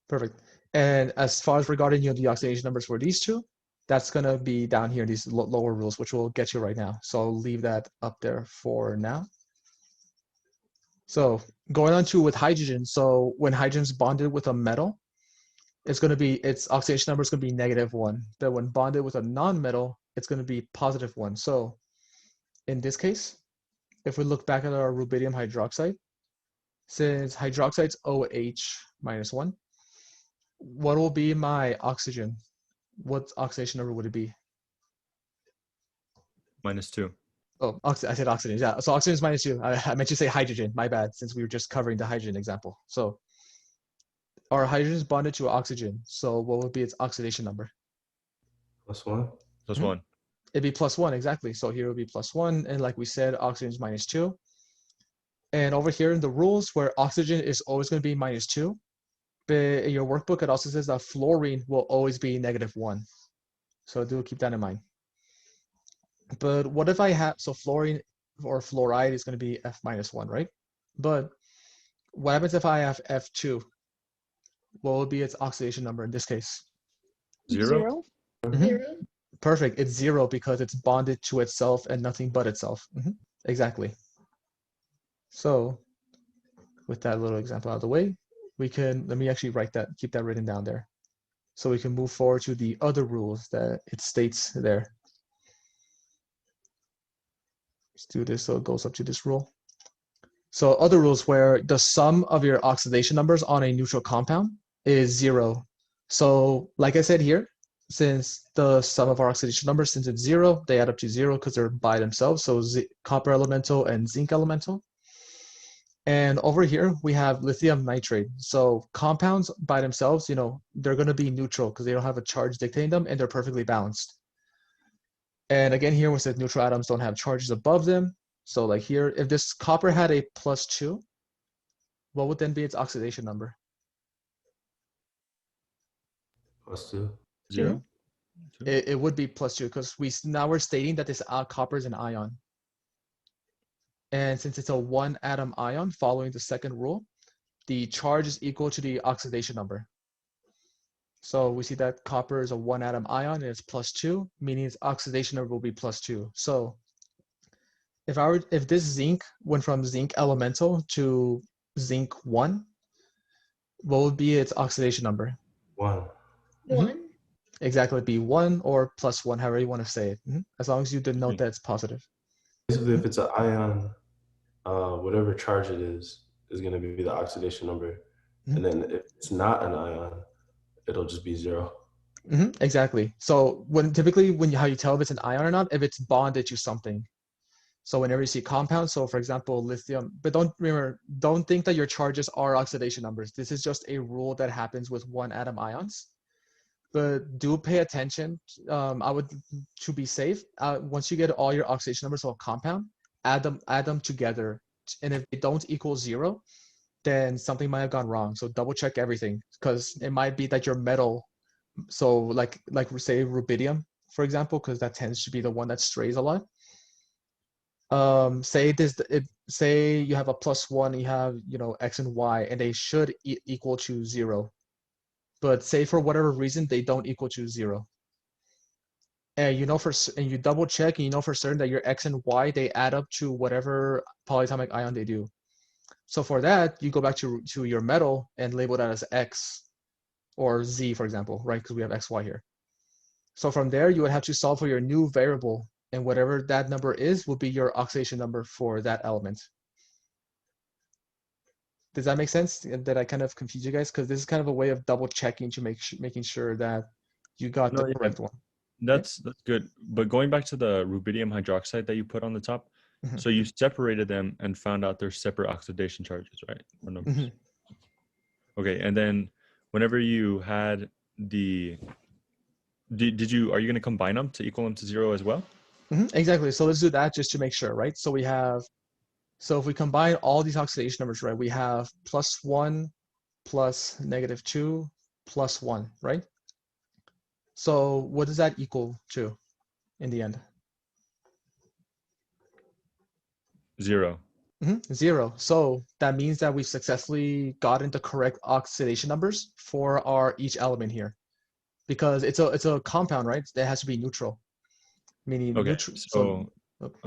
Perfect. And as far as regarding the oxidation numbers for these two, that's going to be down here in these lower rules, which we'll get to right now. So I'll leave that up there for now. So going on to with hydrogen. So when hydrogen's bonded with a metal, its oxidation number is going to be -1. But when bonded with a non-metal, it's going to be +1. So in this case, if we look back at our rubidium hydroxide, since hydroxide's OH -1, what will be my oxygen? What oxidation number would it be? -2. Oh, I said oxygen. Yeah, so oxygen is -2. I meant to say hydrogen. My bad, since we were just covering the hydrogen example. So our hydrogen is bonded to oxygen. So what would be its oxidation number? +1. +1. It'd be +1, exactly. So here it would be +1. And like we said, oxygen is -2. And over here in the rules where oxygen is always going to be -2, but in your workbook, it also says that fluorine will always be -1. So do keep that in mind. But what if I have, so fluorine or fluoride is going to be F-1, right? But what happens if I have F2? What will be its oxidation number in this case? 0. Zero. Perfect. It's 0 because it's bonded to itself and nothing but itself. Exactly. So with that little example out of the way, let me actually keep that written down there. So we can move forward to the other rules that it states there. Let's do this so it goes up to this rule. So other rules where the sum of your oxidation numbers on a neutral compound is 0. So like I said here, since the sum of our oxidation numbers, since it's 0, they add up to 0 because they're by themselves. So copper elemental and zinc elemental. And over here, we have lithium nitrate. So compounds by themselves, they're going to be neutral because they don't have a charge dictating them and they're perfectly balanced. And again, here we said neutral atoms don't have charges above them. So like here, if this copper had a +2, what would then be its oxidation number? +2. 0. It would be +2 because now we're stating that this copper is an ion. And since it's a one atom ion, following the second rule, the charge is equal to the oxidation number. So we see that copper is a one atom ion and it's +2, meaning its oxidation number will be +2. So if this zinc went from zinc elemental to zinc 1, what would be its oxidation number? 1. 1. Exactly, it'd be 1 or +1, however you want to say it. As long as you denote that it's positive. basically if it's an ion, whatever charge it is going to be the oxidation number. And then if it's not an ion, it'll just be 0. Exactly. So typically how you tell if it's an ion or not, if it's bonded to something. So whenever you see compounds, so for example, lithium, but don't think that your charges are oxidation numbers. This is just a rule that happens with one atom ions. But do pay attention. To be safe, once you get all your oxidation numbers of a compound, add them together. And if they don't equal 0, then something might have gone wrong. So double check everything, because it might be that your metal, so like say rubidium, for example, because that tends to be the one that strays a lot. Say you have a +1, you have X and Y, and they should equal to 0. But say for whatever reason they don't equal to 0. And you double check and you know for certain that your X and Y, they add up to whatever polyatomic ion they do. So for that, you go back to your metal and label that as X or Z, for example, right? Because we have XY here. So from there, you would have to solve for your new variable, and whatever that number is will be your oxidation number for that element. Does that make sense? Did I kind of confuse you guys? Because this is kind of a way of double checking to making sure that you got the correct one. That's good. But going back to the rubidium hydroxide that you put on the top, so you separated them and found out their separate oxidation charges, right? Or numbers. Okay, and then whenever you had the, are you going to combine them to equal them to 0 as well? Exactly. So let's do that just to make sure, right? So if we combine all these oxidation numbers, right, we have +1 plus -2 plus 1, right? So what does that equal to in the end? 0. 0. So that means that we've successfully gotten the correct oxidation numbers for each element here, because it's a compound, right? That has to be neutral, meaning neutral.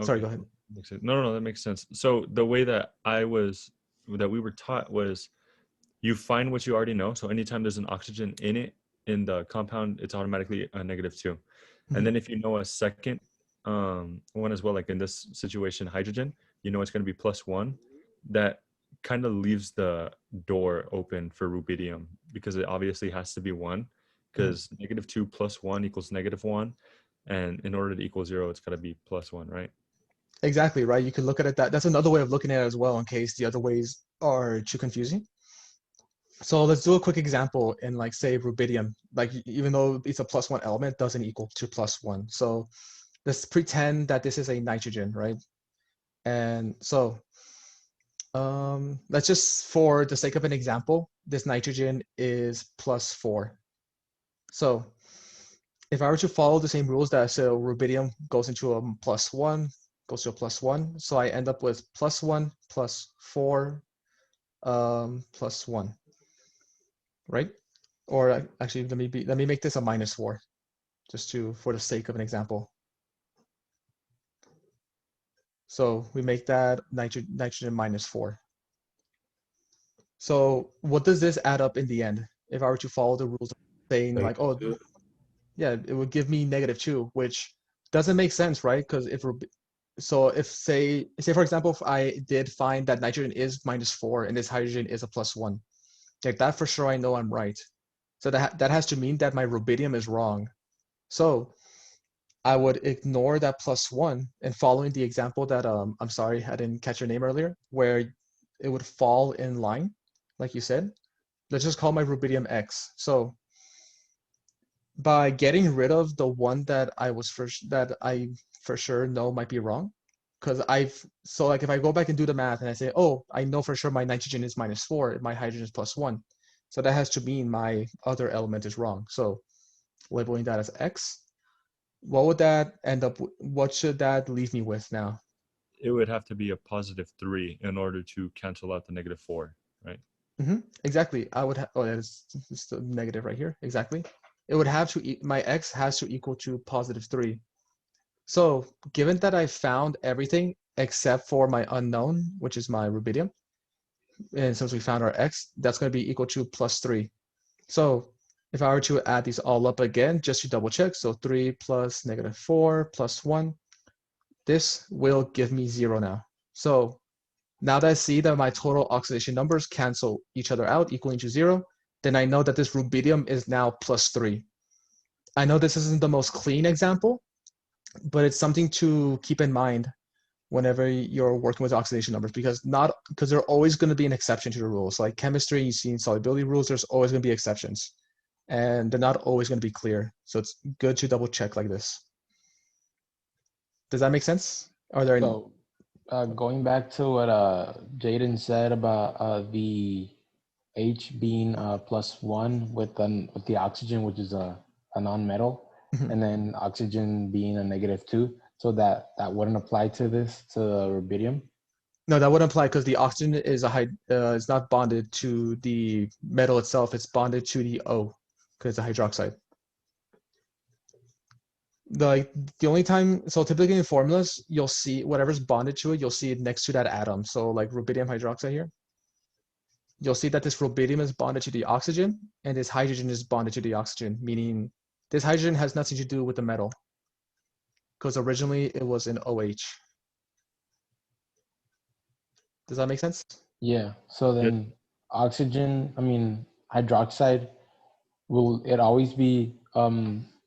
Sorry, go ahead. No, that makes sense. So the way that we were taught was, you find what you already know. So anytime there's an oxygen in it, in the compound, it's automatically a -2. And then if you know a second one as well, like in this situation, hydrogen, you know it's going to be +1. That kind of leaves the door open for rubidium, because it obviously has to be 1, because -2 plus 1 equals -1. And in order to equal 0, it's got to be +1, right? Exactly, right? You can look at it that's another way of looking at it as well, in case the other ways are too confusing. So let's do a quick example in, like, say, rubidium. Like, even though it's a +1 element, doesn't equal to +1. So let's pretend that this is a nitrogen, right? And so let's just, for the sake of an example, this nitrogen is +4. So if I were to follow the same rules that, so rubidium goes into a +1, goes to a +1, so I end up with +1 plus 4 plus 1, right? Or actually, let me make this a -4, just for the sake of an example. So we make that nitrogen -4. So what does this add up in the end? If I were to follow the rules of saying, like, oh, yeah, it would give me -2, which doesn't make sense, right? Because if say for example, if I did find that nitrogen is -4 and this hydrogen is a +1, like that, for sure I know I'm right. So that has to mean that my rubidium is wrong. So I would ignore that +1, and following the example that I'm sorry, I didn't catch your name earlier, where it would fall in line, like you said. Let's just call my rubidium X. So by getting rid of the one that I for sure know might be wrong, because like if I go back and do the math and I say, oh, I know for sure my nitrogen is -4 and my hydrogen is +1, so that has to mean my other element is wrong. So labeling that as X, what would that end up? What should that leave me with now? It would have to be a +3 in order to cancel out the -4, right? Exactly. I would have. Oh, it's the negative right here. Exactly. It would have to. My X has to equal to +3. So given that I found everything except for my unknown, which is my rubidium, and since we found our X, that's going to be equal to +3. So if I were to add these all up again, just to double check, so 3 plus -4 plus 1, this will give me 0 now. So now that I see that my total oxidation numbers cancel each other out, equaling to 0, then I know that this rubidium is now +3. I know this isn't the most clean example, but it's something to keep in mind whenever you're working with oxidation numbers, because there are always going to be an exception to the rules. Like chemistry, you see in solubility rules, there's always going to be exceptions, and they're not always going to be clear. So it's good to double check like this. Does that make sense? Are there any? So, going back to what Jaden said about the H being +1 with the oxygen, which is a non-metal, and then oxygen being a -2, so that wouldn't apply to the rubidium. No, that wouldn't apply because the oxygen is is not bonded to the metal itself. It's bonded to the O because it's a hydroxide. The only time, so typically in formulas, you'll see whatever's bonded to it, you'll see it next to that atom. So like rubidium hydroxide here, you'll see that this rubidium is bonded to the oxygen and this hydrogen is bonded to the oxygen, meaning this hydrogen has nothing to do with the metal because originally it was an OH. Does that make sense? Yeah. So then oxygen, hydroxide, will it always be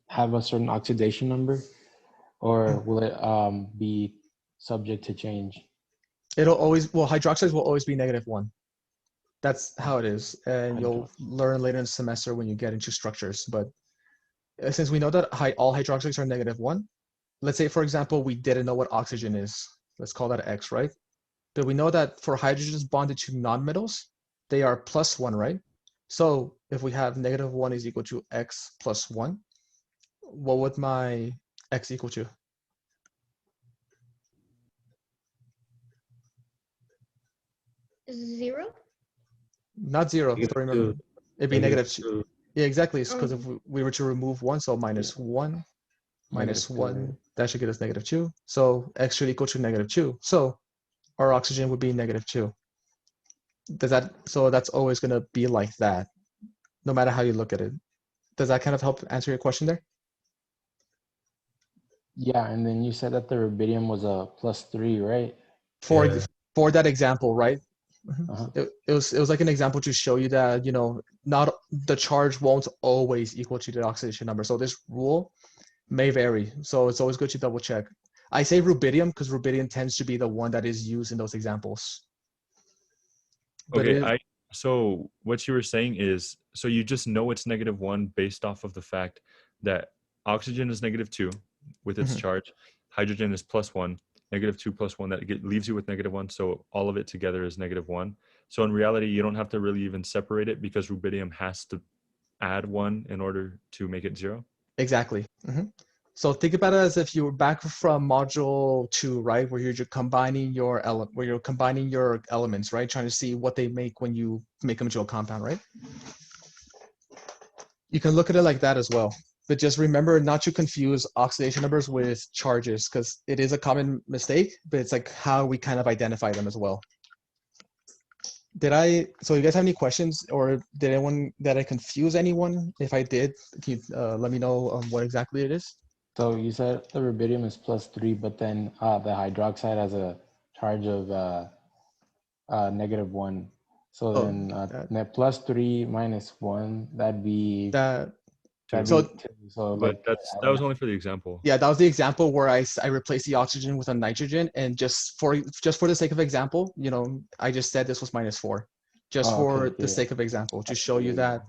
have a certain oxidation number, or will it be subject to change? Hydroxides will always be -1. That's how it is. And you'll learn later in the semester when you get into structures. But since we know that all hydroxides are -1, let's say, for example, we didn't know what oxygen is. Let's call that X, right? But we know that for hydrogens bonded to nonmetals, they are +1, right? So if we have -1 is equal to X plus 1, what would my X equal to? Zero? Not 0, so remember, it'd be -2. Yeah, exactly. It's because if we were to remove 1, so -1, -1, that should get us -2. So X should equal to -2. So our oxygen would be -2. So that's always going to be like that, no matter how you look at it. Does that kind of help answer your question there? Yeah, and then you said that the rubidium was a +3, right? For that example, right? It was like an example to show you that, not the charge won't always equal to the oxidation number. So this rule may vary. So it's always good to double check. I say rubidium because rubidium tends to be the one that is used in those examples. But okay, so what you were saying is, so you just know it's -1 based off of the fact that oxygen is -2 with its charge, hydrogen is +1, -2 plus 1, that leaves you with -1. So all of it together is -1. So in reality, you don't have to really even separate it because rubidium has to add 1 in order to make it 0. Exactly. So think about it as if you were back from module 2, right? Where you're combining your elements, right? Trying to see what they make when you make them into a compound, right? You can look at it like that as well. But just remember not to confuse oxidation numbers with charges, because it is a common mistake, but it's like how we kind of identify them as well. So you guys have any questions, or did I confuse anyone? If I did, can you let me know what exactly it is? So you said the rubidium is +3, but then the hydroxide has a charge of -1. So then net +3 minus 1, that'd be that. But that was only for the example. Yeah, that was the example where I replaced the oxygen with a nitrogen, and just for the sake of example, I just said this was -4, just for the sake of example, to show you that,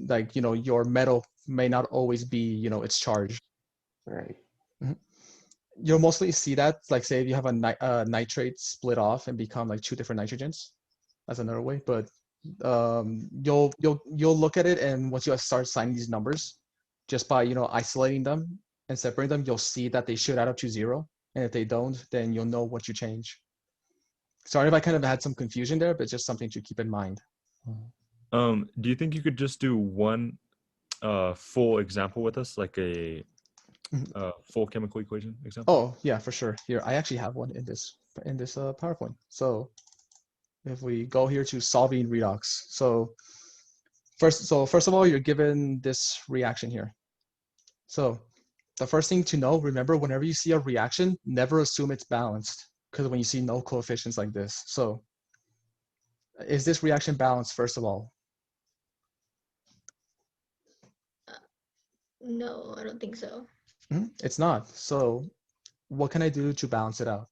like, your metal may not always be, its charge. Right. You'll mostly see that, like, say if you have a nitrate split off and become like 2 different nitrogens. That's another way, but you'll look at it, and once you start assigning these numbers, just by isolating them and separating them, you'll see that they should add up to 0, and if they don't, then you'll know what you change. Sorry if I kind of had some confusion there, but it's just something to keep in mind. Do you think you could just do one full example with us, like a full chemical equation example? Oh yeah, for sure. Here, I actually have one in this PowerPoint. So if we go here to solving redox, so first of all, you're given this reaction here. So the first thing to know, remember, whenever you see a reaction, never assume it's balanced, because when you see no coefficients like this. So is this reaction balanced, first of all? No, I don't think so. It's not. So what can I do to balance it out?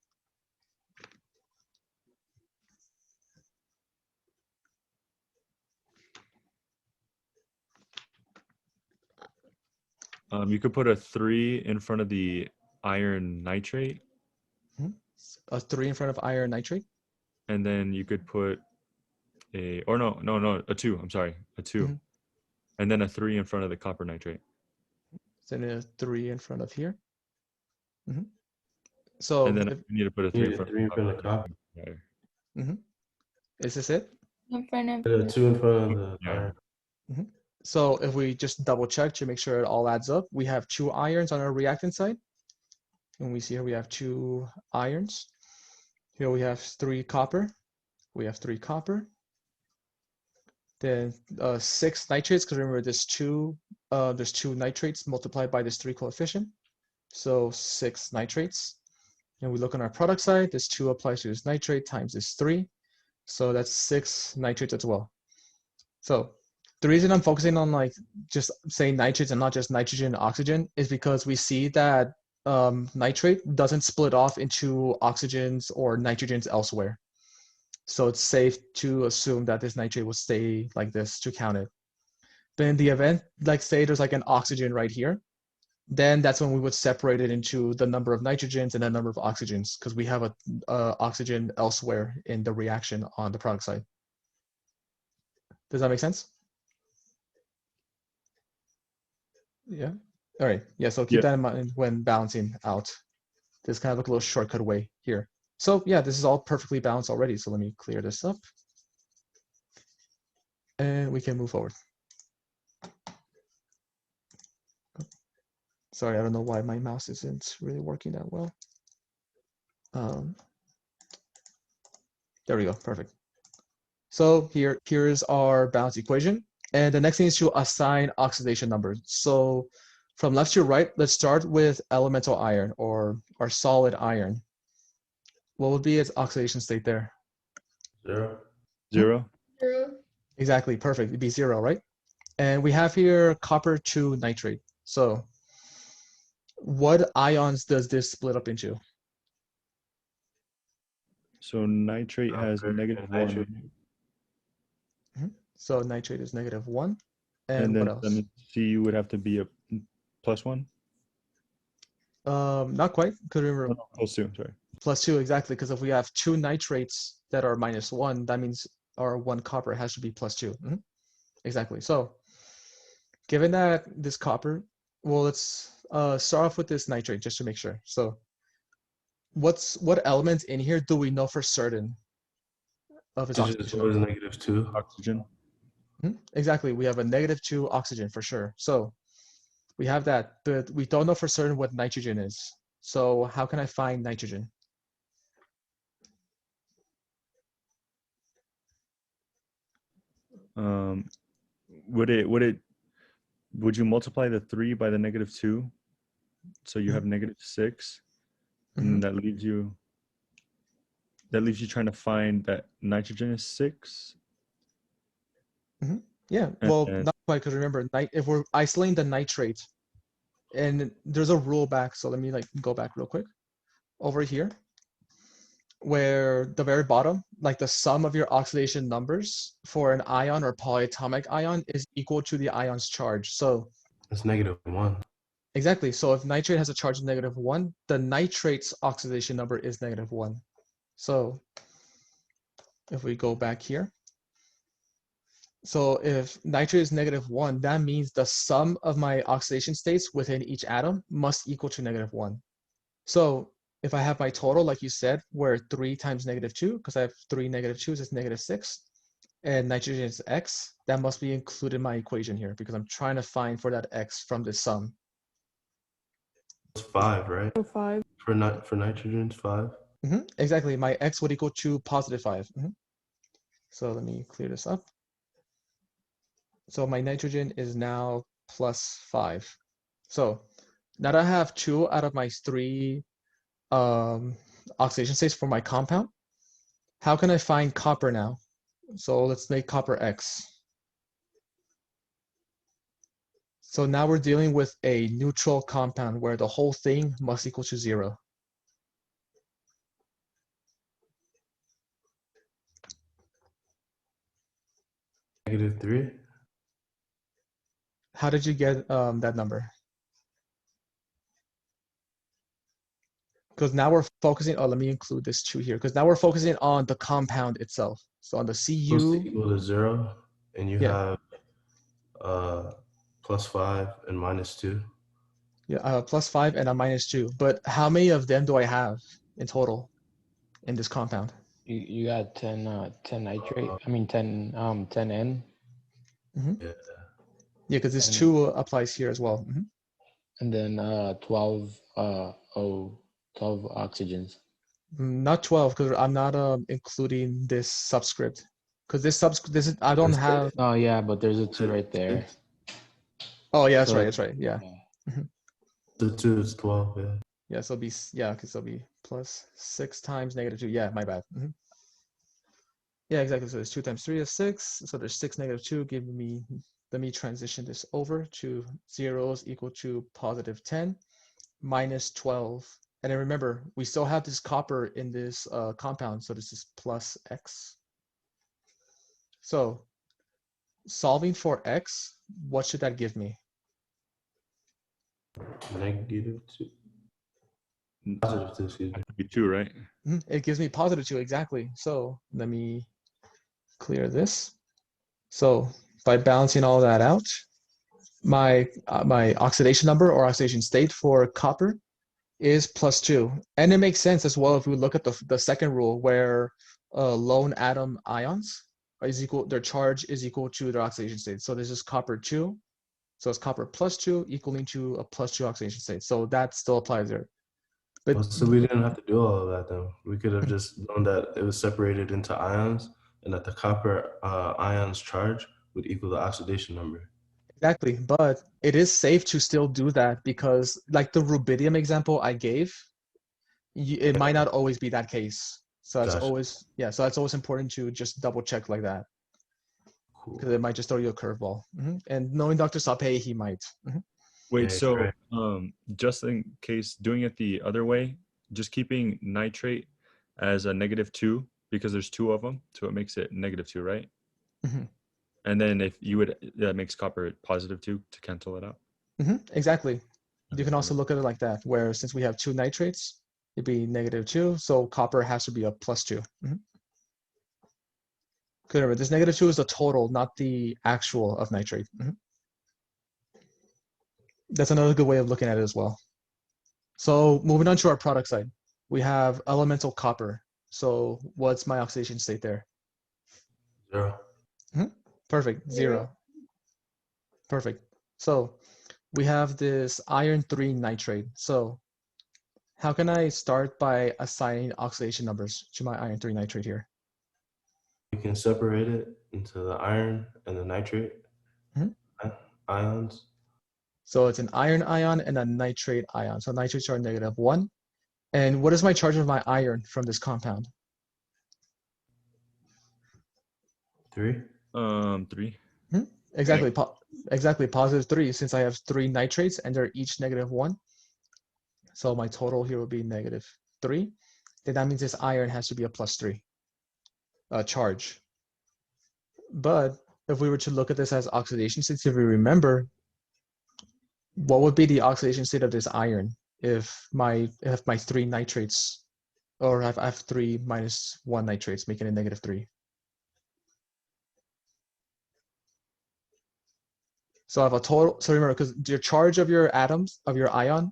You could put a 3 in front of the iron nitrate. A 3 in front of iron nitrate? And then you could put a, or no, a 2, I'm sorry, a 2. And then a 3 in front of the copper nitrate. Then a 3 in front of here. So and then you need to put a 3 in front of the copper. Is this it? In front of And a 2 in front of the iron. So if we just double check to make sure it all adds up, we have 2 irons on our reactant side. And we see here we have 2 irons. Here we have 3 copper. We have 3 copper. Then 6 nitrates, because remember there's 2 nitrates multiplied by this 3 coefficient. So 6 nitrates. And we look on our product side, this 2 applies to this nitrate times this 3. So that's 6 nitrates as well. So the reason I'm focusing on like just saying nitrates and not just nitrogen and oxygen is because we see that nitrate doesn't split off into oxygens or nitrogens elsewhere. So it's safe to assume that this nitrate will stay like this to count it. But in the event, like say there's like an oxygen right here, then that's when we would separate it into the number of nitrogens and the number of oxygens, because we have a oxygen elsewhere in the reaction on the product side. Does that make sense? Yeah. All right. Yeah. So keep that in mind when balancing out. There's kind of like a little shortcut way here. So yeah, this is all perfectly balanced already. So let me clear this up. And we can move forward. Sorry, I don't know why my mouse isn't really working that well. There we go. Perfect. So here's our balance equation. And the next thing is to assign oxidation numbers. So from left to right, let's start with elemental iron or solid iron. What would be its oxidation state there? 0. 0. 0. Exactly, perfect. It'd be 0, right? And we have here copper 2 nitrate. So what ions does this split up into? So nitrate has -1. So nitrate is -1. And what then else? that means Cu would have to be a +1? Not quite. Could remember. +2, sorry. +2, exactly, because if we have 2 nitrates that are -1, that means our 1 copper has to be +2. Exactly. So given that this copper, well, let's start off with this nitrate just to make sure. So what elements in here do we know for certain of its oxidation? What is -2? Oxygen. Exactly. We have a -2 oxygen for sure. So we have that, but we don't know for certain what nitrogen is. So how can I find nitrogen? Would you multiply the 3 by the -2? So you have -6, and that leaves you trying to find that nitrogen is 6. Yeah, well, not quite, because remember, if we're isolating the nitrate, and there's a rule back, so let me like go back real quick. Over here, where the very bottom, like the sum of your oxidation numbers for an ion or polyatomic ion is equal to the ion's charge. So it's -1. Exactly. So if nitrate has a charge of -1, the nitrate's oxidation number is -1. So if we go back here, so if nitrate is -1, that means the sum of my oxidation states within each atom must equal to -1. So if I have my total, like you said, where 3 times -2, because I have 3 -2s is -6, and nitrogen is x, that must be included in my equation here because I'm trying to find for that x from the sum. It's 5, right? 5. For nitrogen, it's 5. Exactly. My x would equal to +5. So let me clear this up. So my nitrogen is now +5. So now that I have 2 out of my 3 oxidation states for my compound, how can I find copper now? So let's make copper X. So now we're dealing with a neutral compound where the whole thing must equal to 0. -3. How did you get that number? Because now we're focusing, oh, let me include this 2 here, because now we're focusing on the compound itself. So on the Supposed to Cu, equal to 0, and you yeah, have +5 and -2. yeah, +5 and a -2. But how many of them do I have in total in this compound? You got 10 nitrate. I mean 10 10N. Yeah. Yeah, because this And- 2 applies here as well. And then 12 12 oxygens. Not 12, because I'm not including this subscript. Because this is, I don't have. Oh yeah, but there's a 2 right there. Oh yeah, that's So right. That's right. Yeah. The 2 is 12. Yeah. Yeah. So it'll be, yeah, because it'll be plus 6 times -2. Yeah, my bad. Yeah, exactly. So it's 2 times 3 is 6. So there's 6 -2 giving me. Let me transition this over to zeros equal to +10 minus 12. And then remember, we still have this copper in this compound, so this is plus X. So solving for X, what should that give me? -2. +2, excuse me. 2, right? It gives me +2, exactly. So let me clear this. So by balancing all that out, my oxidation number or oxidation state for copper is +2. And it makes sense as well if we look at the second rule where lone atom ions is equal, their charge is equal to their oxidation state. So this is copper 2. So it's copper +2 equaling to a +2 oxidation state. So that still applies there. But So we didn't have to do all of that then. We could have just known that it was separated into ions and that the copper ion's charge would equal the oxidation number. exactly, but it is safe to still do that because like the rubidium example I gave, it might not always be that case. So that's Gotcha. always, yeah, so that's always important to just double check like that. Cool. Because it might just throw you a curveball. And knowing Dr. Saupe, he might. Wait, Yeah, so correct. just in case doing it the other way, just keeping nitrate as a -2 because there's 2 of them, so it makes it -2, right? And then if you would, that makes copper +2 to cancel it out. Exactly. You can also look at it like that, where since we have 2 nitrates, it'd be -2, so copper has to be a +2. Remember, this -2 is the total, not the actual of nitrate. That's another good way of looking at it as well. So moving on to our product side, we have elemental copper. So what's my oxidation state there? 0. Perfect, 0. Perfect. So we have this iron 3 nitrate. So how can I start by assigning oxidation numbers to my iron 3 nitrate here? We can separate it into the iron and the nitrate ions. So it's an iron ion and a nitrate ion. So nitrates are -1. And what is my charge of my iron from this compound? 3. 3. Exactly, exactly, +3, since I have 3 nitrates and they're each -1. So my total here will be -3. Then that means this iron has to be a +3 charge. But if we were to look at this as oxidation states, if we remember, what would be the oxidation state of this iron if my 3 nitrates, or I have 3 -1 nitrates, making it -3? So I have a total. So remember, because your charge of your atoms, of your ion,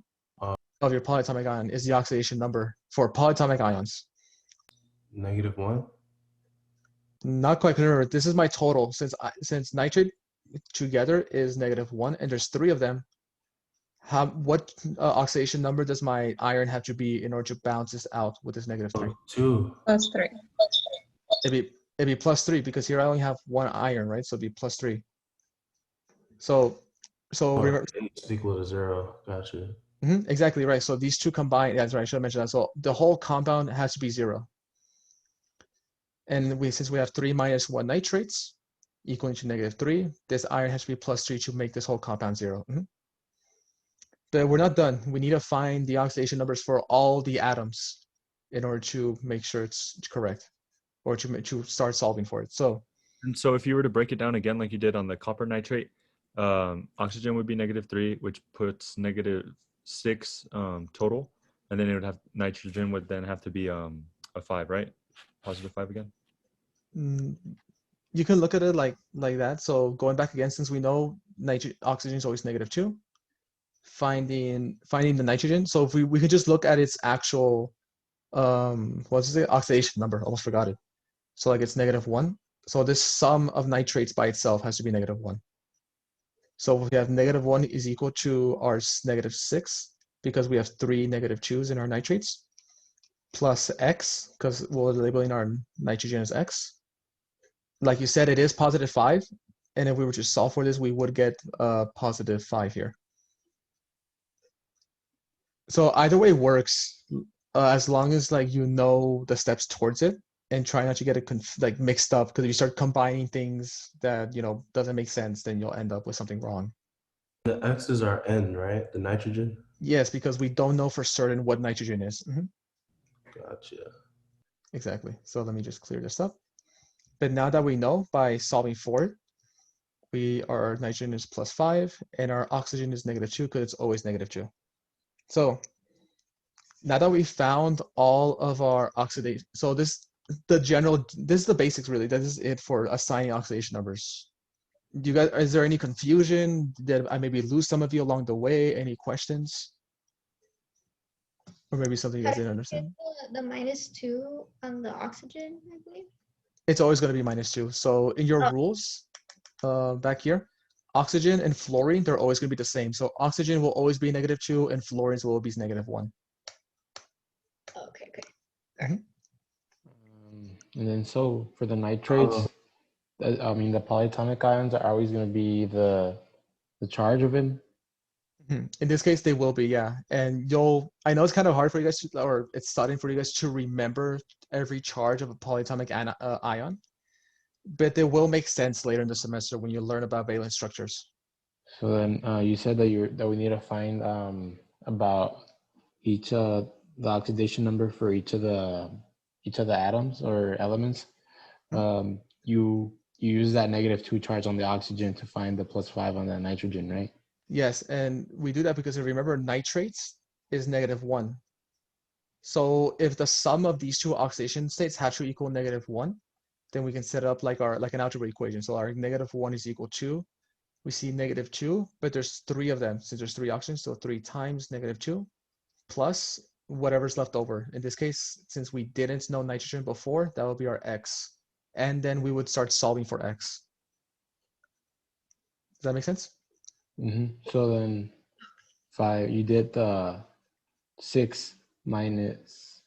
of your polyatomic ion is the oxidation number for polyatomic ions. -1. Not quite clear. This is my total since nitrate together is -1, and there's 3 of them. What oxidation number does my iron have to be in order to balance this out with this -3? 2. +3. It'd be +3 because here I only have 1 iron, right? So it'd be +3. So remember, It's equal to 0. Gotcha. Exactly right. So these two combined, that's right, I should have mentioned that. So the whole compound has to be 0. And since we have 3 minus 1 nitrates equaling to -3, this iron has to be +3 to make this whole compound 0. But we're not done. We need to find the oxidation numbers for all the atoms in order to make sure it's correct, or to start solving for it. So, and so if you were to break it down again like you did on the copper nitrate, oxygen would be -3, which puts -6 total, and then it would have nitrogen would then have to be a 5, right? +5 again. you can look at it like that. So going back again, since we know oxygen is always -2, finding the nitrogen. So if we could just look at its actual what's it, oxidation number. Almost forgot it. So like it's -1. So this sum of nitrates by itself has to be -1. So if we have -1 is equal to our -6, because we have 3 -2s in our nitrates, plus X, because we're labeling our nitrogen as X. Like you said, it is +5. And if we were to solve for this, we would get +5 here. So either way works, as long as like you know the steps towards it and try not to get it like mixed up, because if you start combining things that doesn't make sense, then you'll end up with something wrong. The X's are N, right? The nitrogen? Yes, because we don't know for certain what nitrogen is. Gotcha. Exactly. So let me just clear this up. But now that we know by solving for it, our nitrogen is +5 and our oxygen is -2 because it's always -2. So now that we found all of our oxidation, so this is the basics really. This is it for assigning oxidation numbers. Do you guys, is there any confusion? Did I maybe lose some of you along the way? Any questions? Or maybe something you guys didn't understand? The -2 on the oxygen, I believe. It's always going to be -2. So in your rules, back here, oxygen and fluorine, they're always going to be the same. So oxygen will always be -2 and fluorine will be -1. Okay. And then so for the nitrates, I mean the polyatomic ions are always going to be the charge of it. In this case, they will be, yeah. And I know it's kind of hard for you guys to, or it's sudden for you guys to remember every charge of a polyatomic ion, but they will make sense later in the semester when you learn about valence structures. So then you said that we need to find about each the oxidation number for each of the atoms or elements. You use that -2 charge on the oxygen to find the +5 on that nitrogen, right? Yes, and we do that because if you remember, nitrates is -1. So if the sum of these two oxidation states have to equal -1, then we can set it up like an algebra equation. So our -1 is equal to, we see -2, but there's 3 of them since there's 3 oxygens, so 3 times -2 plus whatever's left over. In this case, since we didn't know nitrogen before, that would be our X. And then we would start solving for X. Does that make sense? So then 5, you did the 6 minus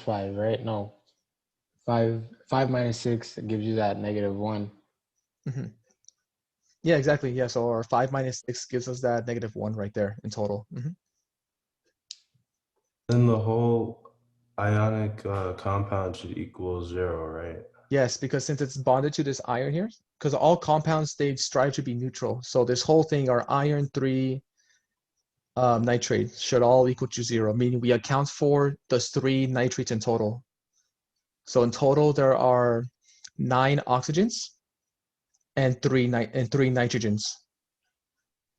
5, right? No, 5 minus 6 gives you that -1. Yeah, exactly. Yeah, so our 5 minus 6 gives us that -1 right there in total. Then the whole ionic compound should equal 0, right? Yes, because since it's bonded to this iron here, because all compounds, they strive to be neutral. So this whole thing, our iron 3 nitrate should all equal to 0, meaning we account for those 3 nitrates in total. So in total, there are 9 oxygens and 3 nitrogens.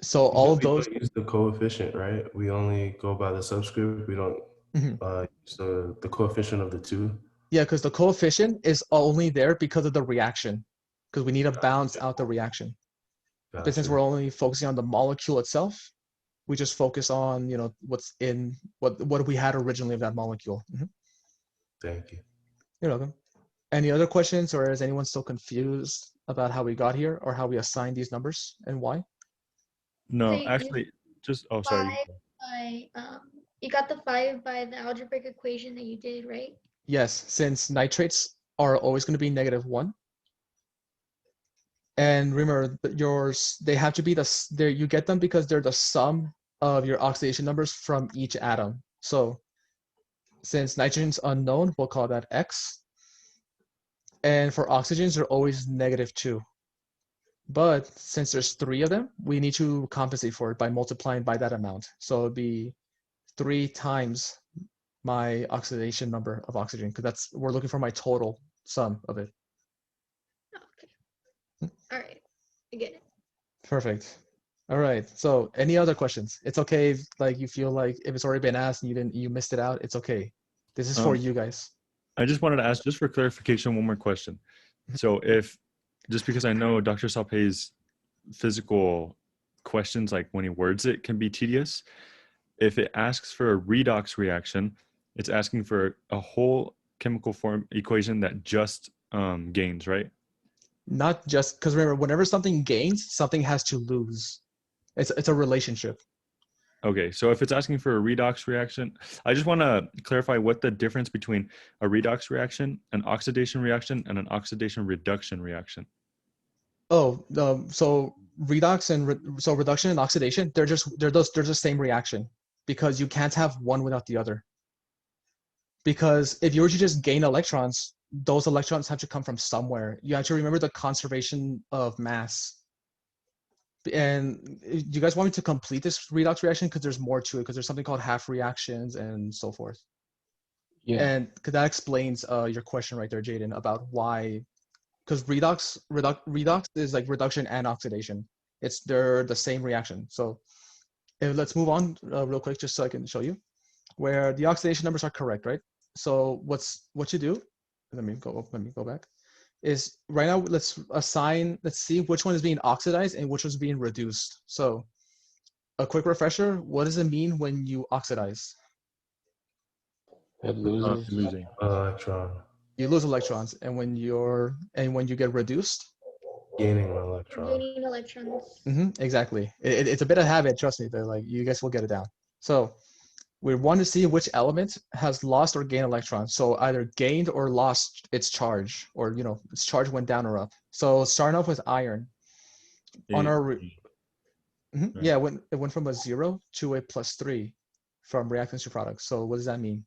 So all of those. We don't use the coefficient, right? We only go by the subscript. We don't use the coefficient of the 2. Yeah, because the coefficient is only there because of the reaction, because we need to balance out the reaction. But since we're only focusing on the molecule itself, we just focus on what's in what we had originally of that molecule. Thank you. You're welcome. Any other questions, or is anyone still confused about how we got here or how we assign these numbers and why? No, So actually, sorry. You got the 5 by the algebraic equation that you did, right? Yes, since nitrates are always going to be -1. And remember, they have to be you get them because they're the sum of your oxidation numbers from each atom. So since nitrogen's unknown, we'll call that X. And for oxygens, they're always -2. But since there's 3 of them, we need to compensate for it by multiplying by that amount. So it'd be 3 times my oxidation number of oxygen, because we're looking for my total sum of it. All right, I get it. Perfect. All right. So any other questions? It's okay if like you feel like if it's already been asked and you missed it out, it's okay. This is for you guys. I just wanted to ask, just for clarification, one more question. So if, just because I know Dr. Saupe's physical questions, like when he words it, can be tedious. If it asks for a redox reaction, it's asking for a whole chemical form equation that just gains, right? Not just, because remember, whenever something gains, something has to lose. It's a relationship. Okay, so if it's asking for a redox reaction, I just want to clarify what the difference between a redox reaction, an oxidation reaction, and an oxidation reduction reaction. Oh, so redox and so reduction and oxidation, they're the same reaction, because you can't have one without the other. Because if you were to just gain electrons, those electrons have to come from somewhere. You have to remember the conservation of mass. And do you guys want me to complete this redox reaction? Because there's more to it, because there's something called half reactions and so forth. Yeah. And because that explains your question right there, Jaden, about why, because redox is like reduction and oxidation. They're the same reaction. So let's move on real quick, just so I can show you where the oxidation numbers are correct, right? So what you do, let me go back, is right now let's see which one is being oxidized and which one's being reduced. So a quick refresher, what does it mean when you oxidize? It loses losing electron. You lose electrons, and when you get reduced, Gaining an electron. Gaining electrons. Exactly. It's a bit of habit, trust me. But like you guys will get it down. So we want to see which element has lost or gained electrons. So either gained or lost its charge, or its charge went down or up. So starting off with iron, on our yeah, it went from a 0 to a +3 from reactants to products. So what does that mean?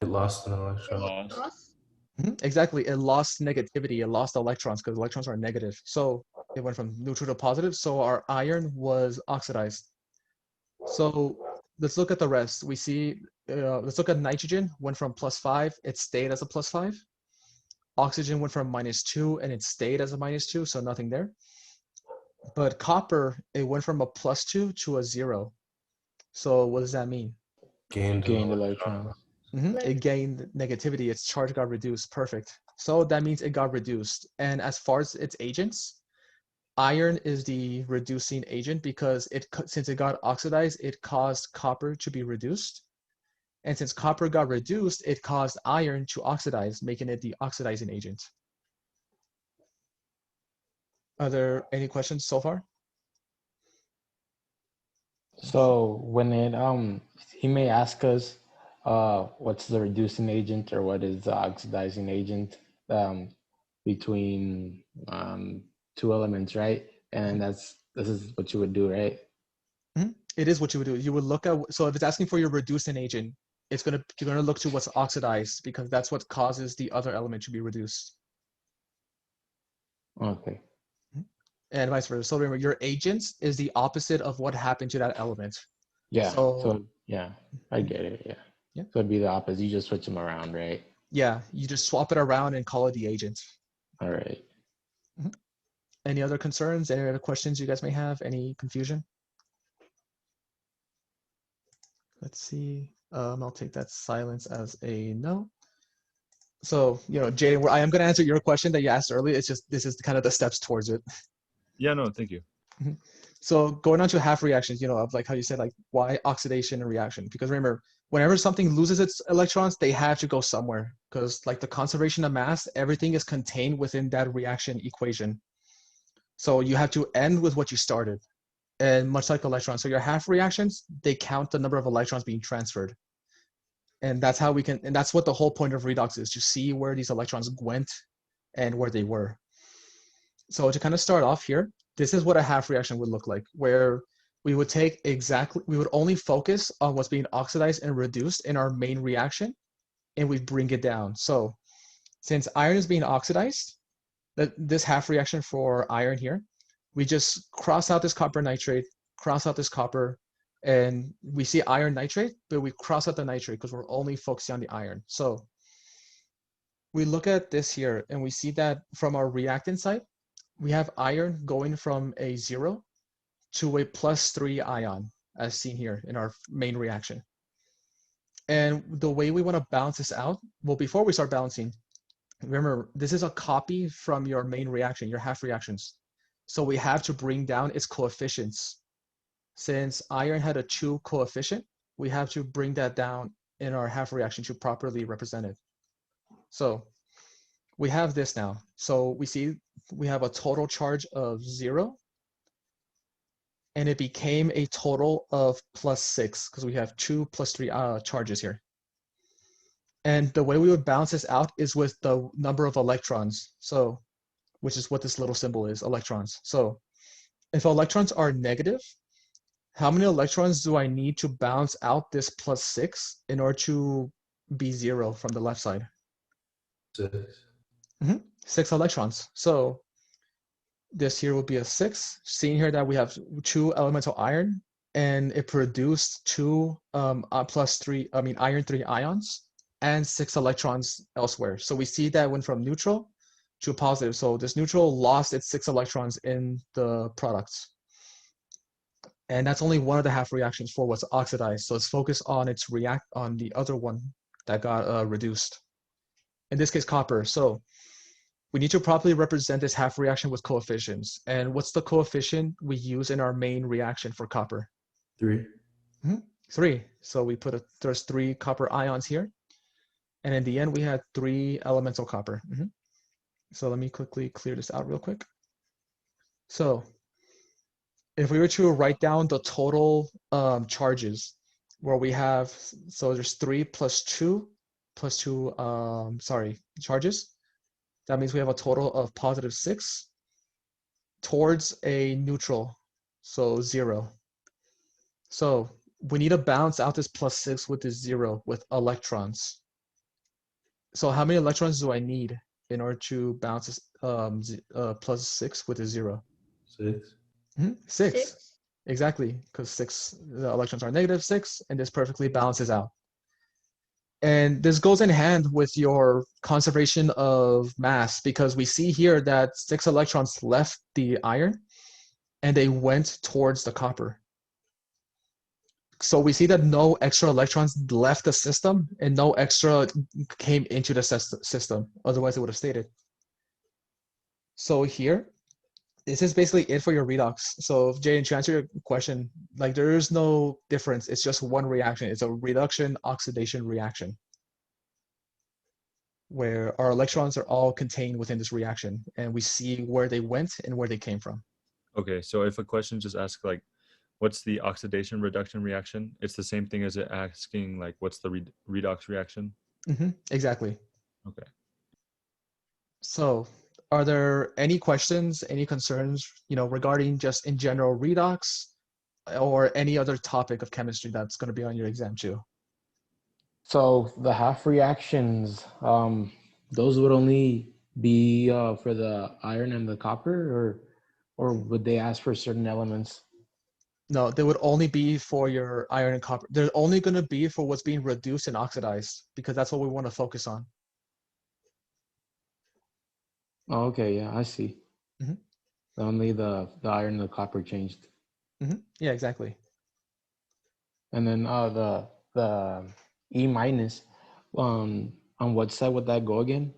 It lost an electron. Exactly. It lost negativity. It lost electrons because electrons are negative. So it went from neutral to positive. So our iron was oxidized. So let's look at the rest. We see, let's look at nitrogen, went from +5, it stayed as a +5. Oxygen went from -2 and it stayed as a -2, so nothing there. But copper, it went from a +2 to a 0. So what does that mean? Gained electrons. It gained negativity, its charge got reduced, perfect. So that means it got reduced. And as far as its agents, iron is the reducing agent because since it got oxidized, it caused copper to be reduced. And since copper got reduced, it caused iron to oxidize, making it the oxidizing agent. Are there any questions so far? So when he may ask us, what's the reducing agent or what is the oxidizing agent between two elements, right? And this is what you would do, right? It is what you would do. You would look at, so if it's asking for your reducing agent, you're gonna look to what's oxidized because that's what causes the other element to be reduced. Okay. And vice versa. So remember, your agents is the opposite of what happened to that element. Yeah. So yeah, I get it. Yeah. Yeah. So it'd be the opposite. You just switch them around, right? Yeah. You just swap it around and call it the agent. All right. Any other concerns? Any other questions you guys may have? Any confusion? Let's see. I'll take that silence as a no. So, Jaden, I am going to answer your question that you asked earlier. It's just, this is kind of the steps towards it. Yeah, no, thank you. So going on to half reactions, of like how you said, like why oxidation and reaction? Because remember, whenever something loses its electrons, they have to go somewhere because like the conservation of mass, everything is contained within that reaction equation. So you have to end with what you started. And much like electrons, so your half reactions, they count the number of electrons being transferred. And that's how and that's what the whole point of redox is, to see where these electrons went and where they were. So to kind of start off here, this is what a half reaction would look like, where we would take we would only focus on what's being oxidized and reduced in our main reaction, and we bring it down. So since iron is being oxidized, this half reaction for iron here, we just cross out this copper nitrate, cross out this copper, and we see iron nitrate, but we cross out the nitrate because we're only focusing on the iron. So we look at this here and we see that from our reactant side, we have iron going from a 0 to a +3 ion, as seen here in our main reaction. And the way we want to balance this out, well, before we start balancing, remember, this is a copy from your main reaction, your half reactions. So we have to bring down its coefficients. Since iron had a 2 coefficient, we have to bring that down in our half reaction to properly represent it. So we have this now. So we see we have a total charge of 0, and it became a total of +6 because we have 2 + 3 charges here. And the way we would balance this out is with the number of electrons. So, which is what this little symbol is, electrons. So if electrons are negative, how many electrons do I need to balance out this +6 in order to be 0 from the left side? 6. 6 electrons. So this here will be a 6. Seeing here that we have 2 elemental iron, and it produced 2 iron 3 ions and 6 electrons elsewhere. So we see that went from neutral to positive. So this neutral lost its 6 electrons in the products. And that's only one of the half reactions for what's oxidized. So it's focused on on the other one that got reduced. In this case, copper. So we need to properly represent this half reaction with coefficients. And what's the coefficient we use in our main reaction for copper? 3. 3. So we there's 3 copper ions here. And in the end, we had 3 elemental copper. So let me quickly clear this out real quick. So if we were to write down the total charges, where we have, so there's 3 + 2 charges. That means we have a total of +6 towards a neutral, so 0. So we need to balance out this +6 with this 0 with electrons. So how many electrons do I need in order to balance this +6 with a 0? 6. 6. Exactly, because the electrons are -6, and this perfectly balances out. And this goes in hand with your conservation of mass, because we see here that 6 electrons left the iron and they went towards the copper. So we see that no extra electrons left the system and no extra came into the system. Otherwise, it would have stayed. So here, this is basically it for your redox. So Jaden, to answer your question, like there is no difference. It's just one reaction. It's a reduction oxidation reaction where our electrons are all contained within this reaction, and we see where they went and where they came from. Okay, so if a question just asks like, what's the oxidation reduction reaction? It's the same thing as it asking like, what's the redox reaction? Exactly. Okay. So are there any questions, any concerns, regarding just in general redox or any other topic of chemistry that's going to be on your exam too? So the half reactions, those would only be for the iron and the copper, or would they ask for certain elements? No, they would only be for your iron and copper. They're only going to be for what's being reduced and oxidized, because that's what we want to focus on. Oh, okay, yeah, I see. Only the iron and the copper changed. Yeah, exactly. And then the E minus, on what side would that go again?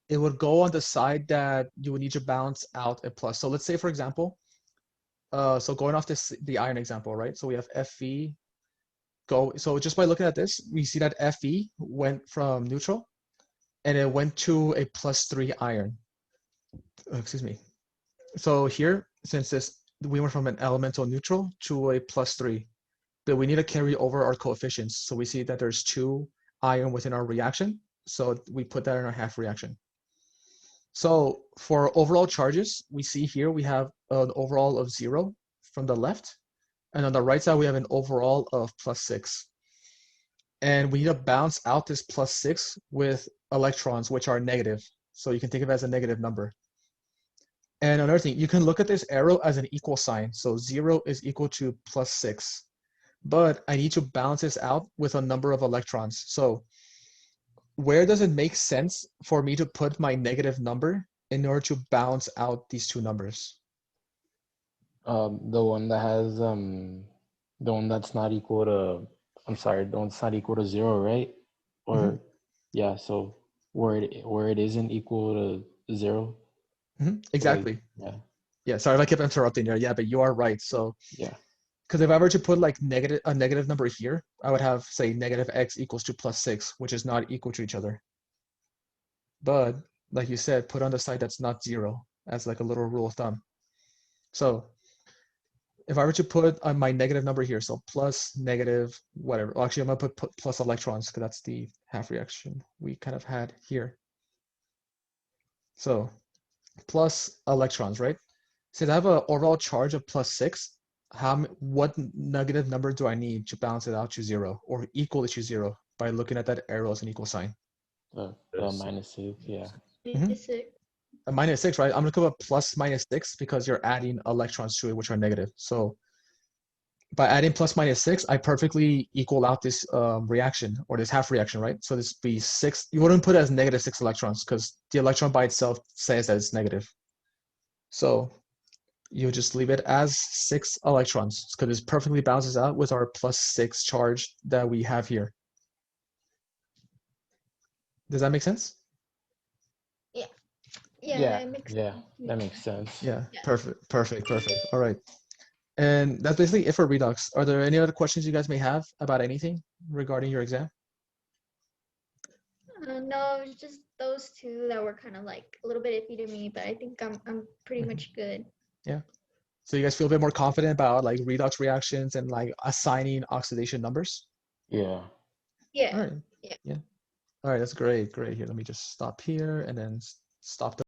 It would go on the side that you would need to balance out a plus. So let's say, for example, so going off the iron example, right? So we have Fe go. So just by looking at this, we see that Fe went from neutral and it went to a +3 iron. Excuse me. So here, since we went from an elemental neutral to a +3, but we need to carry over our coefficients. So we see that there's 2 iron within our reaction. So we put that in our half reaction. So for overall charges, we see here we have an overall of 0 from the left, And on the right side, we have an overall of +6. And we need to balance out this +6 with electrons, which are negative. So you can think of it as a negative number. And another thing, you can look at this arrow as an equal sign. So 0 is equal to +6. But I need to balance this out with a number of electrons. So where does it make sense for me to put my negative number in order to balance out these two numbers? The one that has the one that's not equal to, I'm sorry, the one that's not equal to 0, right? Or yeah, so where it isn't equal to 0. Exactly. Yeah. Yeah, sorry if I kept interrupting there. Yeah, but you are right. So yeah, because if I were to put like a negative number here, I would have, say, negative x equals to +6, which is not equal to each other. But like you said, put on the side that's not 0 as like a little rule of thumb. So if I were to put my negative number here, so plus, negative, whatever. Well, actually, I'm going to put plus electrons because that's the half reaction we kind of had here. So plus electrons, right? Since I have an overall charge of +6, what negative number do I need to balance it out to 0 or equal it to 0 by looking at that arrow as an equal sign? the -6, yeah. A -6, right? I'm gonna go with +(-6) because you're adding electrons to it, which are negative. So by adding +(-6), I perfectly equal out this reaction or this half reaction, right? So this be 6. You wouldn't put it as -6 electrons because the electron by itself says that it's negative. So you just leave it as 6 electrons because it perfectly balances out with our +6 charge that we have here. Does that make sense? Yeah, that makes sense. Yeah, perfect. All right. And that's basically it for Redox. Are there any other questions you guys may have about anything regarding your exam? No, it's just those two that were kind of like a little bit iffy to me, but I think I'm pretty much good. Yeah. So you guys feel a bit more confident about like redox reactions and like assigning oxidation numbers? Yeah. Yeah. All right. Yeah. All right, that's great. Here, let me just stop here and then stop the